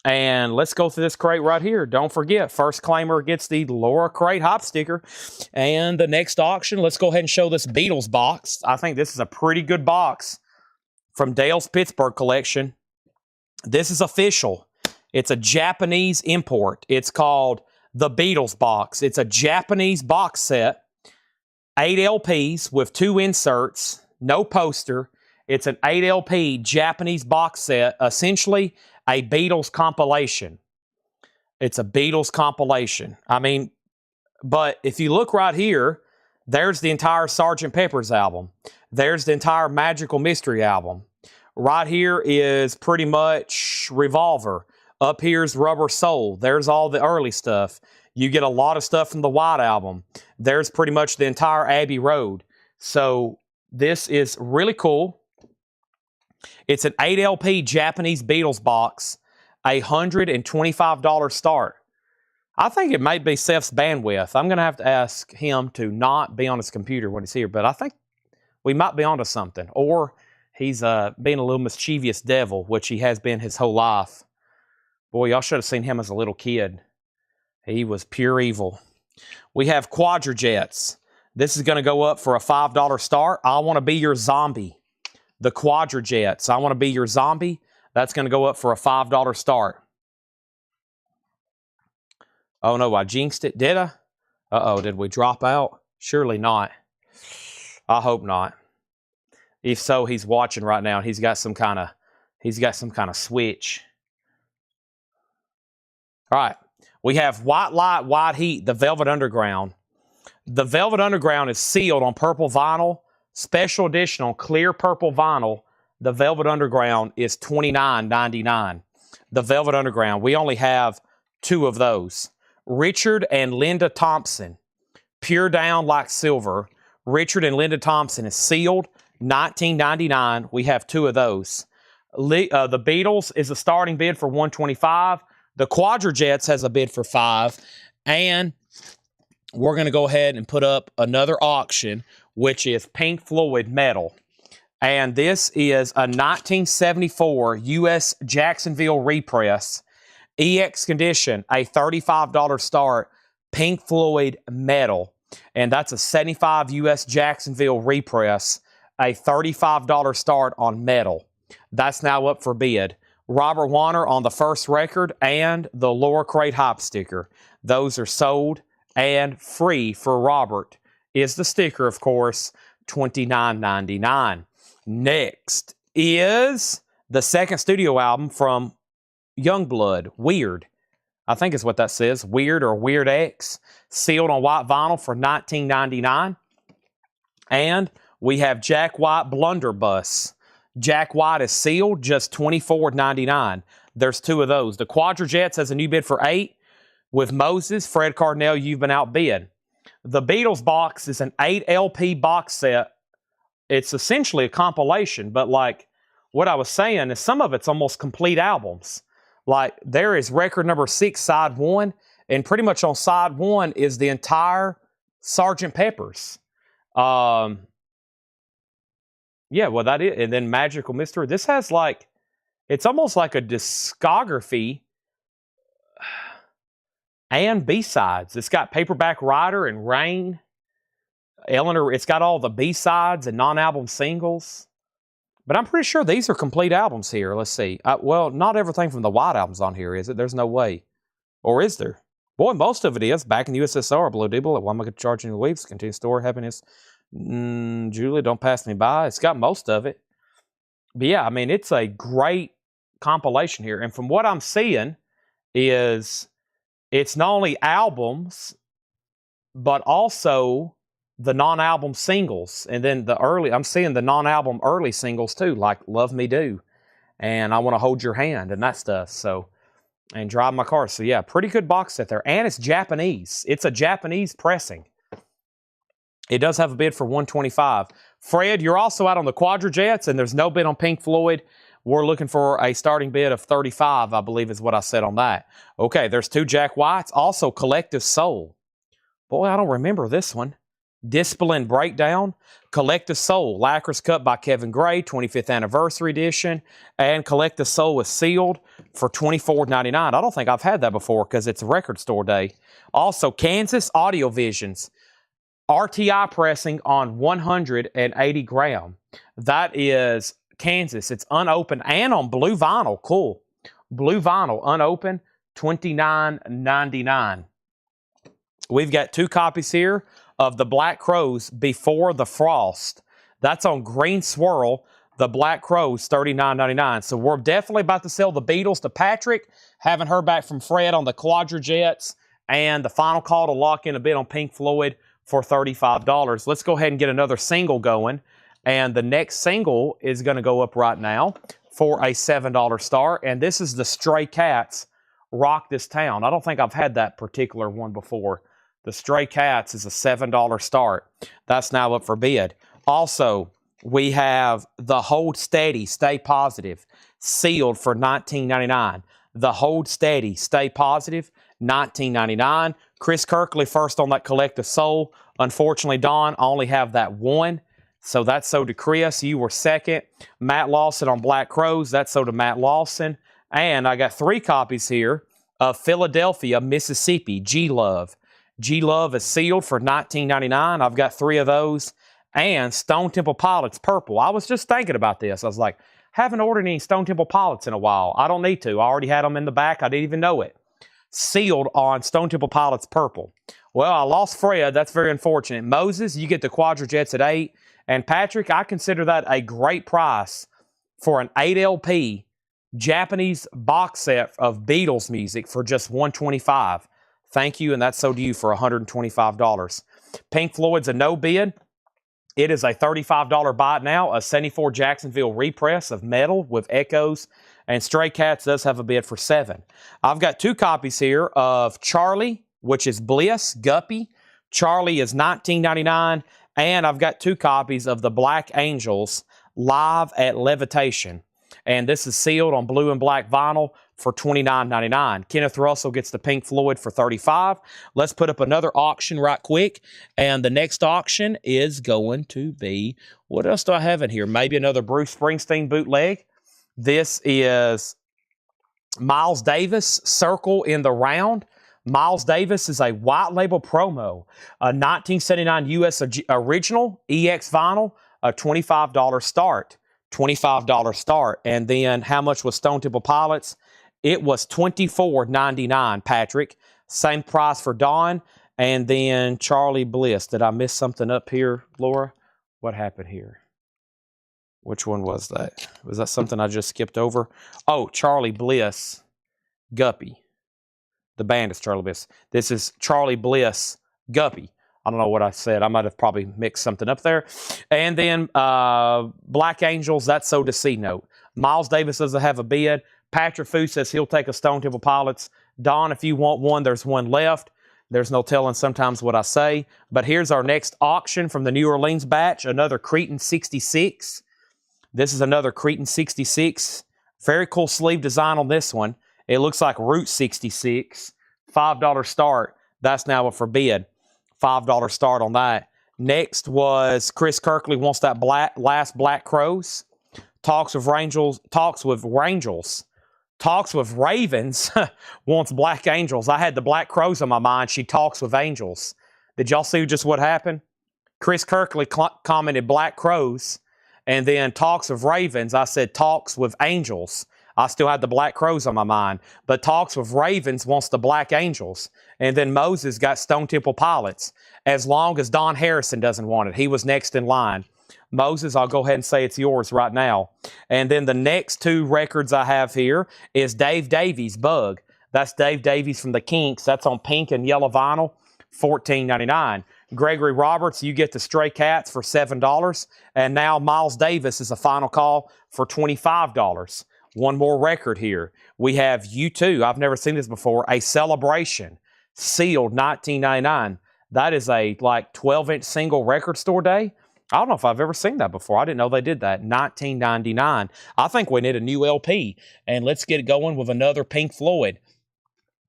S1: And let's go through this crate right here. Don't forget, first claimer gets the Laura crate hop sticker. And the next auction, let's go ahead and show this Beatles box. I think this is a pretty good box from Dale's Pittsburgh collection. This is official. It's a Japanese import. It's called the Beatles box. It's a Japanese box set. 8 LPs with 2 inserts, no poster. It's an 8 LP Japanese box set, essentially a Beatles compilation. It's a Beatles compilation. I mean, but if you look right here, there's the entire Sgt. Pepper's album. There's the entire Magical Mystery album. Right here is pretty much Revolver. Up here's Rubber Soul. There's all the early stuff. You get a lot of stuff from the White Album. There's pretty much the entire Abbey Road. So this is really cool. It's an 8 LP Japanese Beatles box, $125 start. I think it might be Seth's bandwidth. I'm going to have to ask him to not be on his computer when he's here, but I think we might be onto something. Or he's being a little mischievous devil, which he has been his whole life. Boy, y'all should have seen him as a little kid. He was pure evil. We have Quadrajets. This is going to go up for a $5 start. I Want to Be Your Zombie. The Quadrajets. I Want to Be Your Zombie. That's going to go up for a $5 start. Oh no, I jinxed it. Did I? Uh-oh, did we drop out? Surely not. I hope not. If so, he's watching right now and he's got some kind of switch. All right. We have White Light, White Heat, the Velvet Underground. The Velvet Underground is sealed on purple vinyl, special edition on clear purple vinyl, The Velvet Underground is $29.99. The Velvet Underground. We only have 2 of those. Richard and Linda Thompson. Pure Down Like Silver. Richard and Linda Thompson is sealed. $19.99. We have 2 of those. The Beatles is a starting bid for $125. The Quadrajets has a bid for $5. And we're going to go ahead and put up another auction, which is Pink Floyd Metal. And this is a 1974 U.S. Jacksonville repress. EX condition, a $35 start, Pink Floyd Metal. And that's a 75 U.S. Jacksonville repress, a $35 start on metal. That's now up for bid. Robert Warner on the first record and the Laura Crate Hop sticker. Those are sold and free for Robert. Is the sticker, of course, $29.99. Next is the second studio album from Youngblood, Weird. I think is what that says, Weird or Weird X. Sealed on white vinyl for $19.99. And we have Jack White Blunderbuss. Jack White is sealed, just $24.99. There's 2 of those. The Quadrajets has a new bid for $8. With Moses, Fred Cardinal, you've been outbid. The Beatles box is an 8 LP box set. It's essentially a compilation, but like what I was saying is some of it's almost complete albums. Like there is record number 6, side 1, and pretty much on side 1 is the entire Sgt. Pepper's. Yeah, well that is, and then Magical Mystery. This has like, it's almost like a discography and B-sides. It's got Paperback Writer and Rain. Eleanor, it's got all the B-sides and non-album singles. But I'm pretty sure these are complete albums here. Let's see. Well, not everything from the White Album's on here, is it? There's no way. Or is there? Boy, most of it is. Back in the USSR, Below Dibble, Why Am I Going to Charge You the Weeks? Continue Store, Happiness. Julie, Don't Pass Me By. It's got most of it. But yeah, I mean, it's a great compilation here. And from what I'm seeing is it's not only albums, but also the non-album singles. And then I'm seeing the non-album early singles too, like Love Me Do. And I Want to Hold Your Hand and that stuff. So, and Drive My Car. So yeah, pretty good box set there. And it's Japanese. It's a Japanese pressing. It does have a bid for $125. Fred, you're also out on the Quadrajets, and there's no bid on Pink Floyd. We're looking for a starting bid of $35, I believe is what I said on that. Okay, there's 2 Jack Whites. Also, Collective Soul. Boy, I don't remember this one. Discipline Breakdown. Collective Soul. Lacquer's Cut by Kevin Gray, 25th Anniversary Edition. And Collective Soul was sealed for $24.99. I don't think I've had that before because it's a record store day. Also, Kansas Audio Visions. RTI pressing on 180 gram. That is Kansas. It's unopened and on blue vinyl. Cool. Blue vinyl, unopened, $29.99. We've got 2 copies here of the Black Crowes Before the Frost. That's on green swirl. The Black Crowes, $39.99. So we're definitely about to sell the Beatles to Patrick. Haven't heard back from Fred on the Quadrajets. And the final call to lock in a bid on Pink Floyd for $35. Let's go ahead and get another single going. And the next single is going to go up right now for a $7 start. And this is the Stray Cats, Rock This Town. I don't think I've had that particular one before. The Stray Cats is a $7 start. That's now up for bid. Also, we have the Hold Steady, Stay Positive, sealed for $19.99. The Hold Steady, Stay Positive, $19.99. Chris Kirkley first on that Collective Soul. Unfortunately, Don, I only have that one. So that's sold to Chris. You were second. Matt Lawson on Black Crowes. That's sold to Matt Lawson. And I got 3 copies here of Philadelphia, Mississippi, G-Love. G-Love is sealed for $19.99. I've got 3 of those. And Stone Temple Pilots, Purple. I was just thinking about this. I was like, haven't ordered any Stone Temple Pilots in a while. I don't need to. I already had them in the back. I didn't even know it. Sealed on Stone Temple Pilots, Purple. Well, I lost Fred. That's very unfortunate. Moses, you get the Quadrajets at 8. And Patrick, I consider that a great price for an 8 LP Japanese box set of Beatles music for just $125. Thank you, and that's sold to you for $125. Pink Floyd's a no bid. It is a $35 buy now, a 74 Jacksonville repress of metal with echoes, and Stray Cats does have a bid for $7. I've got 2 copies here of Charlie, which is Bliss, Guppy. Charlie is $19.99, and I've got 2 copies of the Black Angels Live at Levitation. And this is sealed on blue and black vinyl for $29.99. Kenneth Russell gets the Pink Floyd for $35. Let's put up another auction right quick. And the next auction is going to be, what else do I have in here? Maybe another Bruce Springsteen bootleg. This is Miles Davis, Circle in the Round. Miles Davis is a white label promo, a 1979 US original EX vinyl, a $25 start. $25 start. And then how much was Stone Temple Pilots? It was $24.99, Patrick. Same price for Dawn. And then Charlie Bliss. Did I miss something up here, Laura? What happened here? Which one was that? Was that something I just skipped over? Oh, Charlie Bliss, Guppy. The band is Charlie Bliss. This is Charlie Bliss, Guppy. I don't know what I said. I might have probably mixed something up there. And then Black Angels, that's So to See note. Miles Davis doesn't have a bid. Patrick Fu says he'll take a Stone Temple Pilots. Don, if you want one, there's one left. There's no telling sometimes what I say. But here's our next auction from the New Orleans batch, another Cretan 66. This is another Cretan 66. Very cool sleeve design on this one. It looks like Route 66. $5 start. That's now a forbid. $5 start on that. Next was Chris Kirkley wants that last Black Crows. Talks with Ravens wants Black Angels. I had the Black Crows on my mind. She talks with Angels. Did y'all see just what happened? Chris Kirkley commented Black Crows, and then Talks of Ravens. I said Talks with Angels. I still had the Black Crows on my mind. But Talks with Ravens wants the Black Angels. And then Moses got Stone Temple Pilots. As long as Don Harrison doesn't want it. He was next in line. Moses, I'll go ahead and say it's yours right now. And then the next 2 records I have here is Dave Davies, Bug. That's Dave Davies from the Kinks. That's on pink and yellow vinyl, $14.99. Gregory Roberts, you get the Stray Cats for $7. And now Miles Davis is a final call for $25. One more record here. We have U2. I've never seen this before. A Celebration, sealed, $19.99. That is a like 12-inch single record store day. I don't know if I've ever seen that before. I didn't know they did that. $19.99. I think we need a new LP. And let's get going with another Pink Floyd.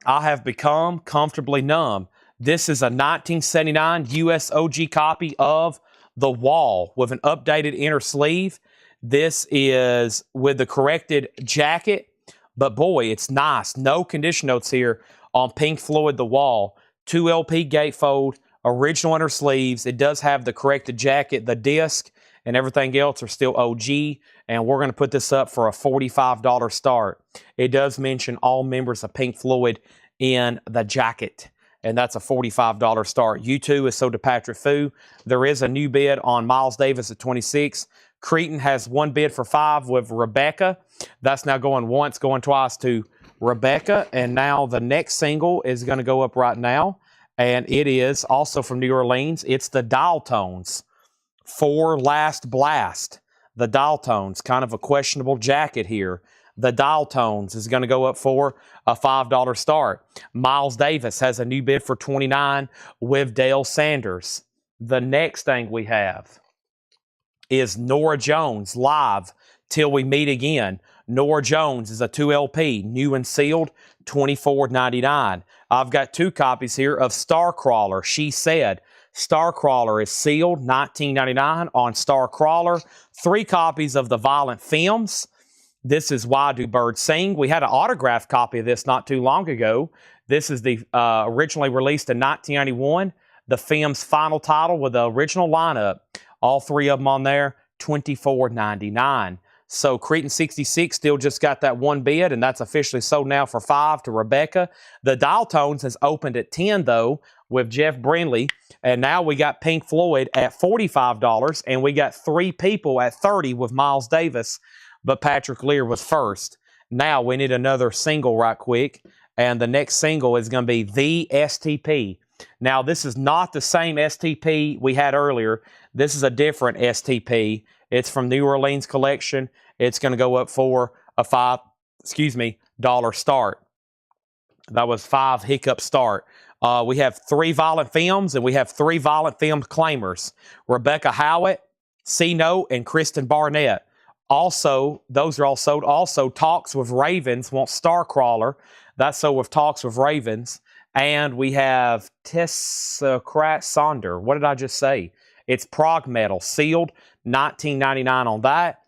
S1: I Have Become Comfortably Numb. This is a 1979 US OG copy of The Wall with an updated inner sleeve. This is with the corrected jacket, but boy, it's nice. No condition notes here on Pink Floyd The Wall. 2 LP gatefold, original inner sleeves. It does have the corrected jacket, the disc, and everything else are still OG. And we're going to put this up for a $45 start. It does mention all members of Pink Floyd in the jacket. And that's a $45 start. U2 is sold to Patrick Fu. There is a new bid on Miles Davis at $26. Cretan has 1 bid for $5 with Rebecca. That's now going once, going twice to Rebecca. And now the next single is going to go up right now. And it is also from New Orleans. It's the Dial Tones for Last Blast. The Dial Tones, kind of a questionable jacket here. The Dial Tones is going to go up for a $5 start. Miles Davis has a new bid for $29 with Dale Sanders. The next thing we have is Norah Jones, Live Till We Meet Again. Norah Jones is a 2 LP, new and sealed, $24.99. I've got 2 copies here of Starcrawler, She Said. Starcrawler is sealed, $19.99 on Starcrawler. 3 copies of The Violent Femmes. This is Why Do Birds Sing. We had an autographed copy of this not too long ago. This is the originally released in 1991. The Femmes' final title with the original lineup. All 3 of them on there, $24.99. So Cretan 66 still just got that 1 bid, and that's officially sold now for $5 to Rebecca. The Dial Tones has opened at $10, though, with Jeff Brindley. And now we got Pink Floyd at $45, and we got 3 people at $30 with Miles Davis, but Patrick Lear was first. Now we need another single right quick, and the next single is going to be The STP. Now, this is not the same STP we had earlier. This is a different STP. It's from New Orleans collection. It's going to go up for a $5 start. That was 5 hiccup start. We have 3 violent films, and we have 3 violent film claimers. Rebecca Howitt, C-Note, and Kristen Barnett. Also, those are all sold. Also, Talks with Ravens wants Starcrawler. That's sold with Talks with Ravens. And we have Tessacrat Sonder. What did I just say? It's prog metal, sealed, $19.99 on that.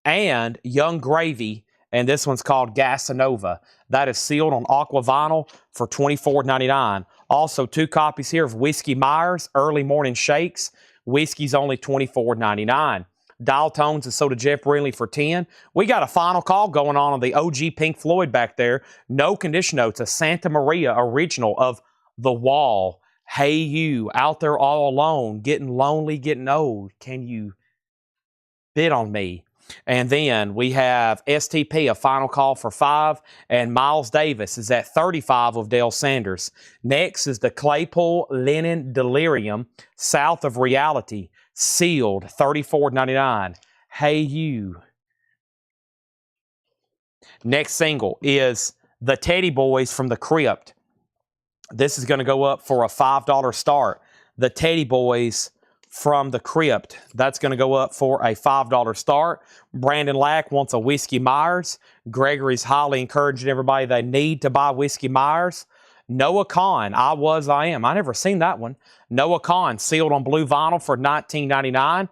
S1: And Young Gravy, and this one's called Gasanova. That is sealed on aqua vinyl for $24.99. Also, 2 copies here of Whiskey Myers, Early Morning Shakes. Whiskey's only $24.99. Dial Tones is sold to Jeff Brinley for $10. We got a final call going on the OG Pink Floyd back there. No condition notes, a Santa Maria original of The Wall. Hey you, out there all alone, getting lonely, getting old. Can you bid on me? And then we have STP, a final call for 5, and Miles Davis is at 35 of Dale Sanders. Next is the Claypool Linen Delirium, South of Reality, sealed, $34.99. Hey you. Next single is the Teddy Boys from the Crypt. This is going to go up for a $5 start. The Teddy Boys from the Crypt. That's going to go up for a $5 start. Brandon Lack wants a Whiskey Myers. Gregory's highly encouraging everybody they need to buy Whiskey Myers. Noah Kahn, I Was, I Am. I never seen that one. Noah Kahn, sealed on blue vinyl for $19.99.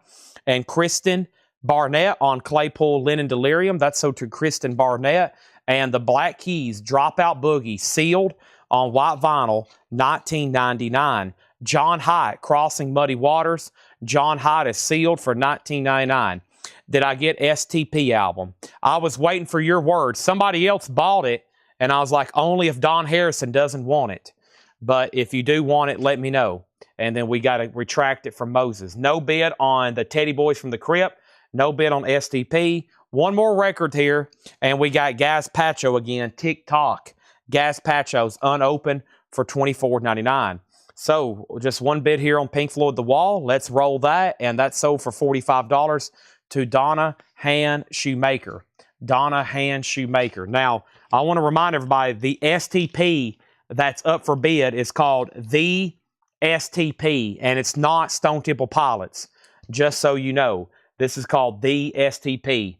S1: And Kristen Barnett on Claypool Linen Delirium. That's sold to Kristen Barnett. And the Black Keys Dropout Boogie, sealed on white vinyl, $19.99. John Haidt, Crossing Muddy Waters. John Haidt is sealed for $19.99. Did I get STP album? I was waiting for your word. Somebody else bought it, and I was like, only if Don Harrison doesn't want it. But if you do want it, let me know. And then we got to retract it from Moses. No bid on the Teddy Boys from the Crypt. No bid on STP. One more record here, and we got Gazpacho again. TikTok. Gazpacho's unopened for $24.99. So just one bid here on Pink Floyd The Wall. Let's roll that. And that's sold for $45 to Donna Han Shoemaker. Donna Han Shoemaker. Now, I want to remind everybody, the STP that's up for bid is called The STP, and it's not Stone Temple Pilots. Just so you know, this is called The STP.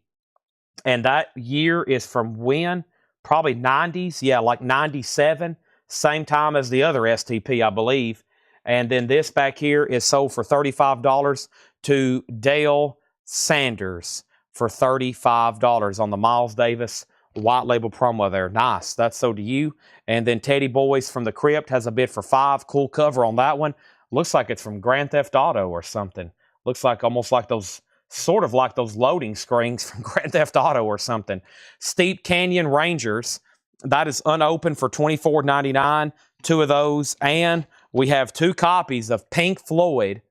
S1: And that year is from when? Probably 90s. Yeah, like 97. Same time as the other STP, I believe. And then this back here is sold for $35 to Dale Sanders for $35 on the Miles Davis white label promo there. Nice. That's sold to you. And then Teddy Boys from the Crypt has a bid for $5. Cool cover on that one. Looks like it's from Grand Theft Auto or something. Looks like almost like those, sort of like those loading screens from Grand Theft Auto or something. Steep Canyon Rangers. That is unopened for $24.99. 2 of those. And we have 2 copies of Pink Floyd,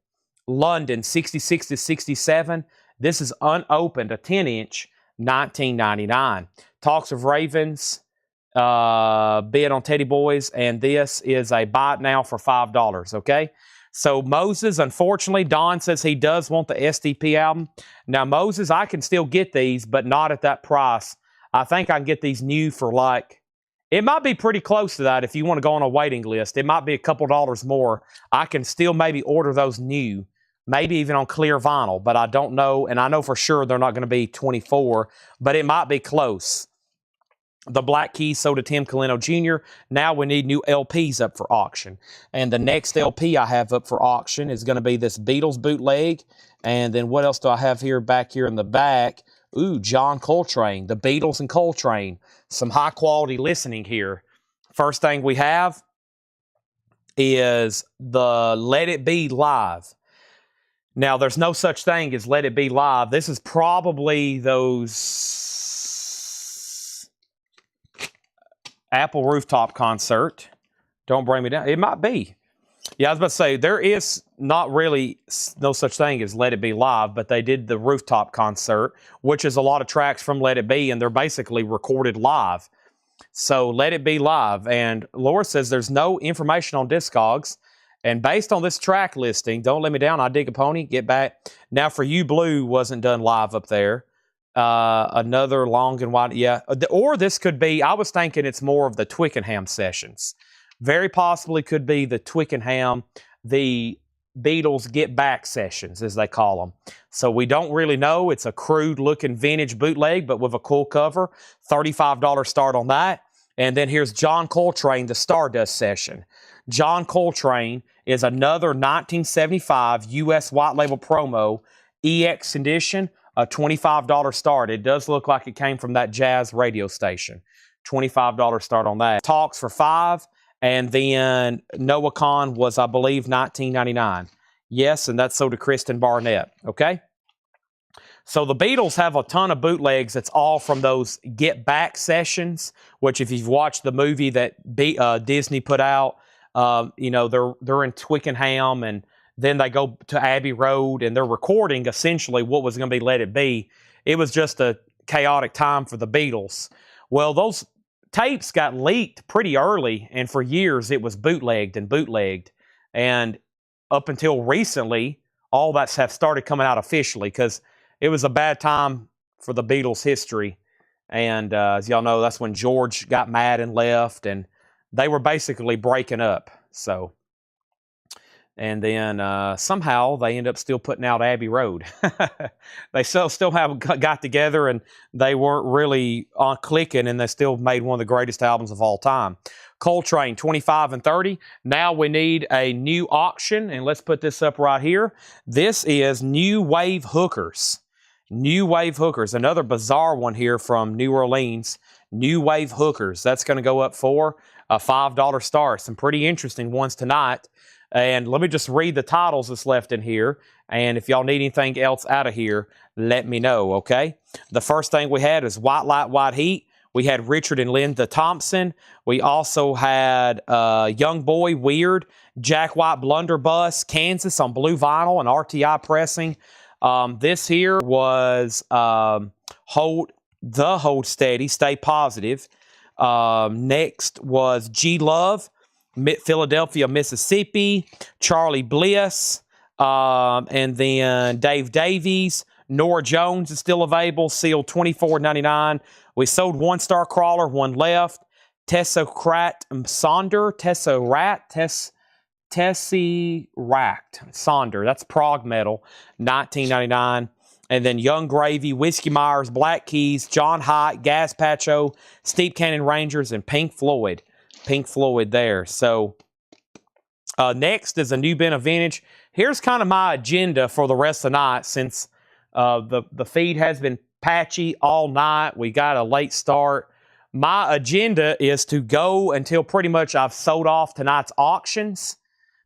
S1: London, 66 to 67. This is unopened, a 10-inch, $19.99. Talks of Ravens, bid on Teddy Boys, and this is a buy it now for $5, okay? So Moses, unfortunately, Don says he does want the STP album. Now, Moses, I can still get these, but not at that price. I think I can get these new for like, it might be pretty close to that if you want to go on a waiting list. It might be a couple dollars more. I can still maybe order those new, maybe even on clear vinyl, but I don't know. And I know for sure they're not going to be 24, but it might be close. The Black Keys sold to Tim Colino Jr. Now we need new LPs up for auction. And the next LP I have up for auction is going to be this Beatles bootleg. And then what else do I have here back here in the back? Ooh, John Coltrane, the Beatles and Coltrane. Some high quality listening here. First thing we have is the Let It Be Live. Now, there's no such thing as Let It Be Live. This is probably those Apple Rooftop Concert. Don't bring me down. It might be. Yeah, I was about to say, there is not really no such thing as Let It Be Live, but they did the Rooftop Concert, which is a lot of tracks from Let It Be, and they're basically recorded live. So Let It Be Live. And Laura says there's no information on Discogs, And based on this track listing, Don't Let Me Down, I Dig a Pony, Get Back. Now, For You Blue wasn't done live up there. Another Long and Wide, yeah. Or this could be, I was thinking it's more of the Twickenham sessions. Very possibly could be the Twickenham, the Beatles Get Back sessions, as they call them. So we don't really know. It's a crude-looking vintage bootleg, but with a cool cover. $35 start on that. And then here's John Coltrane, the Stardust session. John Coltrane is another 1975 U.S. white label promo, EX edition, a $25 start. It does look like it came from that jazz radio station. $25 start on that. Talks for $5, and then Noah Kahn was, I believe, $19.99. Yes, and that's sold to Kristen Barnett, okay? So the Beatles have a ton of bootlegs that's all from those Get Back sessions, which if you've watched the movie that Disney put out, you know, they're in Twickenham, and then they go to Abbey Road, and they're recording essentially what was going to be Let It Be. It was just a chaotic time for the Beatles. Well, those tapes got leaked pretty early, and for years it was bootlegged. And up until recently, all that have started coming out officially because it was a bad time for the Beatles' history. And as y'all know, that's when George got mad and left, and they were basically breaking up. So, and then somehow they end up still putting out Abbey Road. They still have got together, and they weren't really on clicking, and they still made one of the greatest albums of all time. Coltrane, 25 and 30. Now we need a new auction, and let's put this up right here. This is New Wave Hookers. New Wave Hookers, another bizarre one here from New Orleans. New Wave Hookers, that's going to go up for a $5 start. Some pretty interesting ones tonight. And let me just read the titles that's left in here. And if y'all need anything else out of here, let me know, okay? The first thing we had is White Light, White Heat. We had Richard and Linda Thompson. We also had Young Boy, Weird, Jack White, Blunderbuss, Kansas on blue vinyl and RTI pressing. This here was Hold Steady, Stay Positive. Next was G Love, Philadelphia, Mississippi. Charlie Bliss, and then Dave Davies. Nora Jones is still available, sealed $24.99. We sold one Star Crawler, one left. Tessocrat Sonder, Sonder, that's prog metal, $19.99. And then Young Gravy, Whiskey Myers, Black Keys, John Haidt, Gazpacho, Steep Canyon Rangers, and Pink Floyd. Pink Floyd there. So next is a New Bin of Vintage. Here's kind of my agenda for the rest of the night since the feed has been patchy all night. We got a late start. My agenda is to go until pretty much I've sold off tonight's auctions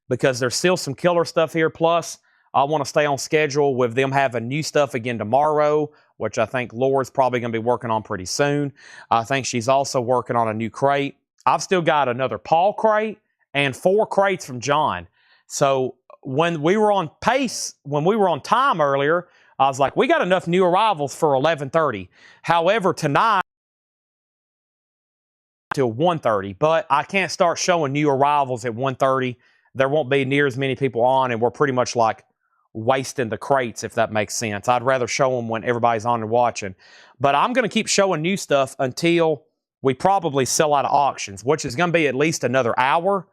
S1: because there's still some killer stuff here. Plus, I want to stay on schedule with them having new stuff again tomorrow, which I think Laura's probably going to be working on pretty soon. I think she's also working on a new crate. I've still got another Paul crate and 4 crates from John. So when we were on pace, when we were on time earlier, I was like, we got enough new arrivals for 11:30. However, tonight till 1:30, but I can't start showing new arrivals at 1:30. There won't be near as many people on, and we're pretty much like wasting the crates, if that makes sense. I'd rather show them when everybody's on and watching. But I'm going to keep showing new stuff until we probably sell out of auctions, which is going to be at least another hour.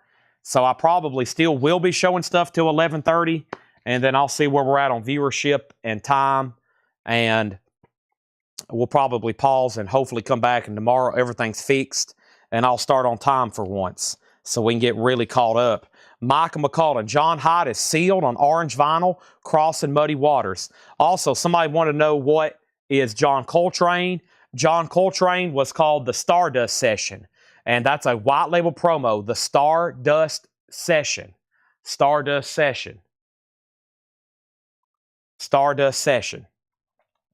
S1: So I probably still will be showing stuff till 11:30, and then I'll see where we're at on viewership and time, and we'll probably pause and hopefully come back, and tomorrow everything's fixed, and I'll start on time for once so we can get really caught up. Michael McCullen, John Haidt is sealed on orange vinyl, Crossing Muddy Waters. Also, somebody wanted to know what is John Coltrane. John Coltrane was called the Stardust Session, and that's a white label promo, the Stardust Session. Stardust Session. Stardust Session.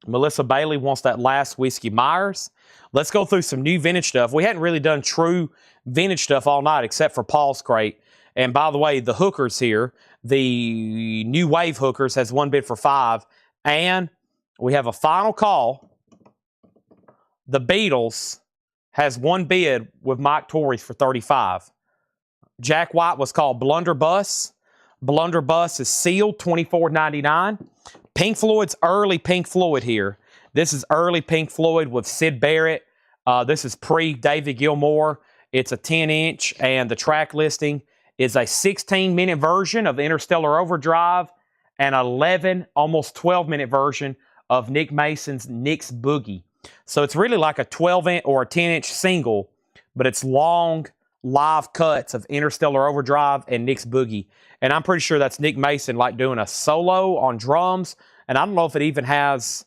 S1: Melissa Bailey wants that last Whiskey Myers. Let's go through some new vintage stuff. We hadn't really done true vintage stuff all night except for Paul's crate. And by the way, the hookers here, the New Wave Hookers has one bid for $5. And we have a final call. The Beatles has one bid with Mike Torres for $35. Jack White was called Blunderbuss. Blunderbuss is sealed, $24.99. Pink Floyd's early Pink Floyd here. This is early Pink Floyd with Syd Barrett. This is pre-David Gilmour. It's a 10-inch, and the track listing is a 16-minute version of Interstellar Overdrive and 11, almost 12-minute version of Nick Mason's Nick's Boogie. So it's really like a 12-inch or a 10-inch single, but it's long live cuts of Interstellar Overdrive and Nick's Boogie. And I'm pretty sure that's Nick Mason like doing a solo on drums, and I don't know if it even has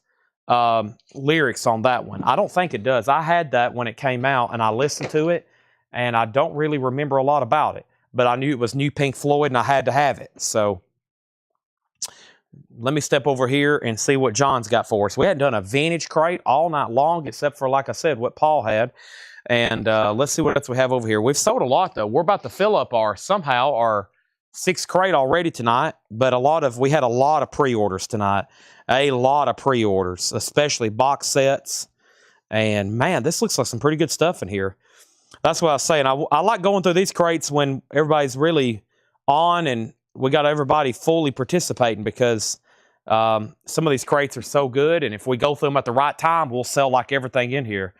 S1: lyrics on that one. I don't think it does. I had that when it came out, and I listened to it, and I don't really remember a lot about it. But I knew it was new Pink Floyd, and I had to have it. So let me step over here and see what John's got for us. We hadn't done a vintage crate all night long, except for, like I said, what Paul had. And let's see what else we have over here. We've sold a lot, though. We're about to fill up our 6th crate already tonight, but we had a lot of pre-orders tonight. A lot of pre-orders, especially box sets. And, man, this looks like some pretty good stuff in here. That's what I was saying. I like going through these crates when everybody's really on and we got everybody fully participating, because some of these crates are so good, and if we go through them at the right time, we'll sell like everything in here.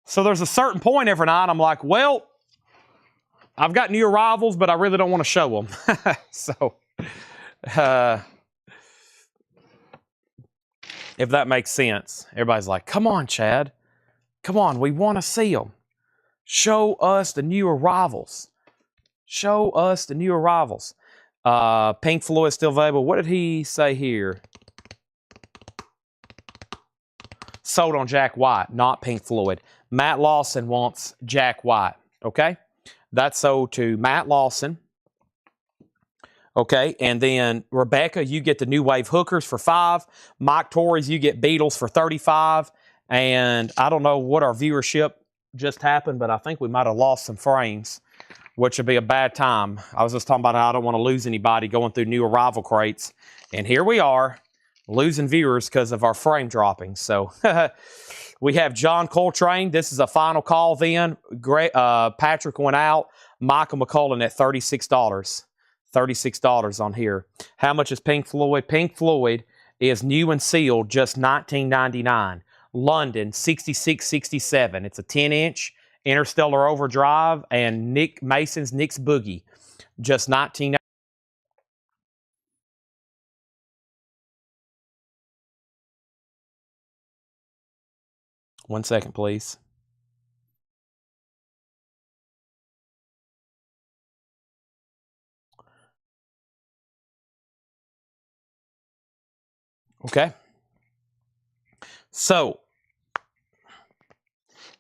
S1: So there's a certain point every night I'm like, well, I've got new arrivals, but I really don't want to show them. So, if that makes sense, everybody's like, come on, Chad. Come on, we want to see them. Show us the new arrivals. Show us the new arrivals. Pink Floyd is still available. What did he say here? Sold on Jack White, not Pink Floyd. Matt Lawson wants Jack White. Okay? That's sold to Matt Lawson. Okay, and then Rebecca, you get the New Wave Hookers for $5. Mike Torres, you get Beatles for $35. And I don't know what our viewership just happened, but I think we might have lost some frames, which would be a bad time. I was just talking about how I don't want to lose anybody going through new arrival crates. And here we are, losing viewers because of our frame dropping. So we have John Coltrane. This is a final call then. Patrick went out. Michael McCullen at $36. $36 on here. How much is Pink Floyd? Pink Floyd is new and sealed, just $19.99. London, $66.67. It's a 10-inch Interstellar Overdrive and Nick Mason's Nick's Boogie, just $19.99. One second, please. Okay. So,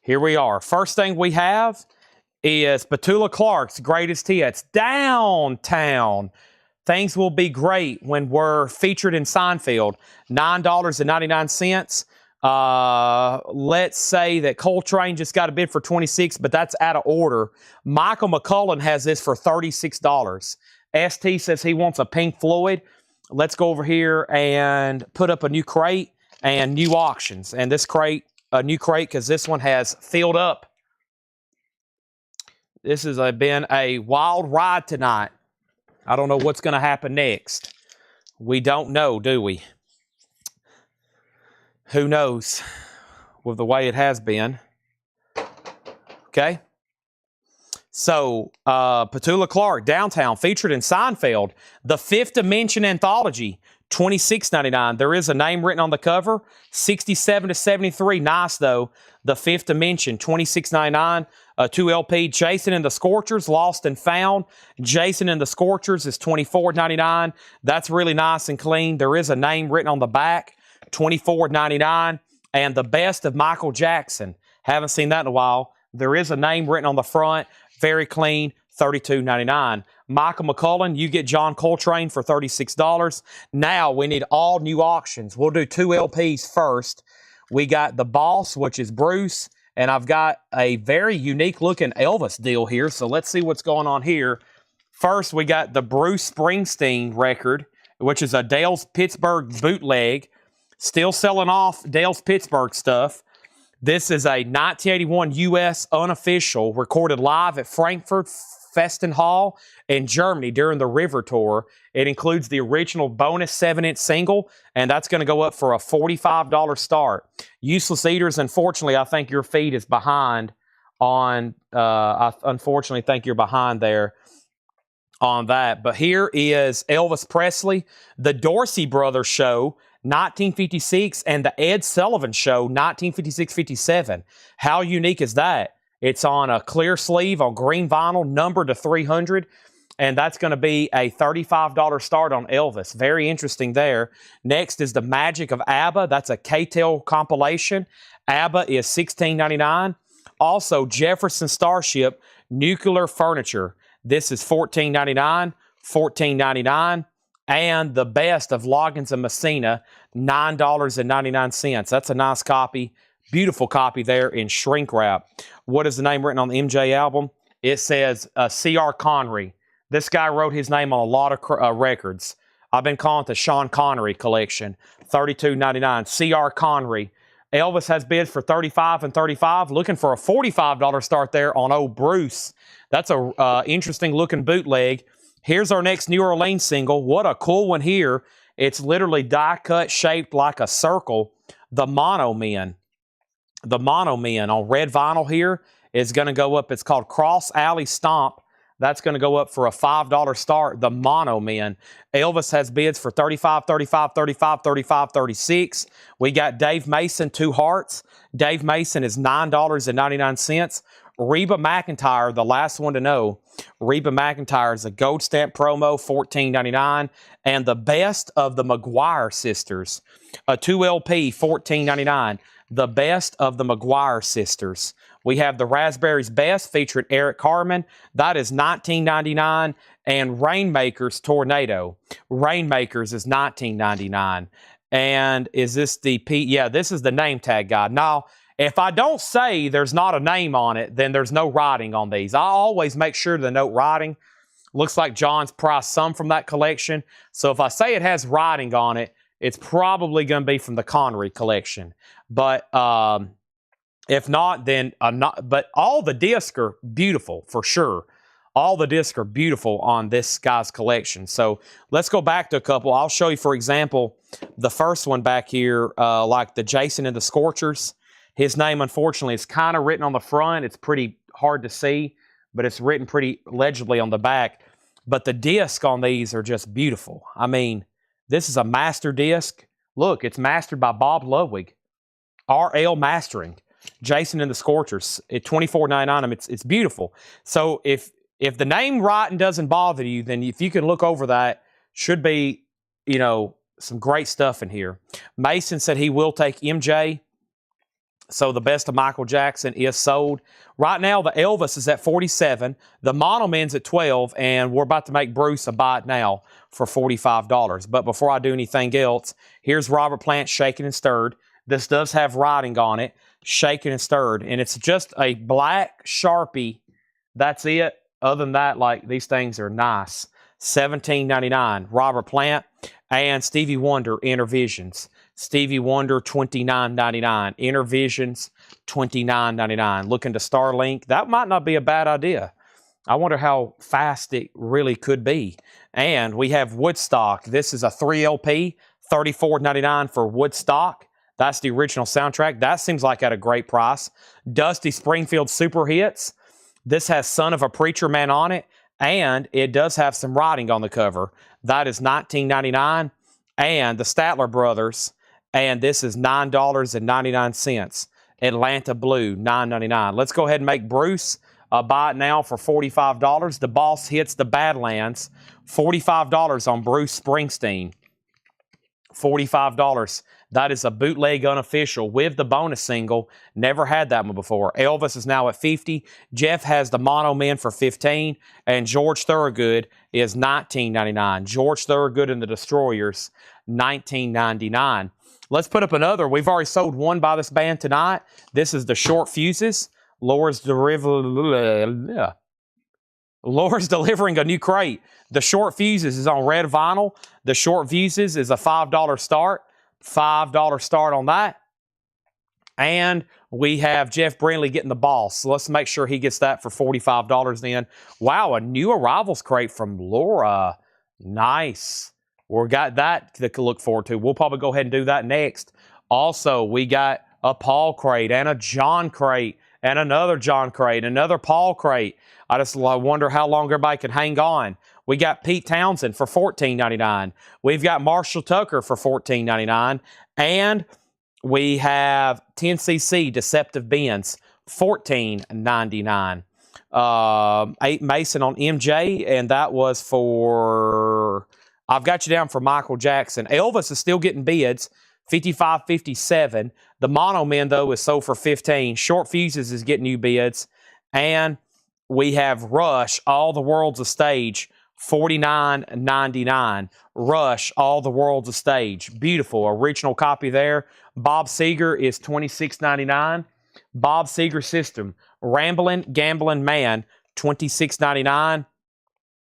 S1: here we are. First thing we have is Petula Clark's Greatest Hits. Downtown. Things will be great when we're featured in Seinfeld. $9.99. Let's say that Coltrane just got a bid for $26, but that's out of order. Michael McCullen has this for $36. ST says he wants a Pink Floyd. Let's go over here and put up a new crate and new auctions. And this crate, a new crate, because this one has filled up. This has been a wild ride tonight. I don't know what's going to happen next. We don't know, do we? Who knows with the way it has been. Okay. So, Petula Clark, Downtown, featured in Seinfeld. The Fifth Dimension Anthology, $26.99. There is a name written on the cover. 67 to 73. Nice, though. The Fifth Dimension, $26.99. 2 LP, Jason and the Scorchers, Lost and Found. Jason and the Scorchers is $24.99. That's really nice and clean. There is a name written on the back, $24.99. And The Best of Michael Jackson. Haven't seen that in a while. There is a name written on the front. Very clean, $32.99. Michael McCullen, you get John Coltrane for $36. Now we need all new auctions. We'll do 2 LPs first. We got The Boss, which is Bruce, and I've got a very unique looking Elvis deal here. So let's see what's going on here. First, we got the Bruce Springsteen record, which is a Dale's Pittsburgh bootleg. Still selling off Dale's Pittsburgh stuff. This is a 1981 U.S. unofficial recorded live at Frankfurt Festen Hall in Germany during the River Tour. It includes the original bonus 7-inch single, and that's going to go up for a $45 start. Useless Eaters, unfortunately, I think your feed is behind on, I unfortunately think you're behind there on that. But here is Elvis Presley, the Dorsey Brothers Show, 1956, and the Ed Sullivan Show, 1956-57. How unique is that? It's on a clear sleeve on green vinyl, numbered to 300, and that's going to be a $35 start on Elvis. Very interesting there. Next is The Magic of ABBA. That's a K-Tel compilation. ABBA is $16.99. Also, Jefferson Starship Nuclear Furniture. This is $14.99, $14.99. And the best of Loggins and Messina, $9.99. That's a nice copy. Beautiful copy there in shrink wrap. What is the name written on the MJ album? It says C.R. Connery. This guy wrote his name on a lot of records. I've been calling it the Sean Connery collection. $32.99. C.R. Connery. Elvis has bids for $35 and $35. Looking for a $45 start there on old Bruce. That's a interesting looking bootleg. Here's our next New Orleans single. What a cool one here. It's literally die cut, shaped like a circle. The Mono Men. The Mono Men on red vinyl here is going to go up. It's called Cross Alley Stomp. That's going to go up for a $5 start. The Mono Men. Elvis has bids for $35, $35, $35, $35, $36. We got Dave Mason, Two Hearts. Dave Mason is $9.99. Reba McEntire, the last one to know. Reba McEntire is a gold stamp promo, $14.99. And the best of the McGuire Sisters, a 2 LP, $14.99. The best of the McGuire Sisters. We have the Raspberries Best featuring Eric Carmen. That is $19.99. And Rainmakers Tornado. Rainmakers is $19.99. And is this the P? Yeah, this is the name tag guide. Now, if I don't say there's not a name on it, then there's no writing on these. I always make sure to note writing. Looks like John's priced some from that collection. So if I say it has writing on it, it's probably going to be from the Connery collection. But if not, then not. But all the discs are beautiful for sure. All the discs are beautiful on this guy's collection. So let's go back to a couple. I'll show you, for example, the first one back here, like the Jason and the Scorchers. His name, unfortunately, is kind of written on the front. It's pretty hard to see, but it's written pretty legibly on the back. But the discs on these are just beautiful. I mean, this is a master disc. Look, it's mastered by Bob Ludwig. RL Mastering. Jason and the Scorchers at $24.99. It's beautiful. So if the name writing doesn't bother you, then if you can look over that, should be, you know, some great stuff in here. Mason said he will take MJ. So the best of Michael Jackson is sold. Right now, the Elvis is at $47. The Mono Men's at $12. And we're about to make Bruce a buy it now for $45. But before I do anything else, here's Robert Plant, Shaken and Stirred. This does have writing on it, Shaken and Stirred. And it's just a black Sharpie. That's it. Other than that, like, these things are nice. $17.99. Robert Plant and Stevie Wonder, Intervisions. Stevie Wonder, $29.99. Intervisions, $29.99. Looking to Starlink. That might not be a bad idea. I wonder how fast it really could be. And we have Woodstock. This is a 3 LP, $34.99 for Woodstock. That's the original soundtrack. That seems like at a great price. Dusty Springfield Super Hits. This has Son of a Preacher Man on it. And it does have some writing on the cover. That is $19.99. And the Statler Brothers. And this is $9.99. Atlanta Blue, $9.99. Let's go ahead and make Bruce buy it now for $45. The Boss Hits the Badlands. $45 on Bruce Springsteen. $45. That is a bootleg unofficial with the bonus single. Never had that one before. Elvis is now at $50. Jeff has the Mono Men for $15. And George Thorogood is $19.99. George Thorogood and the Destroyers, $19.99. Let's put up another. We've already sold one by this band tonight. This is the Short Fuses. Laura's delivering a new crate. The Short Fuses is on red vinyl. The Short Fuses is a $5 start. $5 start on that. And we have Jeff Brindley getting the Boss. So let's make sure he gets that for $45 then. Wow, a new arrivals crate from Laura. Nice. We got that to look forward to. We'll probably go ahead and do that next. Also, we got a Paul crate and a John crate and another John crate, another Paul crate. I just wonder how long everybody can hang on. We got Pete Townsend for $14.99. We've got Marshall Tucker for $14.99. And we have 10cc Deceptive Bends, $14.99. 8 Mason on MJ, and that was for, I've got you down for Michael Jackson. Elvis is still getting bids, $55.57. The Mono Men, though, is sold for $15. Short Fuses is getting new bids. And we have Rush, All the World's a Stage, $49.99. Rush, All the World's a Stage. Beautiful. Original copy there. Bob Seger is $26.99. Bob Seger System, Ramblin' Gamblin' Man, $26.99.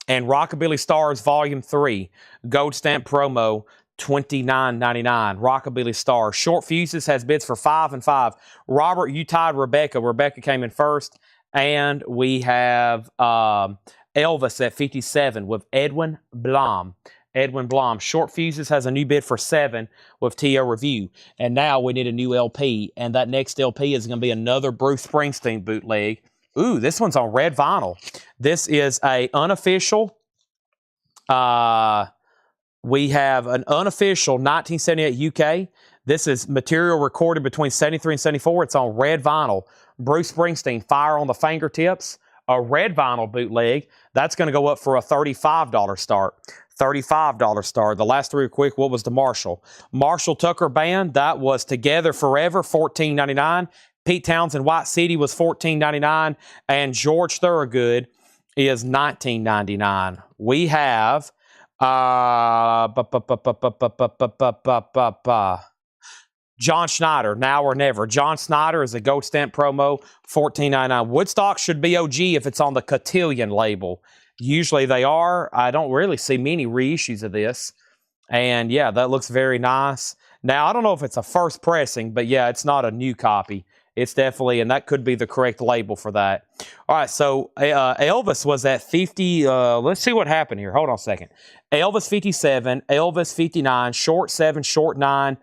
S1: And Rockabilly Stars Volume 3, Gold Stamp Promo, $29.99. Rockabilly Stars. Short Fuses has bids for $5 and $5. Robert, you tied Rebecca. Rebecca came in first. And we have Elvis at 57 with Edwin Blom. Edwin Blom. Short Fuses has a new bid for $7 with TO Review. And now we need a new LP. And that next LP is going to be another Bruce Springsteen bootleg. Ooh, this one's on red vinyl. This is a unofficial. We have an unofficial 1978 UK. This is material recorded between 73 and 74. It's on red vinyl. Bruce Springsteen, Fire on the Fingertips. A red vinyl bootleg. That's going to go up for a $35 start. $35 start. The last three are quick. What was the Marshall? Marshall Tucker Band. That was Together Forever, $14.99. Pete Townsend White City was $14.99. And George Thorogood is $19.99. We have John Schneider, Now or Never. John Schneider is a gold stamp promo, $14.99. Woodstock should be OG if it's on the Cotillion label. Usually they are. I don't really see many reissues of this. And yeah, that looks very nice. Now, I don't know if it's a first pressing, but yeah, it's not a new copy. It's definitely, and that could be the correct label for that. All right, so Elvis was at 50. Let's see what happened here. Hold on a second. Elvis 57, Elvis 59, short 7, short 9,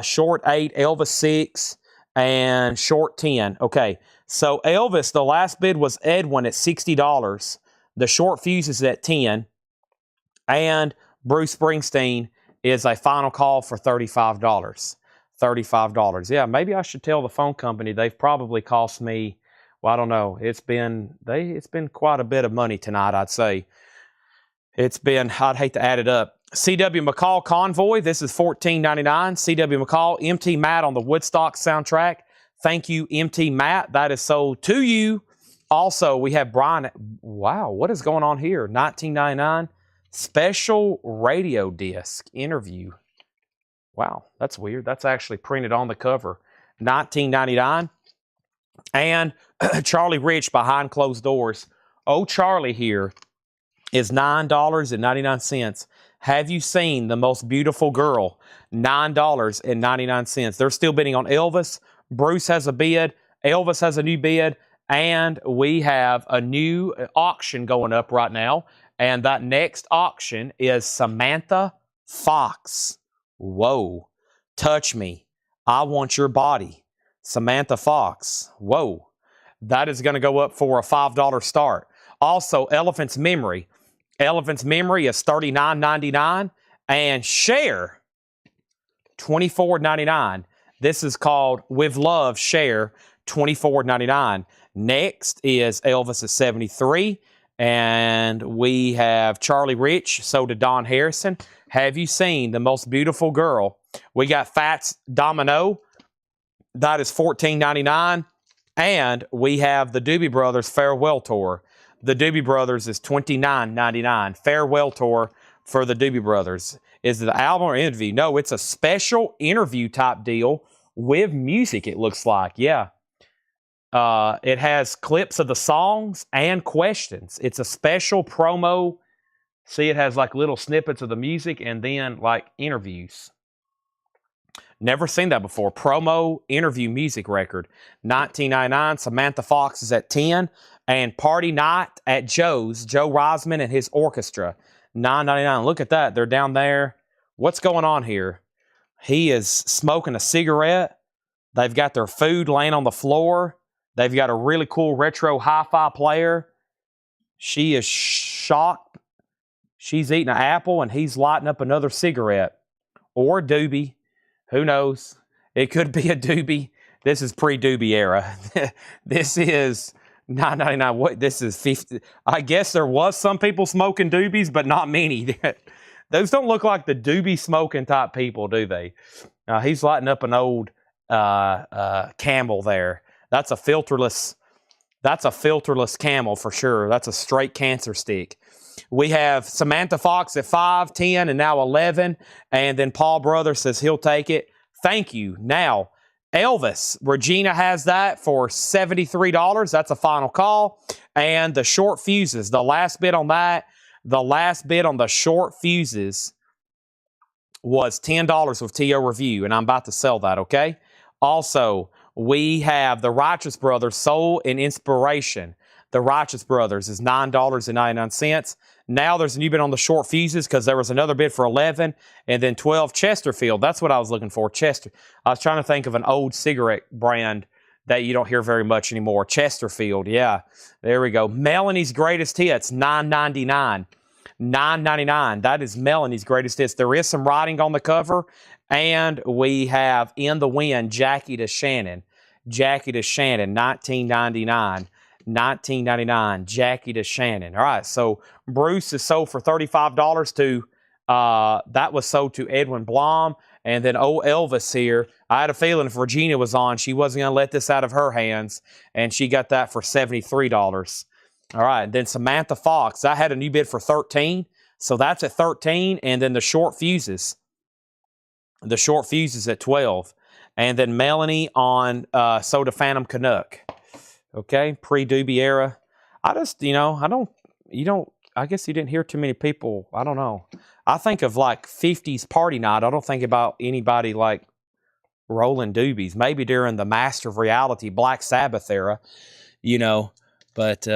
S1: short 8, Elvis 6, and short 10. Okay, so Elvis, the last bid was Edwin at $60. The short fuse is at 10. And Bruce Springsteen is a final call for $35. $35. Yeah, maybe I should tell the phone company. They've probably cost me, well, I don't know. It's been quite a bit of money tonight, I'd say. It's been, I'd hate to add it up. C.W. McCall Convoy, this is $14.99. C.W. McCall, MT Matt on the Woodstock soundtrack. Thank you, MT Matt. That is sold to you. Also, we have Brian. Wow, what is going on here? $19.99. Special radio disc interview. Wow, that's weird. That's actually printed on the cover. $19.99. And Charlie Rich, Behind Closed Doors. Oh, Charlie here is $9.99. Have you seen The Most Beautiful Girl? $9.99. They're still bidding on Elvis. Bruce has a bid. Elvis has a new bid. And we have a new auction going up right now. And that next auction is Samantha Fox. Whoa. Touch Me. I Want Your Body. Samantha Fox. Whoa. That is going to go up for a $5 start. Also, Elephant's Memory. Elephant's Memory is $39.99. And Cher, $24.99. This is called With Love, Cher, $24.99. Next is Elvis at 73. And we have Charlie Rich, so did Don Harrison. Have you seen The Most Beautiful Girl? We got Fats Domino. That is $14.99. And we have the Doobie Brothers Farewell Tour. The Doobie Brothers is $29.99. Farewell Tour for the Doobie Brothers. Is it the album or interview? No, it's a special interview type deal with music, it looks like. Yeah. It has clips of the songs and questions. It's a special promo. See, it has like little snippets of the music and then like interviews. Never seen that before. Promo interview music record. $19.99. Samantha Fox is at 10. And Party Night at Joe's. Joe Rosman and his orchestra. $9.99. Look at that. They're down there. What's going on here? He is smoking a cigarette. They've got their food laying on the floor. They've got a really cool retro hi-fi player. She is shocked. She's eating an apple, and he's lighting up another cigarette. Or a doobie. Who knows? It could be a doobie. This is pre-doobie era. This is $9.99. What? This is 50. I guess there was some people smoking doobies, but not many. Those don't look like the doobie smoking type people, do they? He's lighting up an old Camel there. That's a filterless Camel for sure. That's a straight cancer stick. We have Samantha Fox at 5, 10, and now 11. And then Paul Brother says he'll take it. Thank you. Now, Elvis. Regina has that for $73. That's a final call. And the short fuses, the last bid on that, the last bid on the short fuses was $10 with TO Review, and I'm about to sell that, okay? Also, we have the Righteous Brothers, Soul and Inspiration. The Righteous Brothers is $9.99. Now there's a new bid on the short fuses because there was another bid for 11 and then 12 Chesterfield. That's what I was looking for, Chester. I was trying to think of an old cigarette brand that you don't hear very much anymore. Chesterfield, yeah. There we go. Melanie's Greatest Hits, $9.99. $9.99. That is Melanie's Greatest Hits. There is some writing on the cover. And we have In the Wind, Jackie to Shannon. Jackie to Shannon, $19.99. $19.99, Jackie to Shannon. All right, so Bruce is sold for $35 to, that was sold to Edwin Blom. And then Elvis here, I had a feeling if Regina was on, she wasn't going to let this out of her hands. And she got that for $73. All right, and then Samantha Fox, I had a new bid for 13. So that's at 13. And then the short fuses. The short fuses at 12. And then Melanie on Soda Phantom Canuck. Okay, pre-Doobie era. I just, I guess you didn't hear too many people. I don't know. I think of like 50s party night. I don't think about anybody like rolling doobies. Maybe during the Master of Reality Black Sabbath era, but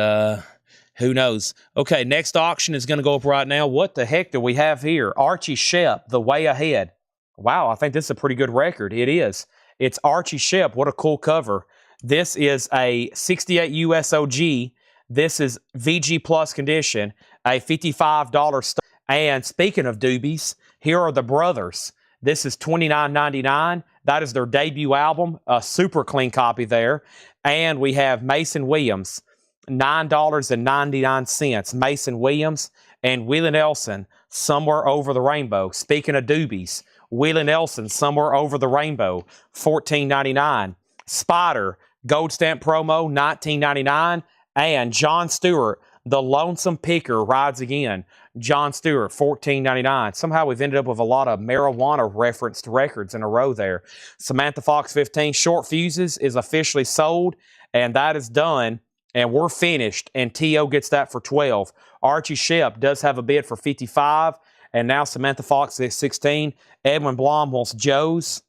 S1: who knows? Okay, next auction is going to go up right now. What the heck do we have here? Archie Shepp, The Way Ahead. Wow, I think this is a pretty good record. It is. It's Archie Shepp. What a cool cover. This is a 68 USOG. This is VG Plus condition, a $55 stock. And speaking of doobies, here are the Brothers. This is $29.99. That is their debut album, a super clean copy there. And we have Mason Williams, $9.99. Mason Williams and Willie Nelson, Somewhere Over the Rainbow. Speaking of doobies, Willie Nelson, Somewhere Over the Rainbow, $14.99. Spider, Gold Stamp Promo, $19.99. And John Stewart, The Lonesome Picker Rides Again. John Stewart, $14.99. Somehow we've ended up with a lot of marijuana referenced records in a row there. Samantha Fox, 15. Short Fuses is officially sold, and that is done, and we're finished, and T.O. gets that for 12. Archie Shepp does have a bid for 55, and now Samantha Fox is 16. Edwin Blom wants Joe's.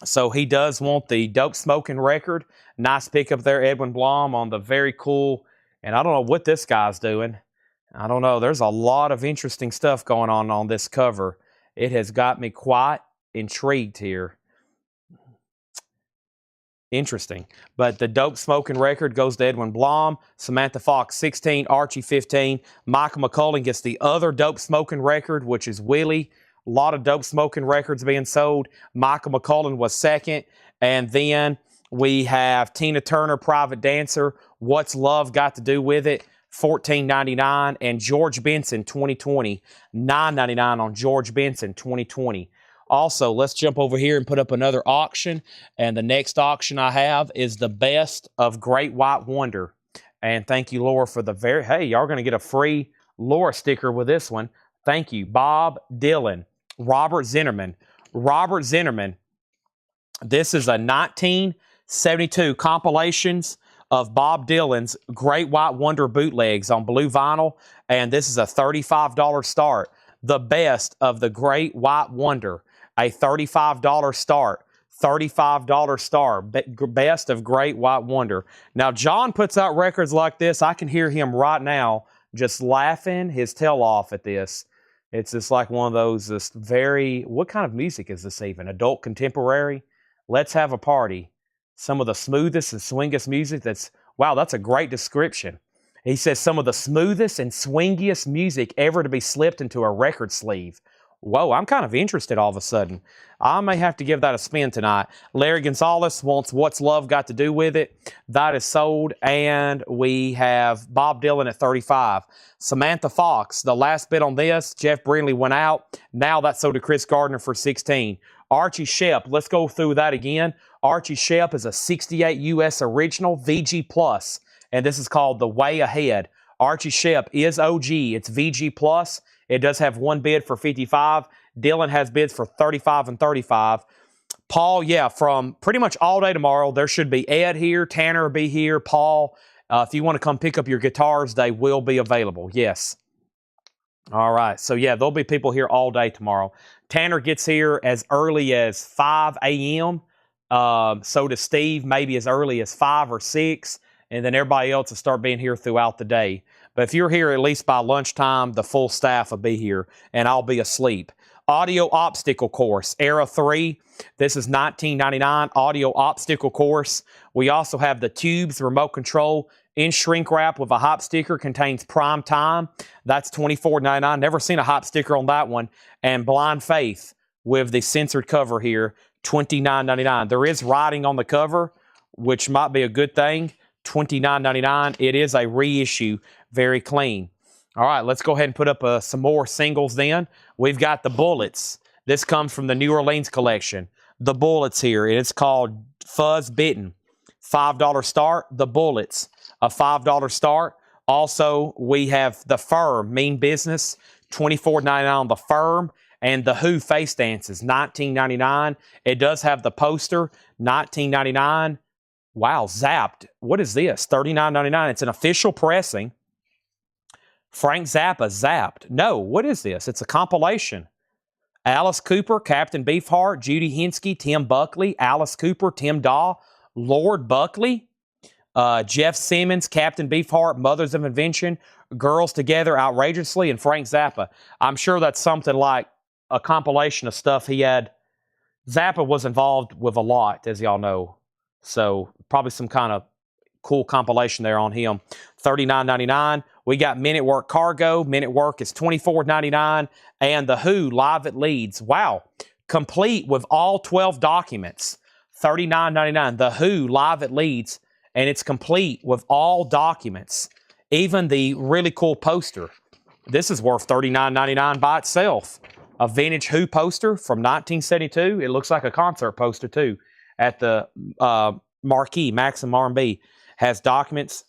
S1: So he does want the Dope Smoking record. Nice pickup there, Edwin Blom, on the very cool. And I don't know what this guy's doing. I don't know. There's a lot of interesting stuff going on this cover. It has got me quite intrigued here. Interesting. But the Dope Smoking record goes to Edwin Blom. Samantha Fox, 16. Archie, 15. Michael McCullen gets the other Dope Smoking record, which is Willie. A lot of Dope Smoking records being sold. Michael McCullen was second. And then we have Tina Turner, Private Dancer. What's Love Got to Do with It? $14.99. And George Benson, 2020. $9.99 on George Benson, 2020. Also, let's jump over here and put up another auction. And the next auction I have is the Best of Great White Wonder. And thank you, Laura, for the hey, y'all are going to get a free Laura sticker with this one. Thank you. Bob Dylan. Robert Zinnerman. Robert Zinnerman. This is a 1972 compilations of Bob Dylan's Great White Wonder bootlegs on blue vinyl. And this is a $35 start. The Best of the Great White Wonder. a $35 start. $35 star, best of Great White Wonder. Now, John puts out records like this. I can hear him right now just laughing his tail off at this. It's just like one of those just very, what kind of music is this even? Adult contemporary? Let's have a party. Some of the smoothest and swingiest music wow, that's a great description. He says some of the smoothest and swingiest music ever to be slipped into a record sleeve. Whoa, I'm kind of interested all of a sudden. I may have to give that a spin tonight. Larry Gonzalez wants What's Love Got to Do With It. That is sold. And we have Bob Dylan at 35. Samantha Fox, the last bit on this. Jeff Brindley went out. Now that's sold to Chris Gardner for 16. Archie Shepp, let's go through that again. Archie Shepp is a 68 US original VG Plus, and this is called The Way Ahead. Archie Shepp is OG. It's VG Plus. It does have one bid for 55. Dylan has bids for 35 and 35. Paul, yeah, from pretty much all day tomorrow, there should be Ed here, Tanner will be here, Paul. If you want to come pick up your guitars, they will be available, yes. All right, so yeah, there'll be people here all day tomorrow. Tanner gets here as early as 5 a.m. So does Steve, maybe as early as 5 or 6. And then everybody else will start being here throughout the day. But if you're here at least by lunchtime, the full staff will be here, and I'll be asleep. Audio Obstacle Course, Era 3. This is $19.99, Audio Obstacle Course. We also have the Tubes Remote Control in shrink wrap with a hop sticker, contains Prime Time. That's $24.99. Never seen a hop sticker on that one. And Blind Faith with the censored cover here, $29.99. There is writing on the cover, which might be a good thing. $29.99. It is a reissue, very clean. All right, let's go ahead and put up some more singles then. We've got the Bullets. This comes from the New Orleans collection. The Bullets here. It's called Fuzz Bitten. $5 start. The Bullets, a $5 start. Also, we have the Firm, Mean Business, $24.99 on the Firm. And the Who Face Dances, $19.99. It does have the poster, $19.99. Wow, Zapped. What is this? $39.99. It's an official pressing. Frank Zappa, Zapped. No, what is this? It's a compilation. Alice Cooper, Captain Beefheart, Judy Henske, Tim Buckley, Alice Cooper, Tim Daw, Lord Buckley, Jeff Simmons, Captain Beefheart, Mothers of Invention, Girls Together Outrageously, and Frank Zappa. I'm sure that's something like a compilation of stuff he had. Zappa was involved with a lot, as y'all know. So probably some kind of cool compilation there on him. $39.99. We got Men at Work Cargo. Men at Work is $24.99. And The Who Live at Leeds. Wow. Complete with all 12 documents. $39.99. The Who Live at Leeds. And it's complete with all documents. Even the really cool poster. This is worth $39.99 by itself. A vintage Who poster from 1972. It looks like a concert poster too. At the Marquee, Maxim R&B, has documents.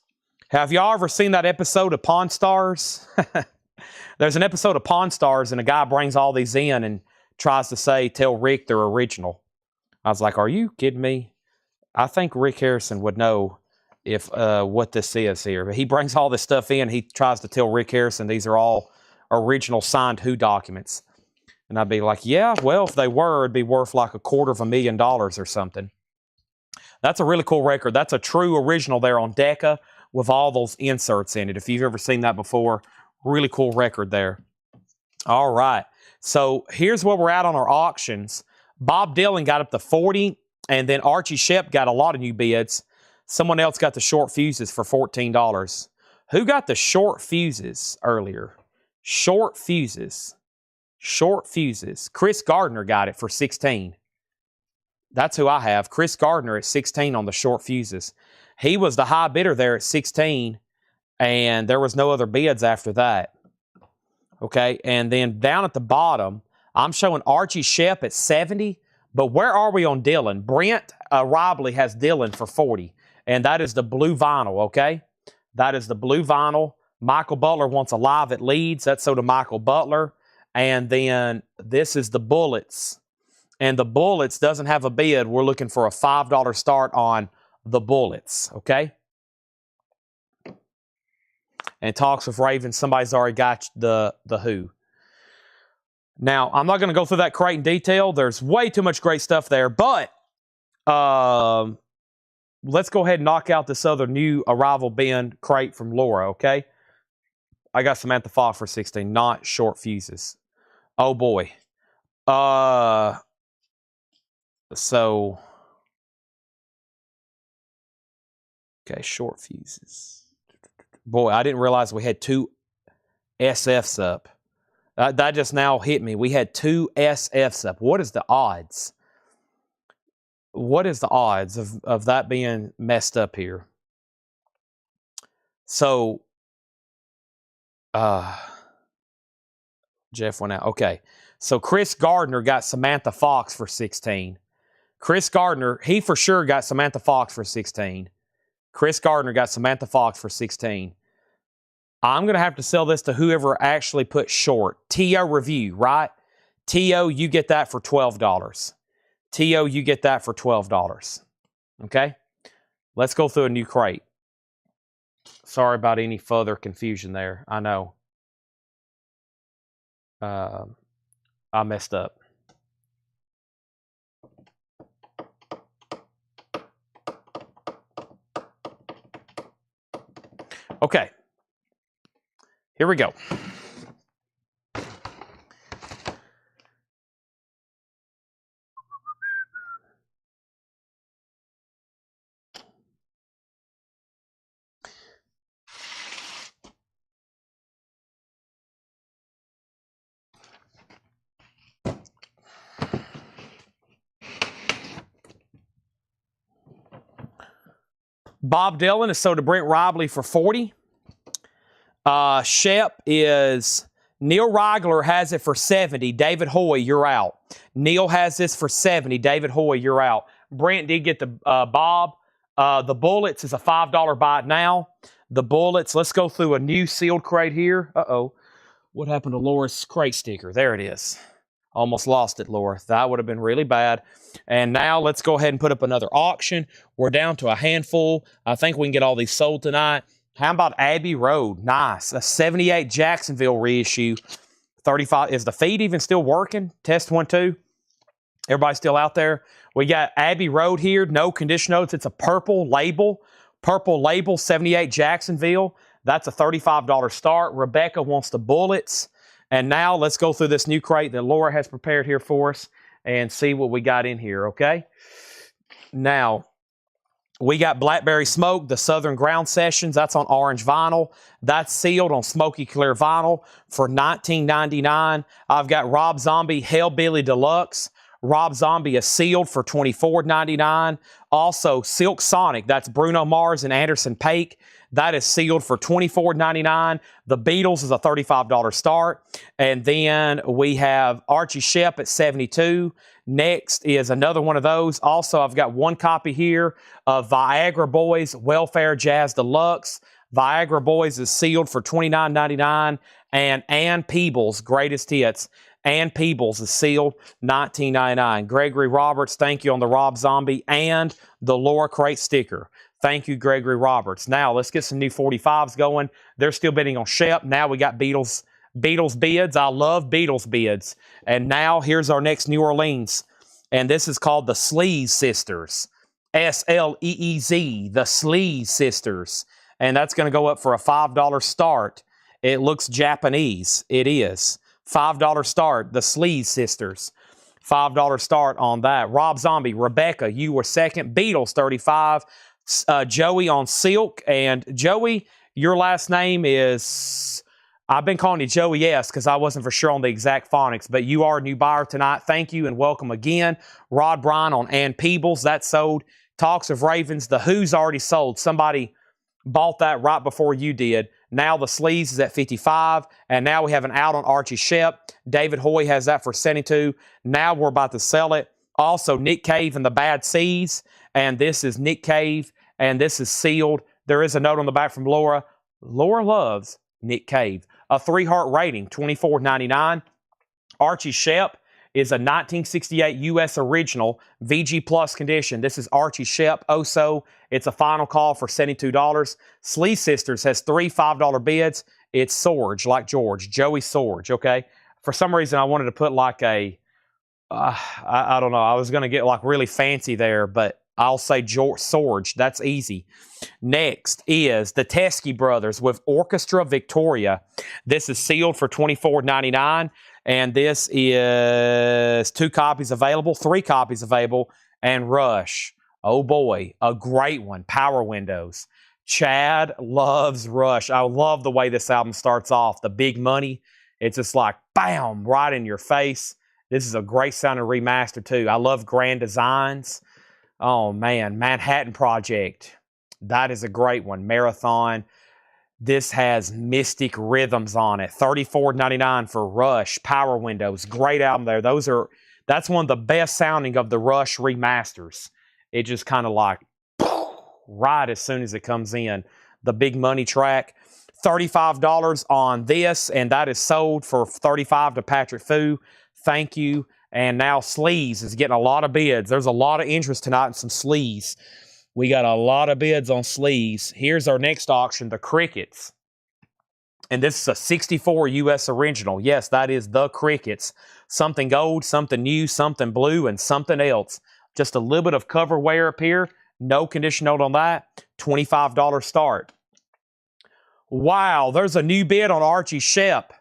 S1: Have y'all ever seen that episode of Pawn Stars? There's an episode of Pawn Stars, and a guy brings all these in and tries to tell Rick they're original. I was like, are you kidding me? I think Rick Harrison would know if what this is here. But he brings all this stuff in. He tries to tell Rick Harrison these are all original signed Who documents. And I'd be like, yeah, well, if they were, it'd be worth like $250,000 or something. That's a really cool record. That's a true original there on Decca with all those inserts in it. If you've ever seen that before, really cool record there. All right. So here's where we're at on our auctions. Bob Dylan got up to 40, and then Archie Shepp got a lot of new bids. Someone else got the Short Fuses for $14. Who got the Short Fuses earlier? Short Fuses. Short Fuses. Chris Gardner got it for $16. That's who I have. Chris Gardner at $16 on the Short Fuses. He was the high bidder there at $16, and there was no other bids after that. Okay, and then down at the bottom, I'm showing Archie Shepp at $70, but where are we on Dylan? Brent Robley has Dylan for $40, and that is the blue vinyl, okay? That is the blue vinyl. Michael Butler wants a Live at Leeds. That's so to Michael Butler. And then this is the Bullets. And the Bullets doesn't have a bid. We're looking for a $5 start on the Bullets, okay? And Talks with Raven, somebody's already got the Who. Now, I'm not going to go through that crate in detail. There's way too much great stuff there, but let's go ahead and knock out this other new arrival bin crate from Laura, okay? I got Samantha Fox for 16, not short fuses. Oh, boy. So, okay, short fuses. Boy, I didn't realize we had 2 SFs up. That just now hit me. We had 2 SFs up. What is the odds? What is the odds of that being messed up here? So, Jeff went out. Okay. So Chris Gardner got Samantha Fox for 16. Chris Gardner, he for sure got Samantha Fox for 16. Chris Gardner got Samantha Fox for 16. I'm going to have to sell this to whoever actually put short. T.O. Review, right? T.O., you get that for $12. T.O., you get that for $12. Okay? Let's go through a new crate. Sorry about any further confusion there. I know. I messed up. Okay. Here we go. Bob Dylan is sold to Brent Robley for 40. Shep is... Neil Reigler has it for 70. David Hoy, you're out. Neil has this for 70. David Hoy, you're out. Brent did get the Bob. The Bullets is a $5 buy it now. The Bullets, let's go through a new sealed crate here. Uh-oh. What happened to Laura's crate sticker? There it is. Almost lost it, Laura. That would have been really bad. And now let's go ahead and put up another auction. We're down to a handful. I think we can get all these sold tonight. How about Abbey Road? Nice. A 78 Jacksonville reissue. 35. Is the feed even still working? Test 1, 2. Everybody still out there? We got Abbey Road here. No condition notes. It's a purple label. Purple label, 78 Jacksonville. That's a $35 start. Rebecca wants the Bullets. And now let's go through this new crate that Laura has prepared here for us and see what we got in here, okay? Now, we got Blackberry Smoke, the Southern Ground Sessions. That's on orange vinyl. That's sealed on smoky clear vinyl for $19.99. I've got Rob Zombie Hellbilly Deluxe. Rob Zombie is sealed for $24.99. Also, Silk Sonic. That's Bruno Mars and Anderson .Paak. That is sealed for $24.99. The Beatles is a $35 start. And then we have Archie Shepp at $72. Next is another one of those. Also, I've got one copy here of Viagra Boys Welfare Jazz Deluxe. Viagra Boys is sealed for $29.99. And Ann Peebles Greatest Hits. Ann Peebles is sealed, $19.99. Gregory Roberts, thank you on the Rob Zombie and the Laura Crate sticker. Thank you, Gregory Roberts. Now, let's get some new 45s going. They're still bidding on Shep. Now we got Beatles bids. I love Beatles bids. And now here's our next New Orleans. And this is called the Sleaze Sisters. S-L-E-E-Z, the Sleaze Sisters. And that's going to go up for a $5 start. It looks Japanese. It is. $5 start, the Sleaze Sisters. $5 start on that. Rob Zombie, Rebecca, you were second. Beatles, 35. Joey on Silk. And Joey, your last name is... I've been calling you Joey S because I wasn't for sure on the exact phonics, but you are a new buyer tonight. Thank you and welcome again. Rod Bryan on Ann Peebles. That sold. Talks of Ravens. The Who's already sold. Somebody bought that right before you did. Now the Sleaze is at 55, and now we have an out on Archie Shepp. David Hoy has that for 72. Now we're about to sell it. Also, Nick Cave and the Bad Seeds, and this is Nick Cave, and this is sealed. There is a note on the back from Laura. Laura loves Nick Cave. A 3-heart rating, $24.99. Archie Shepp is a 1968 U.S. original, VG Plus condition. This is Archie Shepp, Oso. It's a final call for $72. Sleaze Sisters has 3 $5 bids. It's Sorge, like George. Joey Sorge, okay? For some reason, I wanted to put like a, I don't know. I was going to get like really fancy there, but I'll say Sorge. That's easy. Next is the Teskey Brothers with Orchestra Victoria. This is sealed for $24.99, and this is 2 copies available, 3 copies available, and Rush. Oh boy, a great one. Power Windows. Chad loves Rush. I love the way this album starts off. The big money. It's just like, bam, right in your face. This is a great sounding remaster, too. I love Grand Designs. Oh, man. Manhattan Project. That is a great one. Marathon. This has Mystic Rhythms on it. $34.99 for Rush. Power Windows. Great album there. That's one of the best sounding of the Rush remasters. It just kind of like, right as soon as it comes in. The big money track. $35 on this, and that is sold for $35 to Patrick Fu. Thank you. And now Sleaze is getting a lot of bids. There's a lot of interest tonight in some Sleaze. We got a lot of bids on Sleaze. Here's our next auction, the Crickets. And this is a 64 U.S. original. Yes, that is the Crickets. Something gold, something new, something blue, and something else. Just a little bit of cover wear up here. No condition note on that. $25 start. Wow, there's a new bid on Archie Shepp.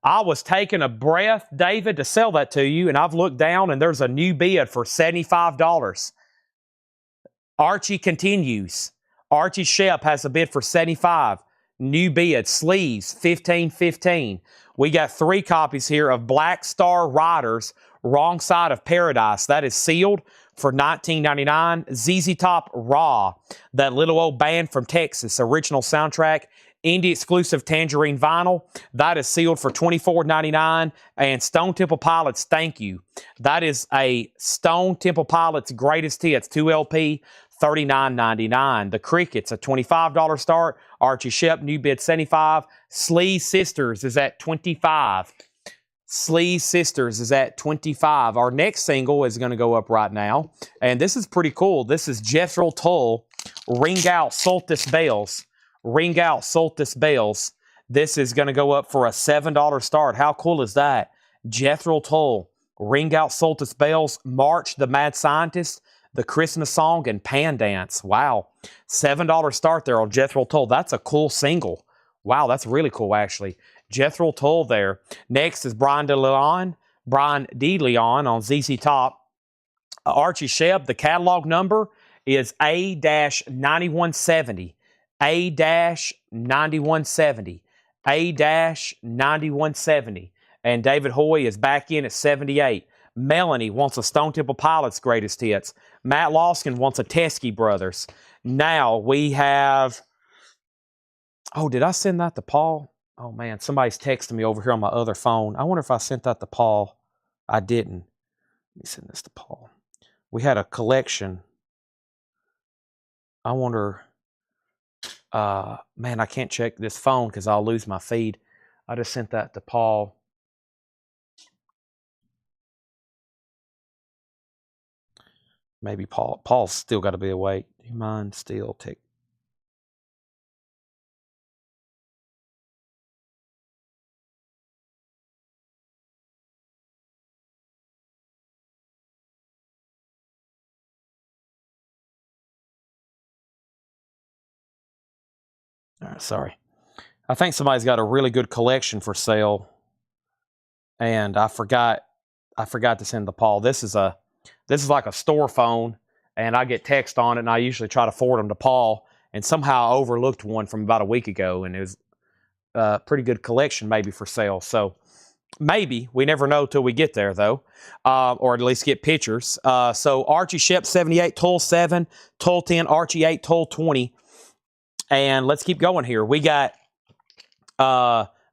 S1: I was taking a breath, David, to sell that to you, and I've looked down, and there's a new bid for $75. Archie continues. Archie Shepp has a bid for $75. New bid, Sleaze, $15.15. We got 3 copies here of Black Star Riders, Wrong Side of Paradise. That is sealed for $19.99. ZZ Top Raw, that little old band from Texas, original soundtrack. Indie exclusive Tangerine vinyl. That is sealed for $24.99. And Stone Temple Pilots, Thank You. That is a Stone Temple Pilots Greatest Hits 2LP, $39.99. The Crickets, a $25 start. Archie Shepp, new bid $75. Sleaze Sisters is at $25. Sleaze Sisters is at $25. Our next single is going to go up right now. And this is pretty cool. This is Jethro Tull, Ring Out Solstice Bells. Ring Out Solstice Bells. This is going to go up for a $7 start. How cool is that? Jethro Tull, Ring Out Solstice Bells, March the Mad Scientist, The Christmas Song, and Pan Dance. Wow. $7 start there on Jethro Tull. That's a cool single. Wow, that's really cool, actually. Jethro Tull there. Next is Brian DeLeon on ZZ Top. Archie Shepp, the catalog number is A-9170. A-9170. A-9170. And David Hoy is back in at 78. Melanie wants a Stone Temple Pilots Greatest Hits. Matt Loskin wants a Teskey Brothers. Now we have... Oh, did I send that to Paul? Oh, man, somebody's texting me over here on my other phone. I wonder if I sent that to Paul. I didn't. Let me send this to Paul. We had a collection. I wonder... man, I can't check this phone because I'll lose my feed. I just sent that to Paul. Maybe Paul's still got to be awake. Do you mind still take? All right, sorry. I think somebody's got a really good collection for sale, and I forgot to send to Paul. This is like a store phone, and I get text on it, and I usually try to forward them to Paul, and somehow I overlooked one from about a week ago, and it was a pretty good collection maybe for sale. So maybe. We never know till we get there, though, or at least get pictures. So Archie Shepp 78, Tull 7, Tull 10, Archie 8, Tull 20. And let's keep going here. We got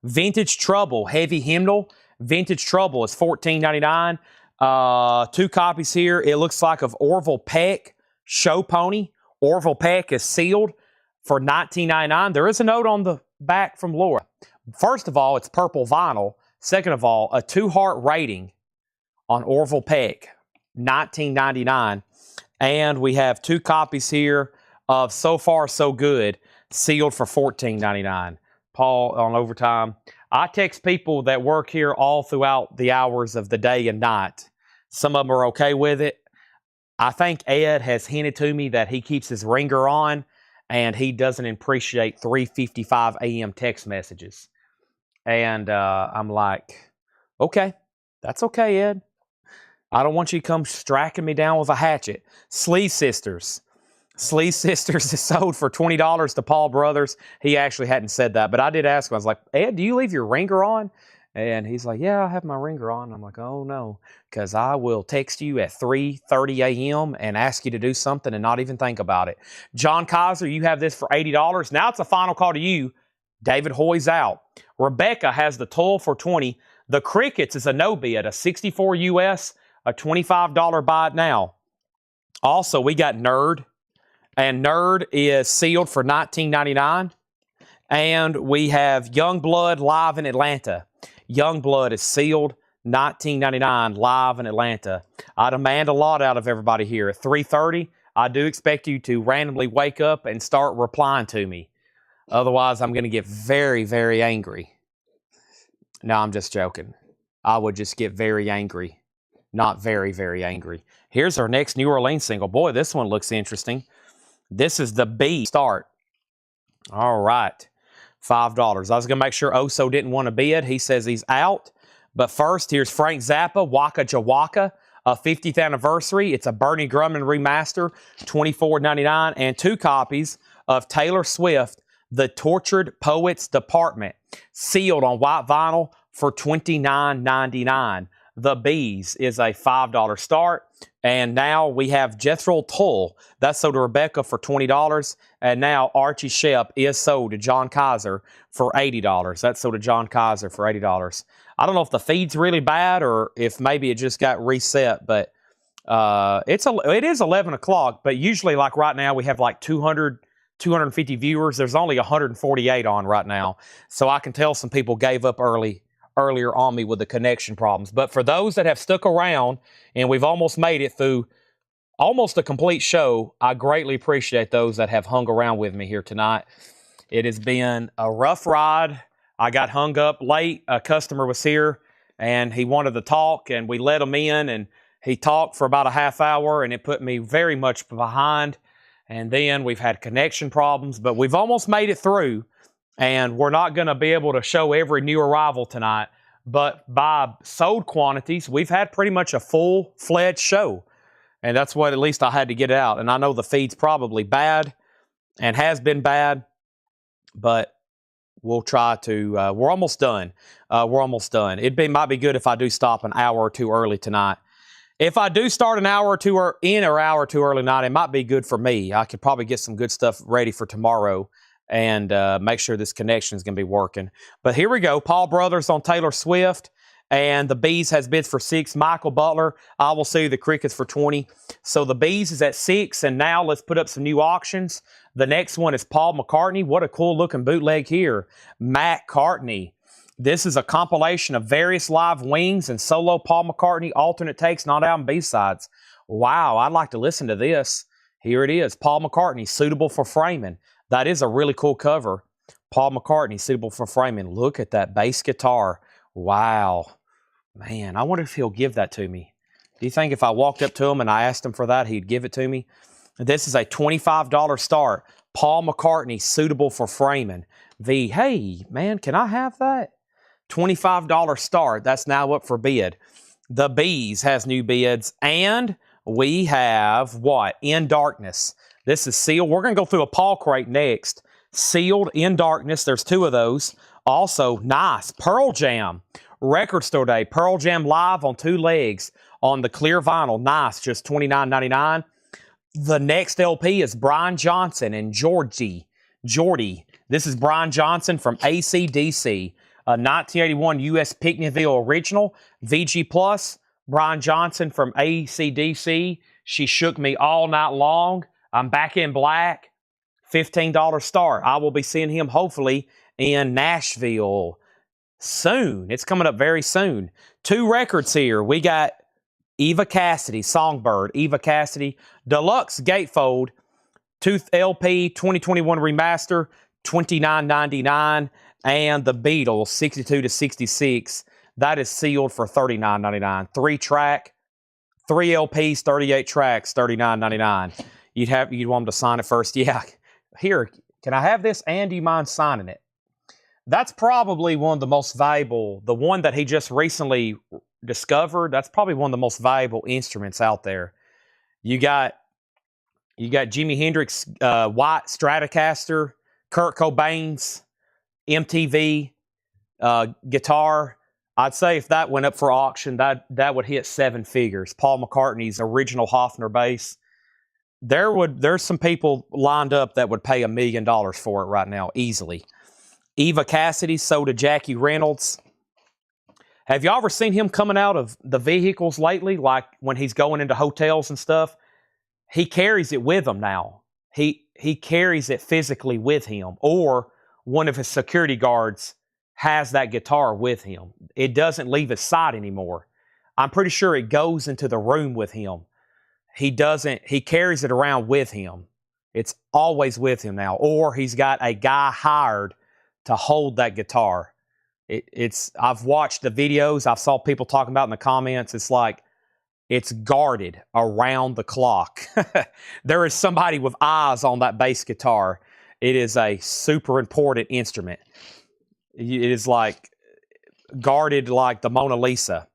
S1: Vintage Trouble, Heavy Hymnal. Vintage Trouble is $14.99. 2 copies here. It looks like of Orville Peck, Show Pony. Orville Peck is sealed for $19.99. There is a note on the back from Laura. First of all, it's purple vinyl. Second of all, a 2-heart rating on Orville Peck, $19.99. And we have 2 copies here of So Far So Good, sealed for $14.99. Paul on overtime. I text people that work here all throughout the hours of the day and night. Some of them are okay with it. I think Ed has hinted to me that he keeps his ringer on and he doesn't appreciate 3:55 a.m. text messages. And I'm like, okay, that's okay, Ed. I don't want you to come striking me down with a hatchet. Slee Sisters. Slee Sisters is sold for $20 to Paul Brothers. He actually hadn't said that, but I did ask him. I was like, Ed, do you leave your ringer on? And he's like, yeah, I have my ringer on. I'm like, oh, no, because I will text you at 3:30 a.m. and ask you to do something and not even think about it. John Kaiser, you have this for $80. Now it's a final call to you. David Hoy's out. Rebecca has the toll for $20. The Crickets is a no bid, a 64 US, a $25 buy it now. Also, we got Nerd, and Nerd is sealed for $19.99. And we have Youngblood live in Atlanta. Youngblood is sealed, $19.99 live in Atlanta. I demand a lot out of everybody here. At 3:30, I do expect you to randomly wake up and start replying to me. Otherwise, I'm going to get very, very angry. No, I'm just joking. I would just get very angry. Not very, very angry. Here's our next New Orleans single. Boy, this one looks interesting. This is the B start. All right. $5. I was going to make sure Oso didn't want to bid. He says he's out. But first, here's Frank Zappa, Waka Jawaka, a 50th anniversary. It's a Bernie Grumman remaster, $24.99, and 2 copies of Taylor Swift, The Tortured Poets Department, sealed on white vinyl for $29.99. The Bees is a $5 start. And now we have Jethro Tull. That's sold to Rebecca for $20. And now Archie Shepp is sold to John Kaiser for $80. That's sold to John Kaiser for $80. I don't know if the feed's really bad or if maybe it just got reset, but it is 11 o'clock. But usually, like right now, we have like 250 viewers. There's only 148 on right now. So I can tell some people gave up earlier on me with the connection problems. But for those that have stuck around, and we've almost made it through almost a complete show, I greatly appreciate those that have hung around with me here tonight. It has been a rough ride. I got hung up late. A customer was here, and he wanted to talk, and we let him in, and he talked for about a half hour, and it put me very much behind. And then we've had connection problems, but we've almost made it through. And we're not going to be able to show every new arrival tonight. But by sold quantities, we've had pretty much a full-fledged show. And that's what at least I had to get out. And I know the feed's probably bad and has been bad. But we'll try to, we're almost done. We're almost done. Might be good if I do stop an hour or two early tonight. If I do start an hour or two hour or two early tonight, it might be good for me. I could probably get some good stuff ready for tomorrow and make sure this connection is going to be working. But here we go. Paul Brothers on Taylor Swift, and the Bees has bids for 6. Michael Butler, I will see the Crickets for 20. So the Bees is at 6, and now let's put up some new auctions. The next one is Paul McCartney. What a cool-looking bootleg here. Matt Cartney. This is a compilation of various live wings and solo Paul McCartney alternate takes, not album B-sides. Wow, I'd like to listen to this. Here it is. Paul McCartney, Suitable for Framing. That is a really cool cover. Paul McCartney, Suitable for Framing. Look at that bass guitar. Wow. Man, I wonder if he'll give that to me. Do you think if I walked up to him and I asked him for that, he'd give it to me? This is a $25 start. Paul McCartney, Suitable for Framing. Hey, man, can I have that? $25 start. That's now up for bid. The Bees has new bids. And we have what? In Darkness. This is sealed. We're going to go through a Paul crate next. Sealed In Darkness. There's 2 of those. Also, nice. Pearl Jam. Record Store Day. Pearl Jam live on 2 legs on the clear vinyl. Nice. Just $29.99. The next LP is Brian Johnson and Geordie. This is Brian Johnson from AC/DC. A 1981 U.S. Picnickville original. VG Plus. Brian Johnson from AC/DC. She Shook Me All Night Long. I'm Back in Black, $15 start. I will be seeing him hopefully in Nashville soon. It's coming up very soon. 2 records here. We got Eva Cassidy, Songbird, Eva Cassidy, Deluxe Gatefold, 2 LP 2021 remaster, $29.99, and the Beatles 62 to 66. That is sealed for $39.99. 3-track, 3 LPs, 38 tracks, $39.99. You'd want them to sign it first. Yeah. Here, can I have this? And do you mind signing it? That's probably one of the most valuable, the one that he just recently discovered. That's probably one of the most valuable instruments out there. You got Jimi Hendrix White Stratocaster, Kurt Cobain's MTV guitar. I'd say if that went up for auction, that would hit 7 figures. Paul McCartney's original Hofner bass. There's some people lined up that would pay $1 million for it right now, easily. Eva Cassidy sold to Jackie Reynolds. Have y'all ever seen him coming out of the vehicles lately? Like when he's going into hotels and stuff? He carries it with him now. He carries it physically with him. Or one of his security guards has that guitar with him. It doesn't leave his side anymore. I'm pretty sure it goes into the room with him. He carries it around with him. It's always with him now. Or he's got a guy hired to hold that guitar. I've watched the videos. I've saw people talking about in the comments. It's like it's guarded around the clock. There is somebody with eyes on that bass guitar. It is a super important instrument. It is like guarded like the Mona Lisa.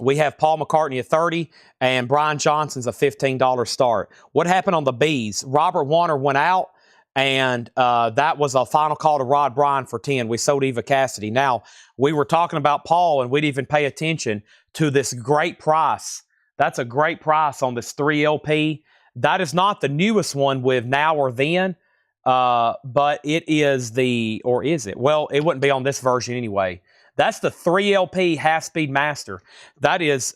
S1: We have Paul McCartney at $30 and Brian Johnson's a $15 start. What happened on the B's? Robert Warner went out, and that was a final call to Rod Bryan for $10. We sold Eva Cassidy. Now, we were talking about Paul, and we'd even pay attention to this great price. That's a great price on this 3 LP. That is not the newest one with Now or Then, but it is or is it? Well, it wouldn't be on this version anyway. That's the 3 LP half-speed master. That is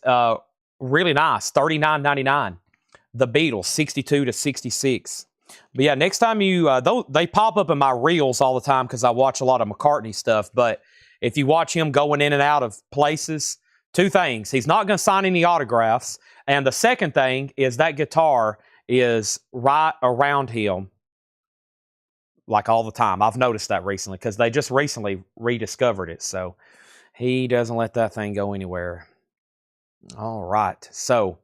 S1: really nice, $39.99. The Beatles, 62 to 66. But yeah, next time they pop up in my reels all the time because I watch a lot of McCartney stuff. But if you watch him going in and out of places, 2 things. He's not going to sign any autographs. And the second thing is that guitar is right around him like all the time. I've noticed that recently because they just recently rediscovered it. So he doesn't let that thing go anywhere. All right. So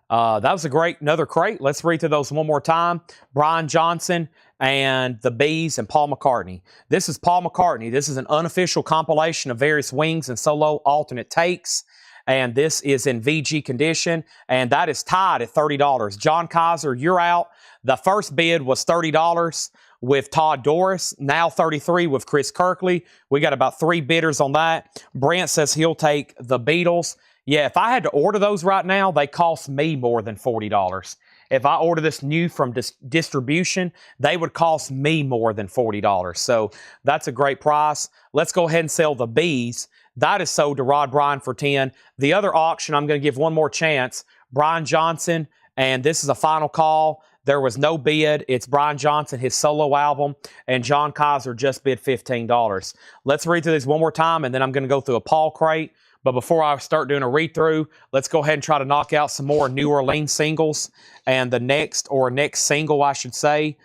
S1: that was another crate. Let's read through those one more time. Brian Johnson and the Bees and Paul McCartney. This is Paul McCartney. This is an unofficial compilation of various Wings and solo alternate takes. And this is in VG condition. And that is tied at $30. John Kaiser, you're out. The first bid was $30 with Todd Doris. Now $33 with Chris Kirkley. We got about 3 bidders on that. Brent says he'll take the Beatles. Yeah, if I had to order those right now, they cost me more than $40. If I order this new from distribution, they would cost me more than $40. So that's a great price. Let's go ahead and sell the Bees. That is sold to Rod Bryan for $10. The other auction, I'm going to give one more chance. Brian Johnson, and this is a final call. There was no bid. It's Brian Johnson, his solo album, and John Kaiser just bid $15. Let's read through this one more time, and then I'm going to go through a Paul crate. But before I start doing a read-through, let's go ahead and try to knock out some more New Orleans singles. And the next single, I should say.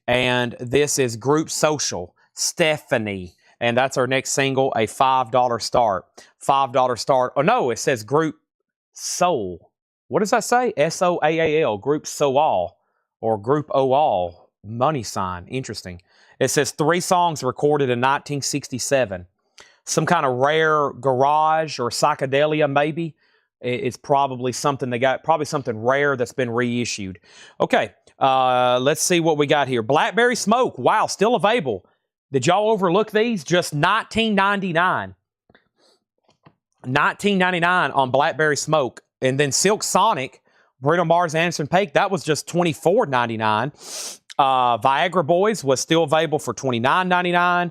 S1: And this is Group Social, Stephanie. And that's our next single, a $5 start. $5 start. Oh, no, it says Group Soul. What does that say? S-O-A-A-L, Group Soal, or Group O-All, money sign. Interesting. It says 3 songs recorded in 1967. Some kind of rare garage or psychedelia, maybe. It's probably something probably something rare that's been reissued. Okay, let's see what we got here. Blackberry Smoke, wow, still available. Did y'all overlook these? Just $19.99. $19.99 on Blackberry Smoke. And then Silk Sonic, Bruno Mars, Anderson .Paak, that was just $24.99. Viagra Boys was still available for $29.99.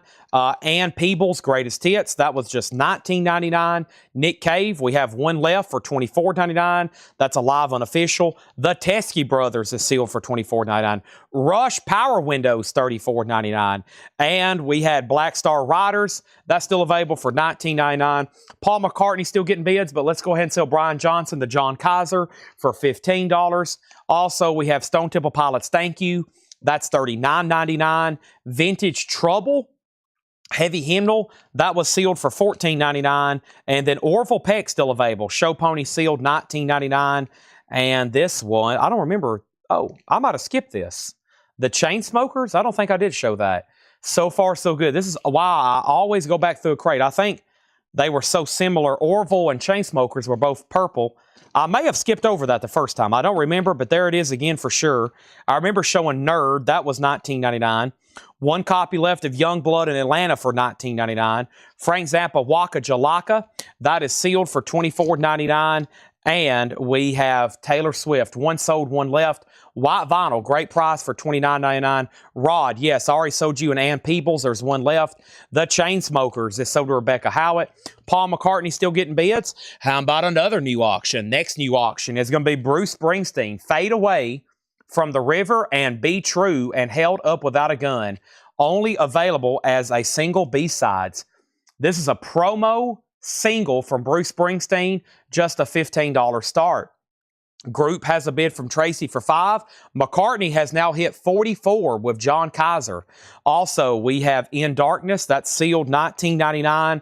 S1: Ann Peebles' Greatest Hits, that was just $19.99. Nick Cave, we have one left for $24.99. That's a live unofficial. The Teskey Brothers is sealed for $24.99. Rush Power Windows, $34.99. And we had Black Star Riders, that's still available for $19.99. Paul McCartney still getting bids, but let's go ahead and sell Brian Johnson, the John Kaiser, for $15. Also, we have Stone Temple Pilots Thank You. That's $39.99. Vintage Trouble, Heavy Hymnal, that was sealed for $14.99. And then Orville Peck still available. Show Pony sealed, $19.99. And this one, I don't remember. Oh, I might have skipped this. The Chainsmokers, I don't think I did show that. So far, so good. This is why I always go back through a crate. I think they were so similar. Orville and Chainsmokers were both purple. I may have skipped over that the first time. I don't remember, but there it is again for sure. I remember showing Nerd. That was $19.99. One copy left of Youngblood in Atlanta for $19.99. Frank Zappa Waka Jalaka. That is sealed for $24.99. And we have Taylor Swift. One sold, one left. White vinyl, great price for $29.99. Rod, yes, I already sold you an Ann Peebles. There's one left. The Chainsmokers, this sold to Rebecca Howitt. Paul McCartney still getting bids. How about another new auction? Next new auction is going to be Bruce Springsteen. Fade Away from the River and Be True and Held Up Without a Gun. Only available as a single B-sides. This is a promo single from Bruce Springsteen, just a $15 start. Group has a bid from Tracy for $5. McCartney has now hit 44 with John Kaiser. Also, we have In Darkness, that's sealed, $19.99.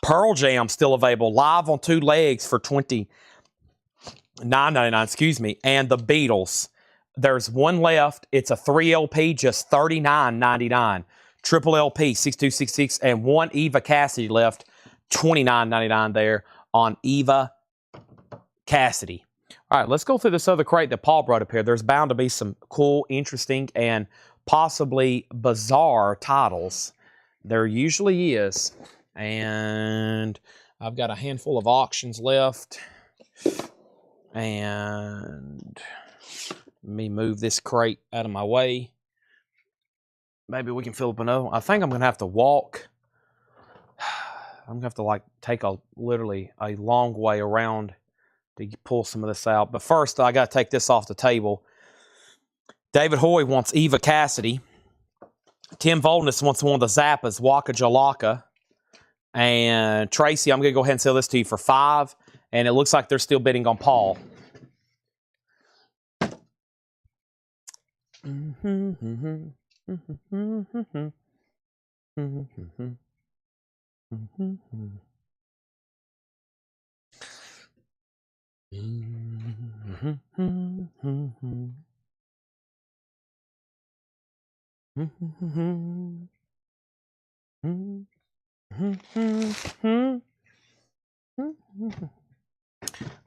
S1: Pearl Jam still available, live on 2 legs for $29.99, excuse me. And the Beatles, there's one left. It's a 3 LP, just $39.99. Triple LP, 6266, and one Eva Cassidy left, $29.99 there on Eva Cassidy. All right, let's go through this other crate that Paul brought up here. There's bound to be some cool, interesting, and possibly bizarre titles. There usually is. And I've got a handful of auctions left. And let me move this crate out of my way. Maybe we can fill up another one. I think I'm going to have to walk. I'm going to have to like take literally a long way around to pull some of this out. But first, I got to take this off the table. David Hoy wants Eva Cassidy. Tim Voldness wants one of the Zappas, Waka Jalaka. And Tracy, I'm going to go ahead and sell this to you for $5. And it looks like they're still bidding on Paul.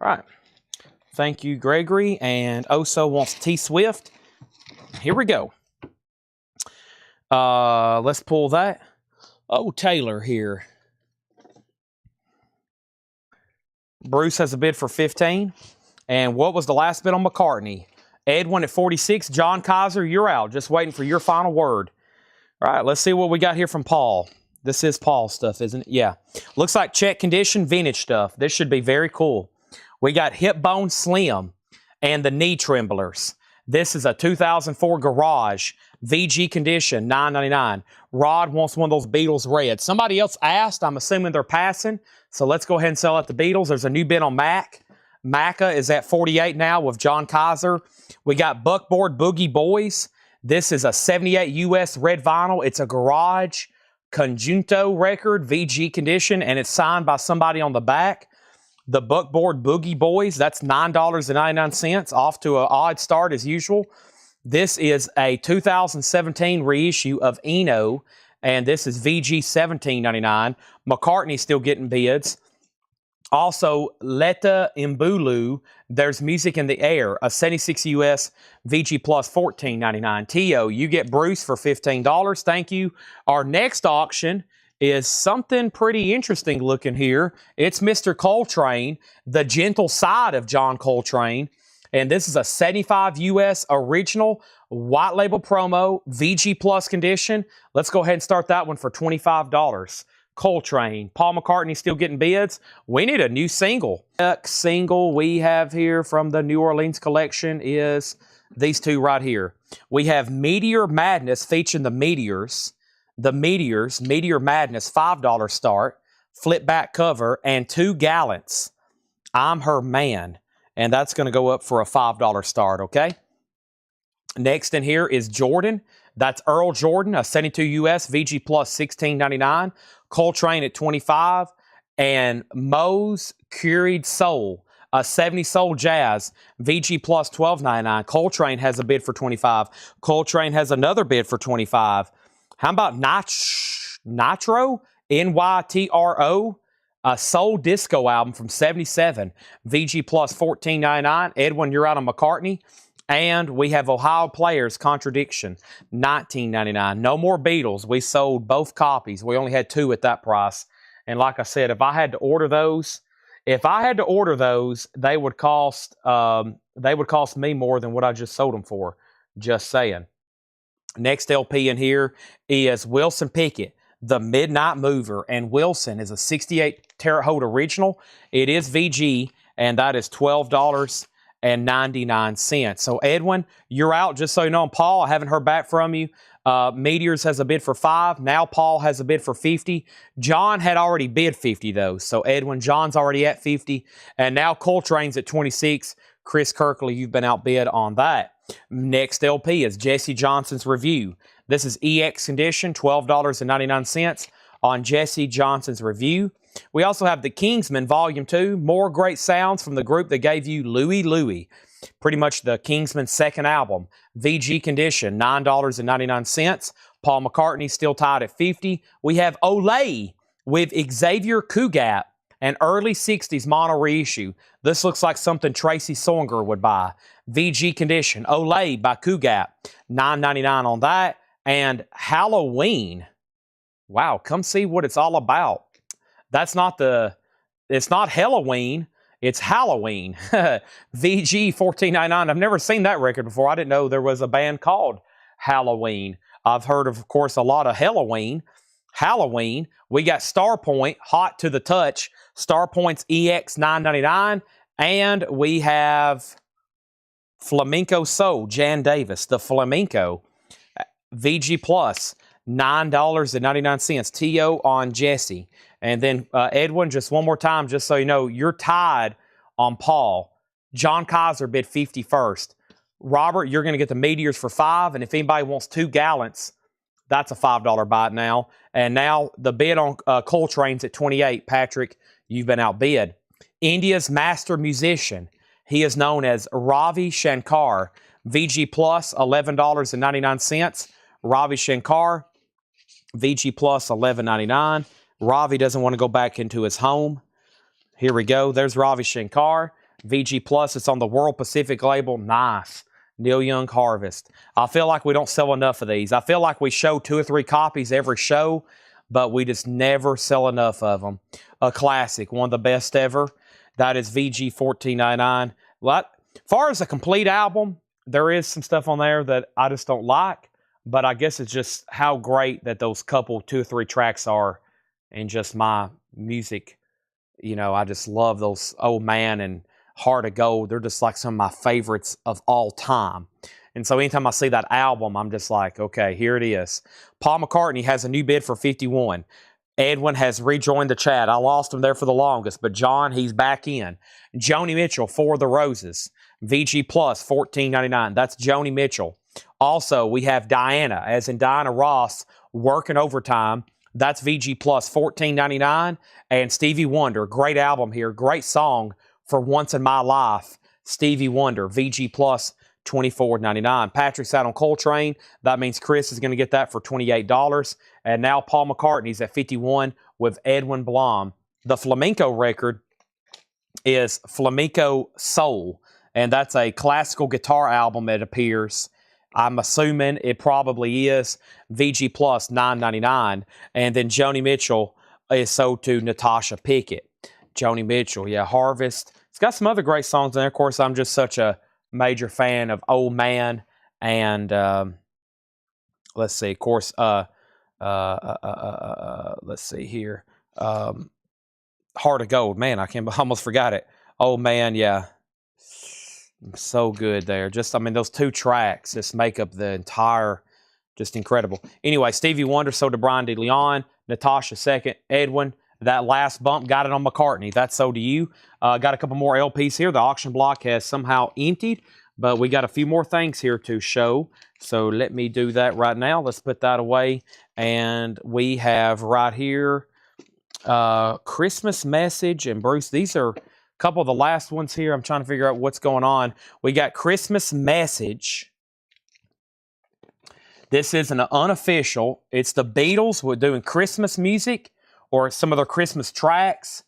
S1: Right. Thank you, Gregory. And Oso wants T Swift. Here we go. Let's pull that. Oh, Taylor here. Bruce has a bid for 15. And what was the last bid on McCartney? Edwin at 46. John Kaiser, you're out. Just waiting for your final word. All right, let's see what we got here from Paul. This is Paul stuff, isn't it? Yeah. Looks like check condition vintage stuff. This should be very cool. We got Hip Bone Slim and the Knee Tremblers. This is a 2004 Garage. VG condition, $9.99. Rod wants one of those Beatles red. Somebody else asked. I'm assuming they're passing. So let's go ahead and sell out the Beatles. There's a new bid on Mac. Macca is at 48 now with John Kaiser. We got Buckboard Boogie Boys. This is a 78 US red vinyl. It's a Garage Conjunto record, VG condition, and it's signed by somebody on the back. The Buckboard Boogie Boys, that's $9.99, off to an odd start as usual. This is a 2017 reissue of Eno, and this is VG $17.99. McCartney still getting bids. Also, Letta Mbulu, There's Music in the Air, a 76 US VG Plus $14.99. Tio, you get Bruce for $15. Thank you. Our next auction is something pretty interesting looking here. It's Mr. Coltrane, the gentle side of John Coltrane. And this is a 75 US original white label promo, VG Plus condition. Let's go ahead and start that one for $25. Coltrane. Paul McCartney still getting bids. We need a new single. Next single we have here from the New Orleans collection is these two right here. We have Meteor Madness featuring the Meteors. The Meteors, Meteor Madness, $5 start, flip back cover, and 2 Gallants. I'm Her Man. and that's going to go up for a $5 start, okay? Next in here is Jordan. That's Earl Jordan, a 72 US, VG Plus $16.99. Coltrane at $25. And Moe's Curied Soul, a 70 Soul Jazz, VG Plus $12.99. Coltrane has a bid for $25. Coltrane has another bid for $25. How about Nitro, N-Y-T-R-O, a soul disco album from 77, VG Plus $14.99. Edwin, you're out on McCartney. And we have Ohio Players Contradiction, $19.99. No more Beatles. We sold both copies. We only had 2 at that price. And like I said, if I had to order those, they would cost me more than what I just sold them for. Just saying. Next LP in here is Wilson Pickett, The Midnight Mover. And Wilson is a 68 Terre Haute original. It is VG, and that is $12.99. So, Edwin, you're out, just so you know. And Paul, I haven't heard back from you. Meteors has a bid for $5. Now Paul has a bid for $50. John had already bid $50, though. So, Edwin, John's already at $50. And now Coltrane's at $26. Chris Kirkley, you've been outbid on that. Next LP is Jesse Johnson's Review. This is EX condition, $12.99 on Jesse Johnson's Review. We also have The Kingsmen Volume 2. More great sounds from the group that gave you Louie Louie. Pretty much the Kingsmen's second album. VG condition, $9.99. Paul McCartney still tied at $50. We have Olay with Xavier Cugat, an early 60s mono reissue. This looks like something Tracy Songer would buy. VG condition, Olay by Cugat, $9.99 on that. And Halloween. Wow, come see what it's all about. It's not Halloween, it's Halloween. VG $14.99. I've never seen that record before. I didn't know there was a band called Halloween. I've heard, of course, a lot of Halloween. We got Starpoint, Hot to the Touch. Starpoint's EX $9.99. And we have Flamenco Soul, Jan Davis, the Flamenco. VG Plus, $9.99. TO on Jesse. And then, Edwin, just one more time, just so you know, you're tied on Paul. John Kaiser bid 50 first. Robert, you're going to get the Meteors for $5. And if anybody wants 2 Gallants, that's a $5 buy now. And now the bid on Coltrane's at 28. Patrick, you've been outbid. India's master musician. He is known as Ravi Shankar. VG Plus, $11.99. Ravi Shankar, VG Plus, $11.99. Ravi doesn't want to go back into his home. Here we go. There's Ravi Shankar. VG Plus, it's on the World Pacific label. Nice. Neil Young Harvest. I feel like we don't sell enough of these. I feel like we show 2 or 3 copies every show, but we just never sell enough of them. A classic, one of the best ever. That is VG $14.99. As far as a complete album, there is some stuff on there that I just don't like, but I guess it's just how great that those couple 2 or 3 tracks are. And just my music, you know, I just love those Old Man and Heart of Gold. They're just like some of my favorites of all time. And so anytime I see that album, I'm just like, okay, here it is. Paul McCartney has a new bid for 51. Edwin has rejoined the chat. I lost him there for the longest, but John, he's back in. Joni Mitchell, For the Roses. VG Plus, $14.99. That's Joni Mitchell. Also, we have Diana, as in Diana Ross, Working Overtime. That's VG Plus, $14.99. And Stevie Wonder, great album here, great song, For Once in My Life. Stevie Wonder, VG Plus, $24.99. Patrick's out on Coltrane. That means Chris is going to get that for $28. And now Paul McCartney's at 51 with Edwin Blom. The Flamenco record is Flamenco Soul. And that's a classical guitar album, it appears. I'm assuming it probably is. VG Plus, $9.99. And then Joni Mitchell is sold to Natasha Pickett. Joni Mitchell, yeah, Harvest. It's got some other great songs in there. Of course, I'm just such a major fan of Old Man and let's see, of course, let's see here. Heart of Gold. Man, I almost forgot it. Old Man, yeah. So good there. Just, I mean, those 2 tracks just make up the entire, just incredible. Anyway, Stevie Wonder sold to Brian DeLeon. Natasha second. Edwin That last bump got it on McCartney. That's so do you. Got a couple more LPs here. The auction block has somehow emptied, but we got a few more things here to show. So let me do that right now. Let's put that away. And we have right here Christmas Message and Bruce. These are a couple of the last ones here. I'm trying to figure out what's going on. We got Christmas Message. This is an unofficial. It's the Beatles. We're doing Christmas music or some of their Christmas tracks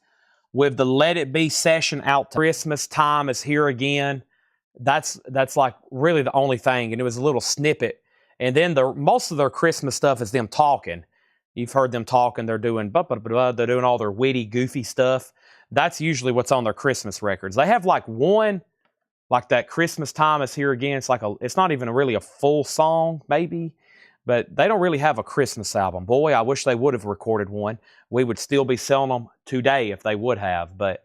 S1: with the Let It Be session out. Christmas time is here again. That's like really the only thing. And it was a little snippet. And then most of their Christmas stuff is them talking. You've heard them talking. They're doing they're doing all their witty, goofy stuff. That's usually what's on their Christmas records. They have like one, like that Christmas time is here again. It's not even really a full song, maybe, but they don't really have a Christmas album. Boy, I wish they would have recorded one. We would still be selling them today if they would have, but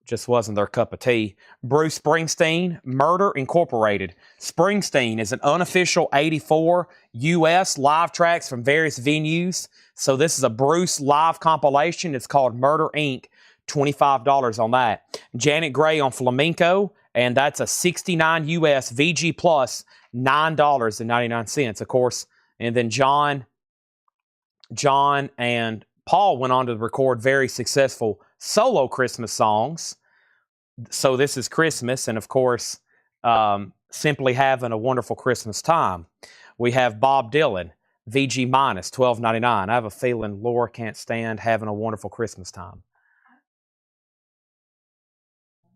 S1: just wasn't their cup of tea. Bruce Springsteen, Murder Incorporated. Springsteen is an unofficial 84 U.S. live tracks from various venues. So this is a Bruce live compilation. It's called Murder Inc. $25 on that. Janet Gray on Flamenco, and that's a 69 U.S. VG Plus, $9.99, of course. And then John and Paul went on to record very successful solo Christmas songs. So this is Christmas, and of course, Simply Having a Wonderful Christmas Time. We have Bob Dylan, VG minus, $12.99. I have a feeling Laura can't stand having a wonderful Christmas time.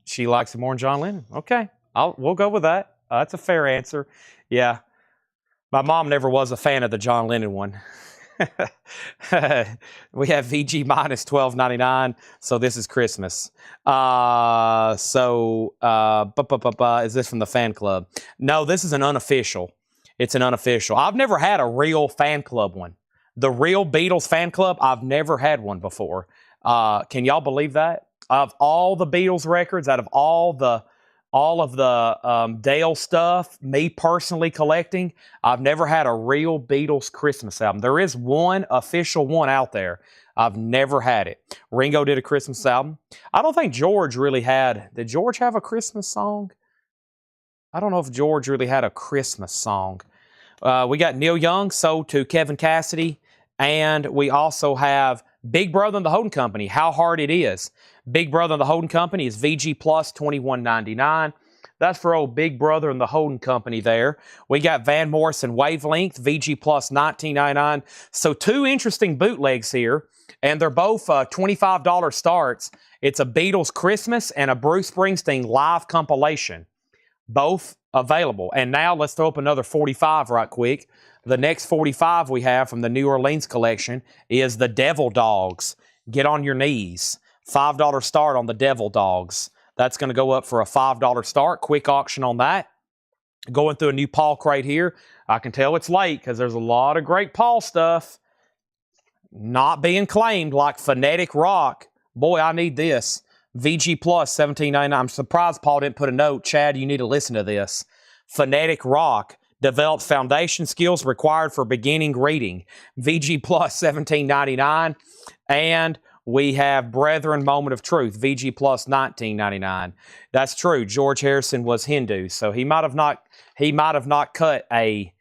S1: She likes it more than John Lennon. Okay, we'll go with that. That's a fair answer. Yeah, my mom never was a fan of the John Lennon one. We have VG minus $12.99. So this is Christmas. Is this from the fan club? No, this is an unofficial. It's an unofficial. I've never had a real fan club one. The real Beatles fan club, I've never had one before. Can y'all believe that? Of all the Beatles records, out of all of the Dale stuff, me personally collecting, I've never had a real Beatles Christmas album. There is one official one out there. I've never had it. Ringo did a Christmas album. I don't think George really had. Did George have a Christmas song? I don't know if George really had a Christmas song. We got Neil Young, sold to Kevin Cassidy. And we also have Big Brother and the Holding Company, How Hard It Is. Big Brother and the Holding Company is VG Plus, $21.99. That's for old Big Brother and the Holding Company there. We got Van Morrison Wavelength, VG Plus, $19.99. So two interesting bootlegs here, and they're both $25 starts. It's a Beatles Christmas and a Bruce Springsteen live compilation. Both available. And now let's throw up another 45 right quick. The next 45 we have from the New Orleans collection is the Devil Dogs. Get on your knees. $5 start on the Devil Dogs. That's going to go up for a $5 start. Quick auction on that. Going through a new Paul crate here. I can tell it's late because there's a lot of great Paul stuff not being claimed, like Phonetic Rock. Boy, I need this. VG Plus, $17.99. I'm surprised Paul didn't put a note. Chad, you need to listen to this. Phonetic Rock develops foundation skills required for beginning reading. VG Plus, $17.99. And we have Brethren Moment of Truth, VG Plus, $19.99. That's true. George Harrison was Hindu, so he might have not cut a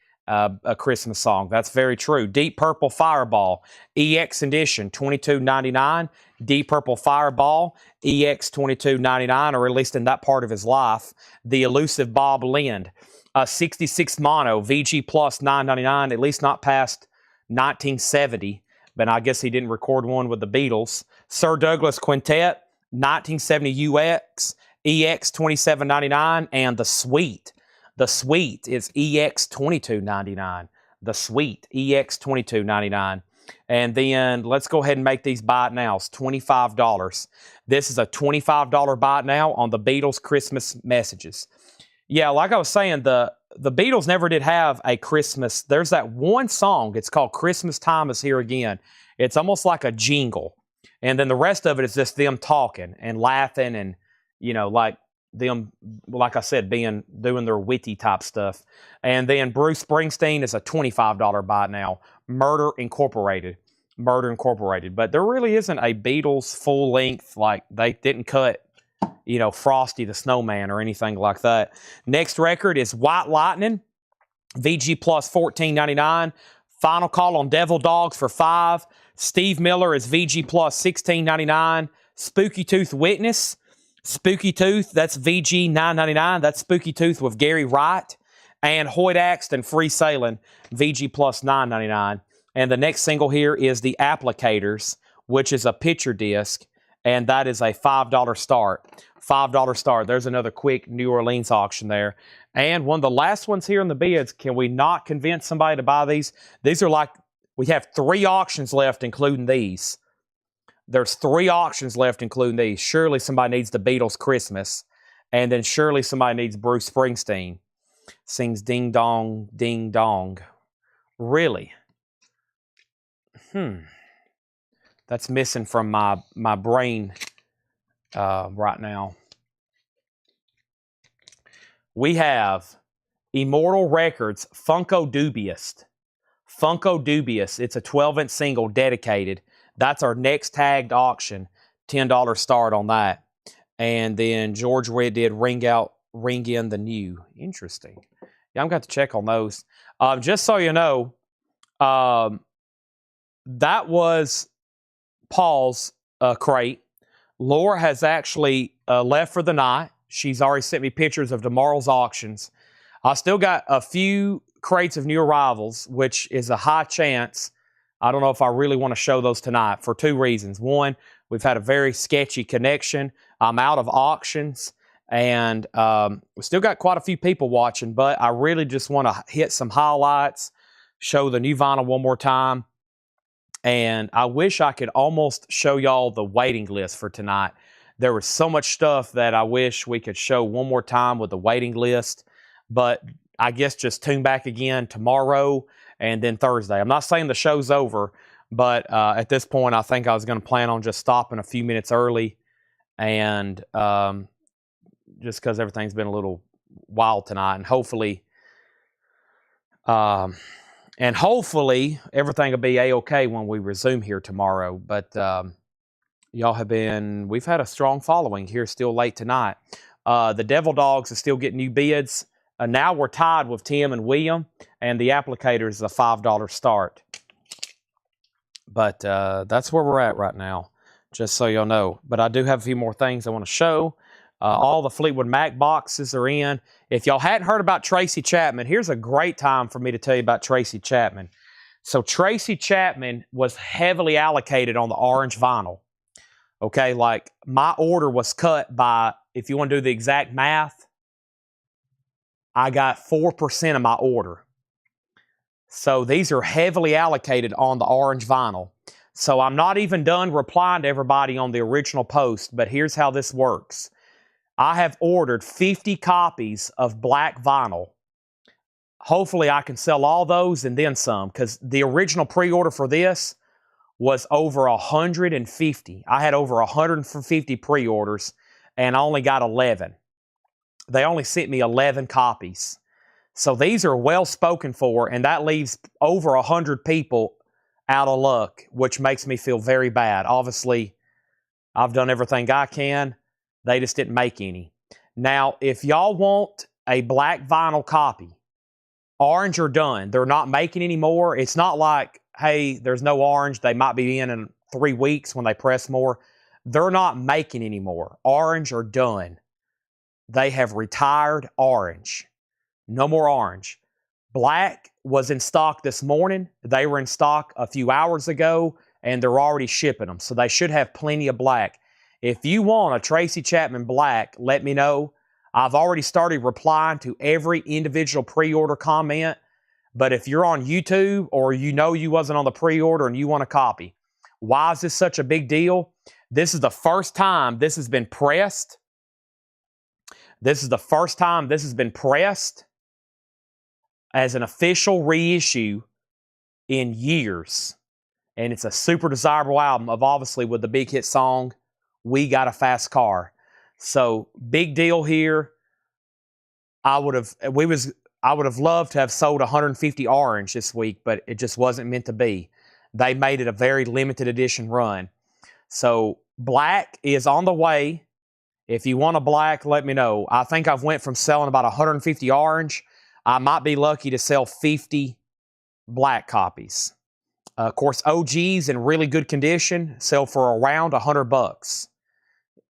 S1: Christmas song. That's very true. Deep Purple Fireball, EX edition, $22.99. Deep Purple Fireball, EX, $22.99, or at least in that part of his life. The Elusive Bob Lind, 66 mono, VG Plus, $9.99. At least not past 1970. But I guess he didn't record one with the Beatles. Sir Douglas Quintet, 1970 UX, EX, $27.99, and The Sweet. The Sweet is EX, $22.99. The Sweet, EX, $22.99. And then let's go ahead and make these buy it nows, $25. This is a $25 buy it now on the Beatles Christmas messages. Yeah, like I was saying, the Beatles never did have a Christmas. There's that one song. It's called Christmas Time Is Here Again. It's almost like a jingle. And then the rest of it is just them talking and laughing and, like them, like I said, doing their witty type stuff. And then Bruce Springsteen is a $25 buy now. Murder Incorporated. Murder Incorporated. But there really isn't a Beatles full length, like they didn't cut, Frosty the Snowman or anything like that. Next record is White Lightning, VG Plus $14.99. Final Call on Devil Dogs for $5. Steve Miller is VG Plus $16.99. Spooky Tooth Witness. Spooky Tooth, that's VG $9.99. That's Spooky Tooth with Gary Wright. And Hoyt Axton Free Sailing, VG Plus $9.99. And the next single here is The Applicators, which is a picture disc, and that is a $5 start. $5 start. There's another quick New Orleans auction there. And one of the last ones here in the bids, can we not convince somebody to buy these? These are like, we have 3 auctions left, including these. There's 3 auctions left, including these. Surely somebody needs the Beatles Christmas. And then surely somebody needs Bruce Springsteen. Sings Ding Dong, Ding Dong. Really? That's missing from my brain right now. We have Immortal Records, Funko Dubious. Funko Dubious. It's a 12-inch single dedicated. That's our next tagged auction. $10 start on that. And then George Red did Ring In the New. Interesting. Yeah, I'm going to have to check on those. Just so you know, that was Paul's crate. Laura has actually left for the night. She's already sent me pictures of tomorrow's auctions. I still got a few crates of new arrivals, which is a high chance. I don't know if I really want to show those tonight for 2 reasons. One, we've had a very sketchy connection. I'm out of auctions, and we still got quite a few people watching, but I really just want to hit some highlights, show the new vinyl one more time. And I wish I could almost show y'all the waiting list for tonight. There was so much stuff that I wish we could show one more time with the waiting list. But I guess just tune back again tomorrow and then Thursday. I'm not saying the show's over, but at this point, I think I was going to plan on just stopping a few minutes early. And just because everything's been a little wild tonight. And hopefully everything will be A-okay when we resume here tomorrow. But we've had a strong following here still late tonight. The Devil Dogs is still getting new bids. Now we're tied with Tim and William, and the Applicators is a $5 start. But that's where we're at right now, just so y'all know. But I do have a few more things I want to show. All the Fleetwood Mac boxes are in. If y'all hadn't heard about Tracy Chapman, here's a great time for me to tell you about Tracy Chapman. So Tracy Chapman was heavily allocated on the orange vinyl. Okay, like my order was cut by, if you want to do the exact math, I got 4% of my order. So these are heavily allocated on the orange vinyl. So I'm not even done replying to everybody on the original post, but here's how this works. I have ordered 50 copies of black vinyl. Hopefully I can sell all those and then some, because the original pre-order for this was over 150. I had over 150 pre-orders, and I only got 11. They only sent me 11 copies. So these are well spoken for, and that leaves over 100 people out of luck, which makes me feel very bad. Obviously, I've done everything I can. They just didn't make any. Now, if y'all want a black vinyl copy, orange are done. They're not making any more. It's not like, hey, there's no orange. They might be in 3 weeks when they press more. They're not making any more. Orange are done. They have retired orange. No more orange. Black was in stock this morning. They were in stock a few hours ago, and they're already shipping them. So they should have plenty of black. If you want a Tracy Chapman black, let me know. I've already started replying to every individual pre-order comment. But if you're on YouTube or you know you wasn't on the pre-order and you want a copy, why is this such a big deal? This is the first time this has been pressed. This is the first time this has been pressed as an official reissue in years. And it's a super desirable album of, obviously, with the big hit song, We Got a Fast Car. So, big deal here. I would have loved to have sold 150 orange this week, but it just wasn't meant to be. They made it a very limited edition run. So black is on the way. If you want a black, let me know. I think I've went from selling about 150 orange. I might be lucky to sell 50 black copies. Of course, OGs in really good condition sell for around $100.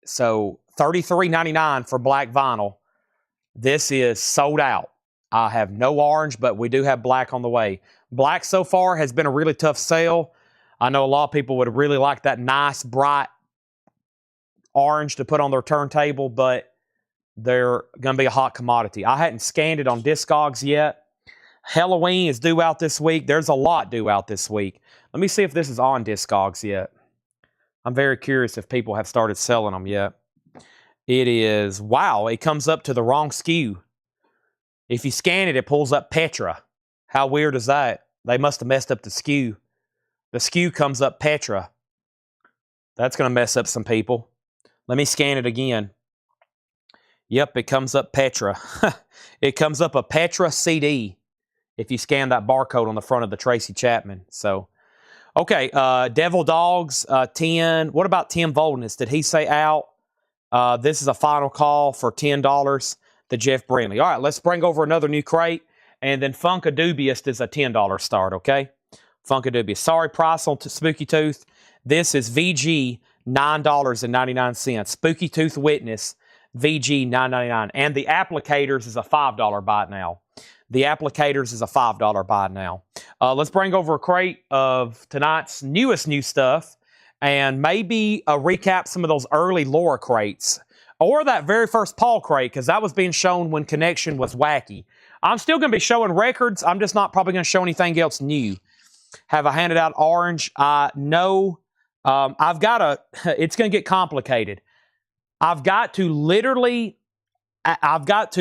S1: So $33.99 for black vinyl. This is sold out. I have no orange, but we do have black on the way. Black so far has been a really tough sale. I know a lot of people would really like that nice, bright orange to put on their turntable, but they're going to be a hot commodity. I hadn't scanned it on Discogs yet. Halloween is due out this week. There's a lot due out this week. Let me see if this is on Discogs yet. I'm very curious if people have started selling them yet. It is, wow, it comes up to the wrong SKU. If you scan it, it pulls up Petra. How weird is that? They must have messed up the SKU. The SKU comes up Petra. That's going to mess up some people. Let me scan it again. Yep, it comes up Petra. It comes up a Petra CD if you scan that barcode on the front of the Tracy Chapman. So, okay, Devil Dogs, 10. What about Tim Voldness? Did he say out? This is a final call for $10 to Jeff Brindley. All right, let's bring over another new crate. And then Funkadubious is a $10 start, okay? Funkadubious. Sorry, price on Spooky Tooth. This is VG, $9.99. Spooky Tooth Witness, VG, $9.99. And the Applicators is a $5 buy now. The Applicators is a $5 buy now. Let's bring over a crate of tonight's newest new stuff and maybe recap some of those early Laura crates. Or that very first Paul crate, because that was being shown when Connection was wacky. I'm still going to be showing records. I'm just not probably going to show anything else new. Have I handed out orange? No. I've got to, it's going to get complicated. I've got to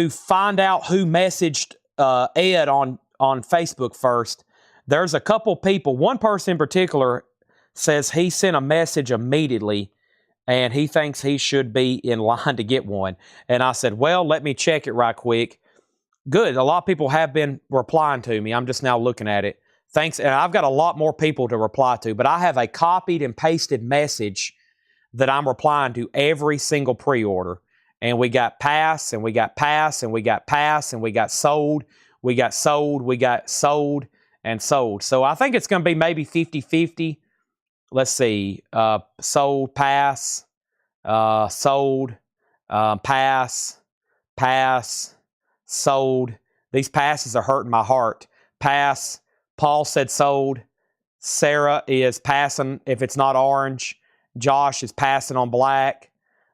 S1: find out who messaged Ed on Facebook first. There's a couple people. One person in particular says he sent a message immediately and he thinks he should be in line to get one. And I said, well, let me check it right quick. Good. A lot of people have been replying to me. I'm just now looking at it. Thanks. And I've got a lot more people to reply to, but I have a copied and pasted message that I'm replying to every single pre-order. And we got pass, and we got pass, and we got pass, and we got sold, we got sold, we got sold, and sold. So I think it's going to be maybe 50-50. Let's see. Sold, pass, sold, pass, pass, sold. These passes are hurting my heart. Pass. Paul said sold. Sarah is passing if it's not orange. Josh is passing on black.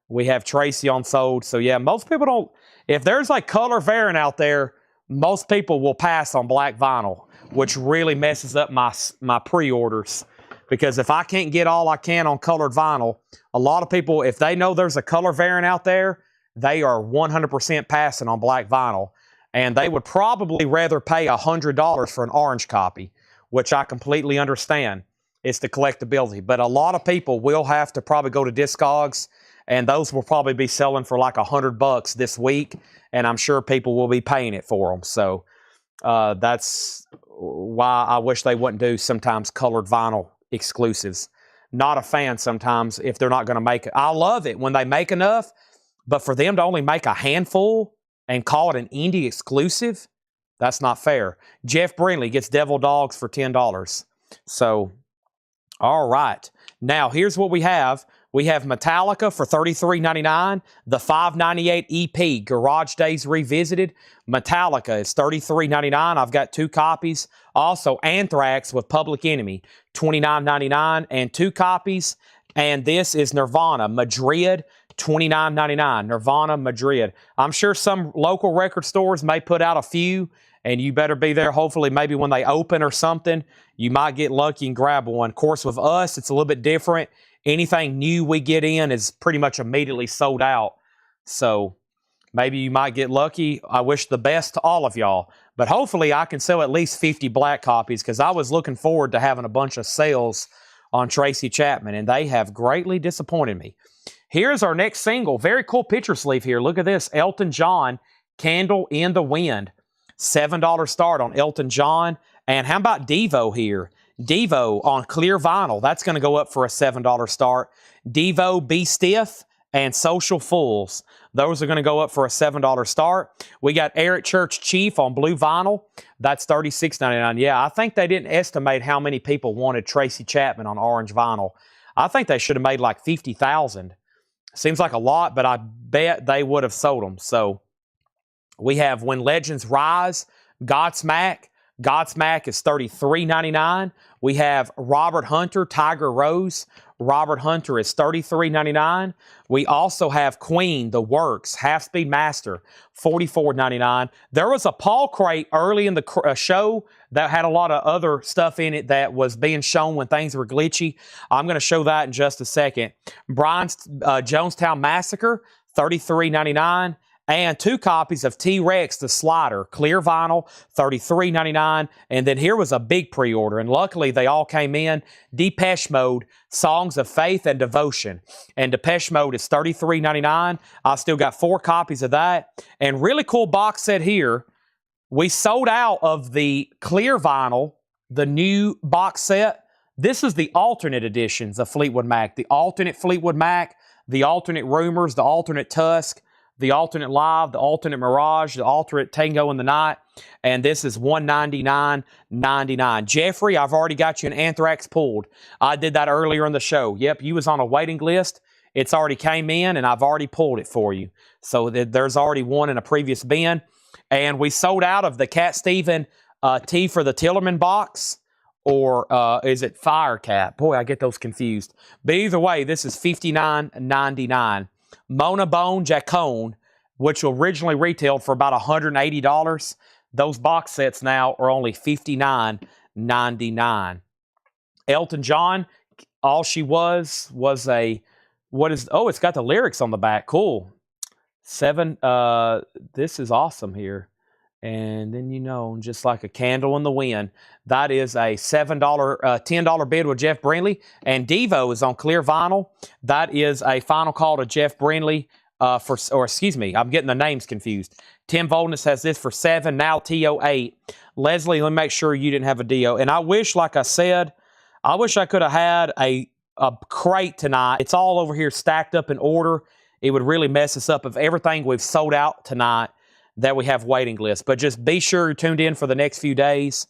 S1: We have Tracy on sold. So, yeah, most people don't. If there's like color variant out there, most people will pass on black vinyl, which really messes up my pre-orders. Because if I can't get all I can on colored vinyl, a lot of people, if they know there's a color variant out there, they are 100% passing on black vinyl. And they would probably rather pay $100 for an orange copy, which I completely understand. It's the collectability. But a lot of people will have to probably go to Discogs, and those will probably be selling for like $100 this week, and I'm sure people will be paying it for them. So that's why I wish they wouldn't do sometimes colored vinyl exclusives. Not a fan sometimes if they're not going to make it. I love it when they make enough, but for them to only make a handful and call it an indie exclusive, that's not fair. Jeff Brindley gets Devil Dogs for $10. So, all right. Now, here's what we have. We have Metallica for $33.99. The $5.98 EP, Garage Days Revisited. Metallica is $33.99. I've got 2 copies. Also, Anthrax with Public Enemy, $29.99 and 2 copies. And this is Nirvana, Madrid, $29.99. Nirvana, Madrid. I'm sure some local record stores may put out a few, and you better be there. Hopefully, maybe when they open or something, you might get lucky and grab one. Of course, with us, it's a little bit different. Anything new we get in is pretty much immediately sold out. So maybe you might get lucky. I wish the best to all of y'all. But hopefully, I can sell at least 50 black copies because I was looking forward to having a bunch of sales on Tracy Chapman, and they have greatly disappointed me. Here's our next single. Very cool picture sleeve here. Look at this. Elton John, Candle in the Wind. $7 start on Elton John. And how about Devo here? Devo on clear vinyl, that's going to go up for a $7 start. Devo Be Stiff and Social Fools, those are going to go up for a $7 start. We got Eric Church Chief on blue vinyl. That's $36.99. Yeah, I think they didn't estimate how many people wanted Tracy Chapman on orange vinyl. I think they should have made like 50,000. Seems like a lot, but I bet they would have sold them. So we have When Legends Rise, Godsmack. Godsmack is $33.99. We have Robert Hunter, Tiger Rose. Robert Hunter is $33.99. We also have Queen, The Works, Half Speed Master, $44.99. There was a Paul crate early in the show that had a lot of other stuff in it that was being shown when things were glitchy. I'm going to show that in just a second. Brian's Jonestown Massacre, $33.99. And 2 copies of T-Rex, the Slider, clear vinyl, $33.99. And then here was a big pre-order, and luckily they all came in. Depeche Mode, Songs of Faith and Devotion. And Depeche Mode is $33.99. I still got 4 copies of that. And really cool box set here. We sold out of the clear vinyl, the new box set. This is the alternate editions of Fleetwood Mac. The alternate Fleetwood Mac, the alternate Rumors, the alternate Tusk, the alternate Live, the alternate Mirage, the alternate Tango in the Night, and this is $199.99. Jeffrey, I've already got you an Anthrax pulled. I did that earlier in the show. Yep, you was on a waiting list. It's already came in, and I've already pulled it for you. So there's already one in a previous bin. And we sold out of the Cat Stephen T for the Tillerman box, or is it Fire Cat? Boy, I get those confused. But either way, this is $59.99. Mona Bone Jacone, which originally retailed for about $180. Those box sets now are only $59.99. Elton John, All She Was a, it's got the lyrics on the back. Cool. This is awesome here. And then, just like a candle in the wind, that is a $10 bid with Jeff Brindley. And Devo is on clear vinyl. That is a final call to Jeff Brindley I'm getting the names confused. Tim Voldness has this for $7, now TO8. Leslie, let me make sure you didn't have a DO. And I wish, like I said, I wish I could have had a crate tonight. It's all over here stacked up in order. It would really mess us up if everything we've sold out tonight that we have waiting lists. But just be sure you're tuned in for the next few days.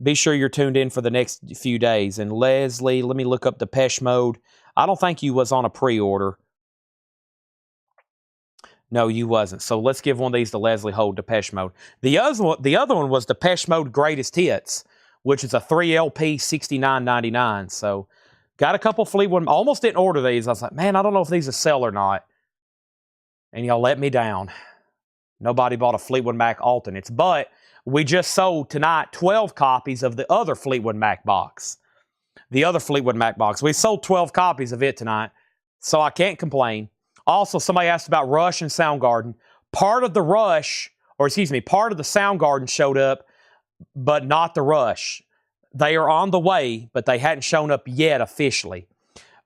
S1: Be sure you're tuned in for the next few days. And Leslie, let me look up Depeche Mode. I don't think you was on a pre-order. No, you wasn't. So let's give one of these to Leslie Hold, Depeche Mode. The other one was Depeche Mode Greatest Hits, which is a 3LP, $69.99. So got a couple Fleetwood. Almost didn't order these. I was like, man, I don't know if these will sell or not. And y'all let me down. Nobody bought a Fleetwood Mac alternates. But we just sold tonight 12 copies of the other Fleetwood Mac box. The other Fleetwood Mac box. We sold 12 copies of it tonight, so I can't complain. Also, somebody asked about Rush and Soundgarden. Part of the Soundgarden showed up, but not the Rush. They are on the way, but they hadn't shown up yet officially.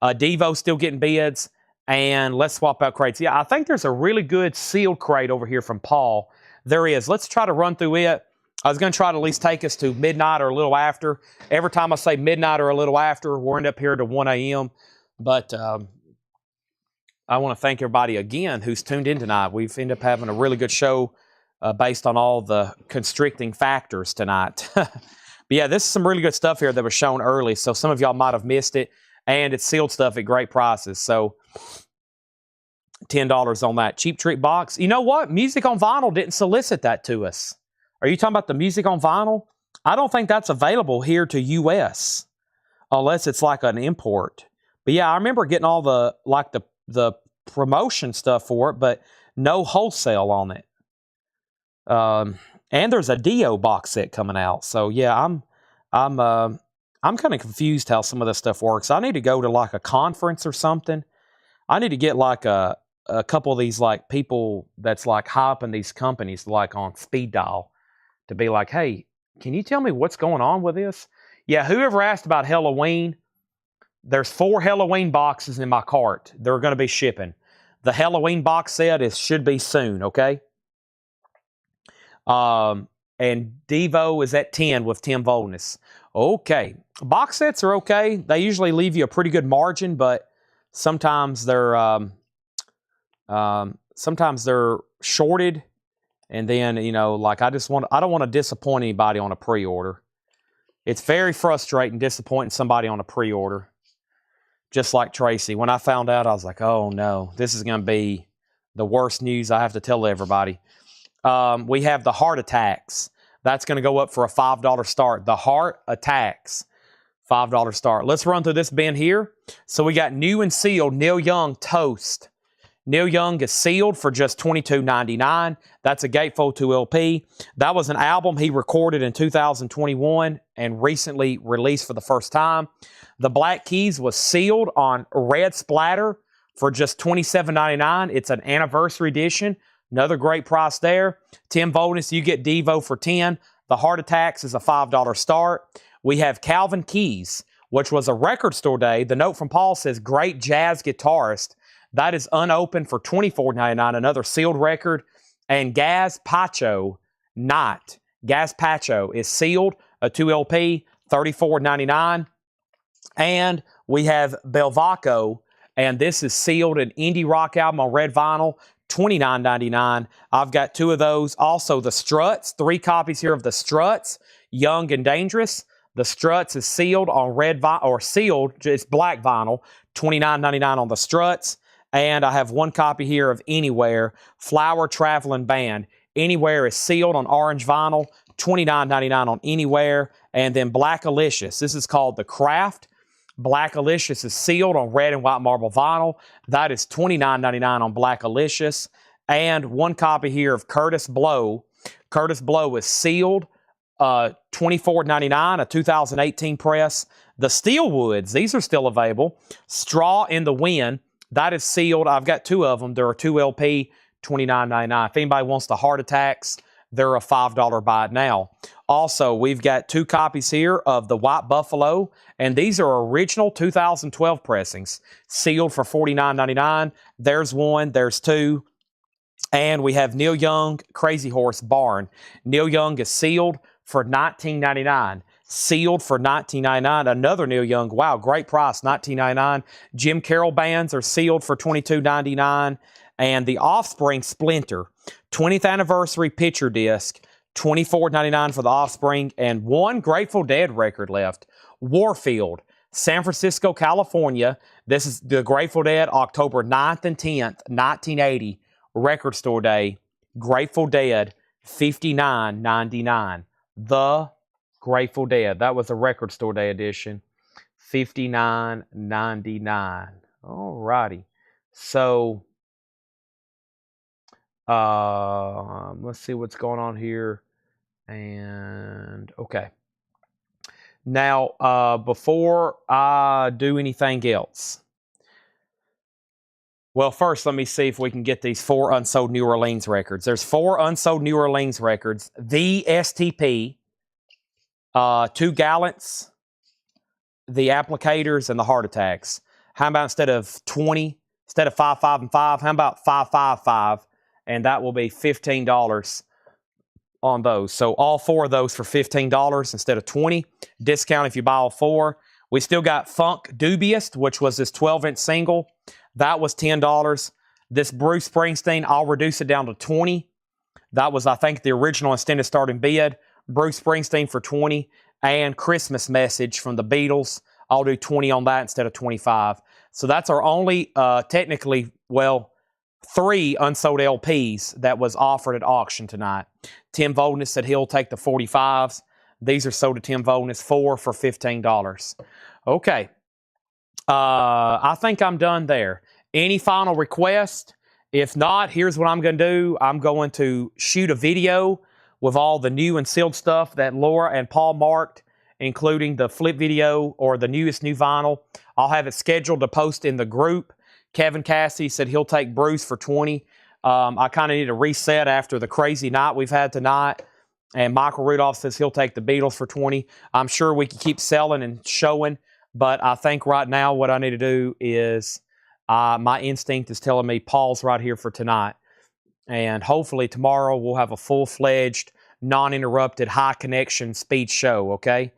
S1: Devo's still getting bids. And let's swap out crates. Yeah, I think there's a really good sealed crate over here from Paul. There is. Let's try to run through it. I was going to try to at least take us to midnight or a little after. Every time I say midnight or a little after, we'll end up here to 1 a.m. But I want to thank everybody again who's tuned in tonight. We've ended up having a really good show based on all the constricting factors tonight. But yeah, this is some really good stuff here that was shown early, so some of y'all might have missed it. And it's sealed stuff at great prices. So $10 on that. Cheap Trick box. You know what? Music on Vinyl didn't solicit that to us. Are you talking about the Music on Vinyl? I don't think that's available here to U.S. unless it's like an import. But yeah, I remember getting all the promotion stuff for it, but no wholesale on it. And there's a Dio box set coming out. So yeah, I'm kind of confused how some of this stuff works. I need to go to like a conference or something. I need to get like a couple of these like people that's like high up in these companies like on speed dial to be like, hey, can you tell me what's going on with this? Yeah, whoever asked about Halloween, there's 4 Halloween boxes in my cart. They're going to be shipping. The Halloween box set should be soon, okay? And Devo is at 10 with Tim Voldness. Okay. Box sets are okay. They usually leave you a pretty good margin, but sometimes they're shorted. And then, you know, like I don't want to disappoint anybody on a pre-order. It's very frustrating disappointing somebody on a pre-order. Just like Tracy. When I found out, I was like, oh no, this is going to be the worst news I have to tell everybody. We have the Heart Attacks. That's going to go up for a $5 start. The Heart Attacks, $5 start. Let's run through this bin here. So we got new and sealed Neil Young Toast. Neil Young is sealed for just $22.99. That's a gatefold 2 LP. That was an album he recorded in 2021 and recently released for the first time. The Black Keys was sealed on red splatter for just $27.99. It's an anniversary edition. Another great price there. 10 Voltness, you get Devo for 10. The Heart Attacks is a $5 start. We have Calvin Keys, which was a record store day. The note from Paul says, great jazz guitarist. That is unopened for $24.99, another sealed record. And Gazpacho is sealed, a 2 LP, $34.99. And we have Belvaco, and this is sealed, an indie rock album on red vinyl, $29.99. I've got 2 of those. Also, the Struts, 3 copies here of the Struts, Young and Dangerous. The Struts is sealed on red vinyl, or sealed, it's black vinyl, $29.99 on the Struts. And I have 1 copy here of Anywhere, Flower Traveling Band. Anywhere is sealed on orange vinyl, $29.99 on Anywhere. And then Black Alicious. This is called The Craft. Black Alicious is sealed on red and white marble vinyl. That is $29.99 on Black Alicious. And 1 copy here of Curtis Blow. Curtis Blow is sealed, $24.99, a 2018 press. The Steelwoods, these are still available. Straw in the Wind. That is sealed. I've got 2 of them. They're a 2 LP, $29.99. If anybody wants the Heart Attacks, they're a $5 buy it now. Also, we've got 2 copies here of the White Buffalo, and these are original 2012 pressings, sealed for $49.99. There's 1, there's 2. And we have Neil Young, Crazy Horse Barn. Neil Young is sealed for $19.99. Sealed for $19.99. Another Neil Young. Wow, great price, $19.99. Jim Carroll bands are sealed for $22.99. And the Offspring Splinter, 20th anniversary picture disc, $24.99 for the Offspring. And 1 Grateful Dead record left. Warfield, San Francisco, California. This is the Grateful Dead, October 9th and 10th, 1980, record store day. Grateful Dead, $59.99. The Grateful Dead. That was a record store day edition. $59.99. All righty. So, let's see what's going on here. And, okay. Now, before I do anything else, well, first, let me see if we can get these 4 unsold New Orleans records. There's 4 unsold New Orleans records. The STP, 2 Gallants, the Applicators, and the Heart Attacks. How about instead of 20, instead of 5, 5, and 5, how about 5, 5, 5? And that will be $15 on those. So all 4 of those for $15 instead of 20. Discount if you buy all 4. We still got Funk Dubious, which was this 12-inch single. That was $10. This Bruce Springsteen, I'll reduce it down to 20. That was, I think, the original extended starting bid. Bruce Springsteen for 20. And Christmas Message from the Beatles. I'll do 20 on that instead of 25. So that's our only, technically, well, 3 unsold LPs that was offered at auction tonight. Tim Volness said he'll take the 45s. These are sold to Tim Volness, 4 for $15. Okay. I think I'm done there. Any final request? If not, here's what I'm going to do. I'm going to shoot a video with all the new and sealed stuff that Laura and Paul marked, including the flip video or the newest new vinyl. I'll have it scheduled to post in the group. Kevin Cassidy said he'll take Bruce for 20. I kind of need a reset after the crazy night we've had tonight. And Michael Rudolph says he'll take the Beatles for 20. I'm sure we can keep selling and showing, but I think right now what I need to do is my instinct is telling me Paul's right here for tonight. And hopefully tomorrow we'll have a full-fledged, non-interrupted, high-connection speed show, okay?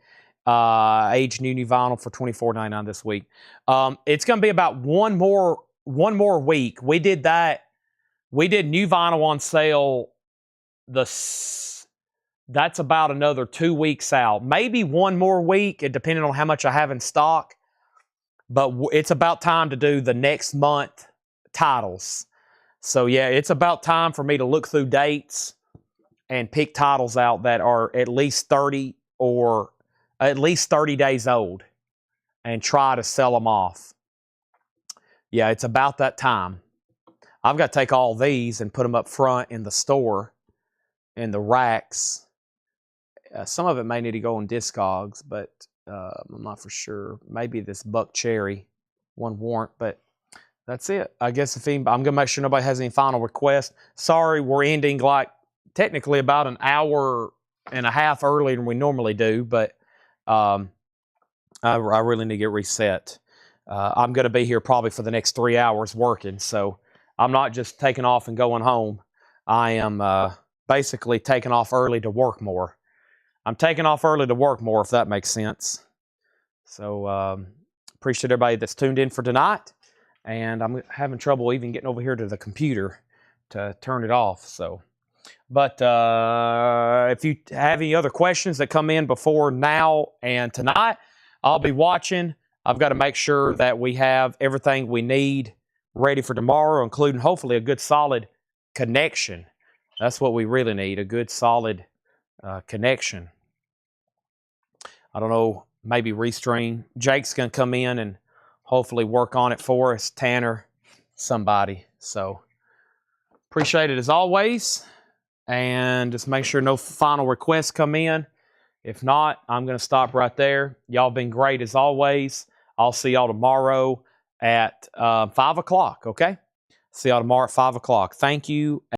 S1: Age new vinyl for $24.99 this week. It's going to be about one more week. We did that. We did new vinyl on sale. That's about another 2 weeks out. Maybe one more week, depending on how much I have in stock. But it's about time to do the next month titles. So yeah, it's about time for me to look through dates and pick titles out that are at least 30 or at least 30 days old and try to sell them off. Yeah, it's about that time. I've got to take all these and put them up front in the store, in the racks. Some of it may need to go on Discogs, but I'm not for sure. Maybe this Buck Cherry one won't, but that's it. I guess I'm going to make sure nobody has any final requests. Sorry, we're ending like technically about an hour and a half earlier than we normally do, but I really need to get reset. I'm going to be here probably for the next 3 hours working, so I'm not just taking off and going home. I am basically taking off early to work more. I'm taking off early to work more, if that makes sense. So appreciate everybody that's tuned in for tonight. And I'm having trouble even getting over here to the computer to turn it off. So, but if you have any other questions that come in before now and tonight, I'll be watching. I've got to make sure that we have everything we need ready for tomorrow, including hopefully a good solid connection. That's what we really need, a good solid connection. I don't know, maybe Restream. Jake's going to come in and hopefully work on it for us. Tanner, somebody. So appreciate it as always. And just make sure no final requests come in. If not, I'm going to stop right there. Y'all been great as always. I'll see y'all tomorrow at 5 o'clock, okay? See y'all tomorrow at 5 o'clock. Thank you.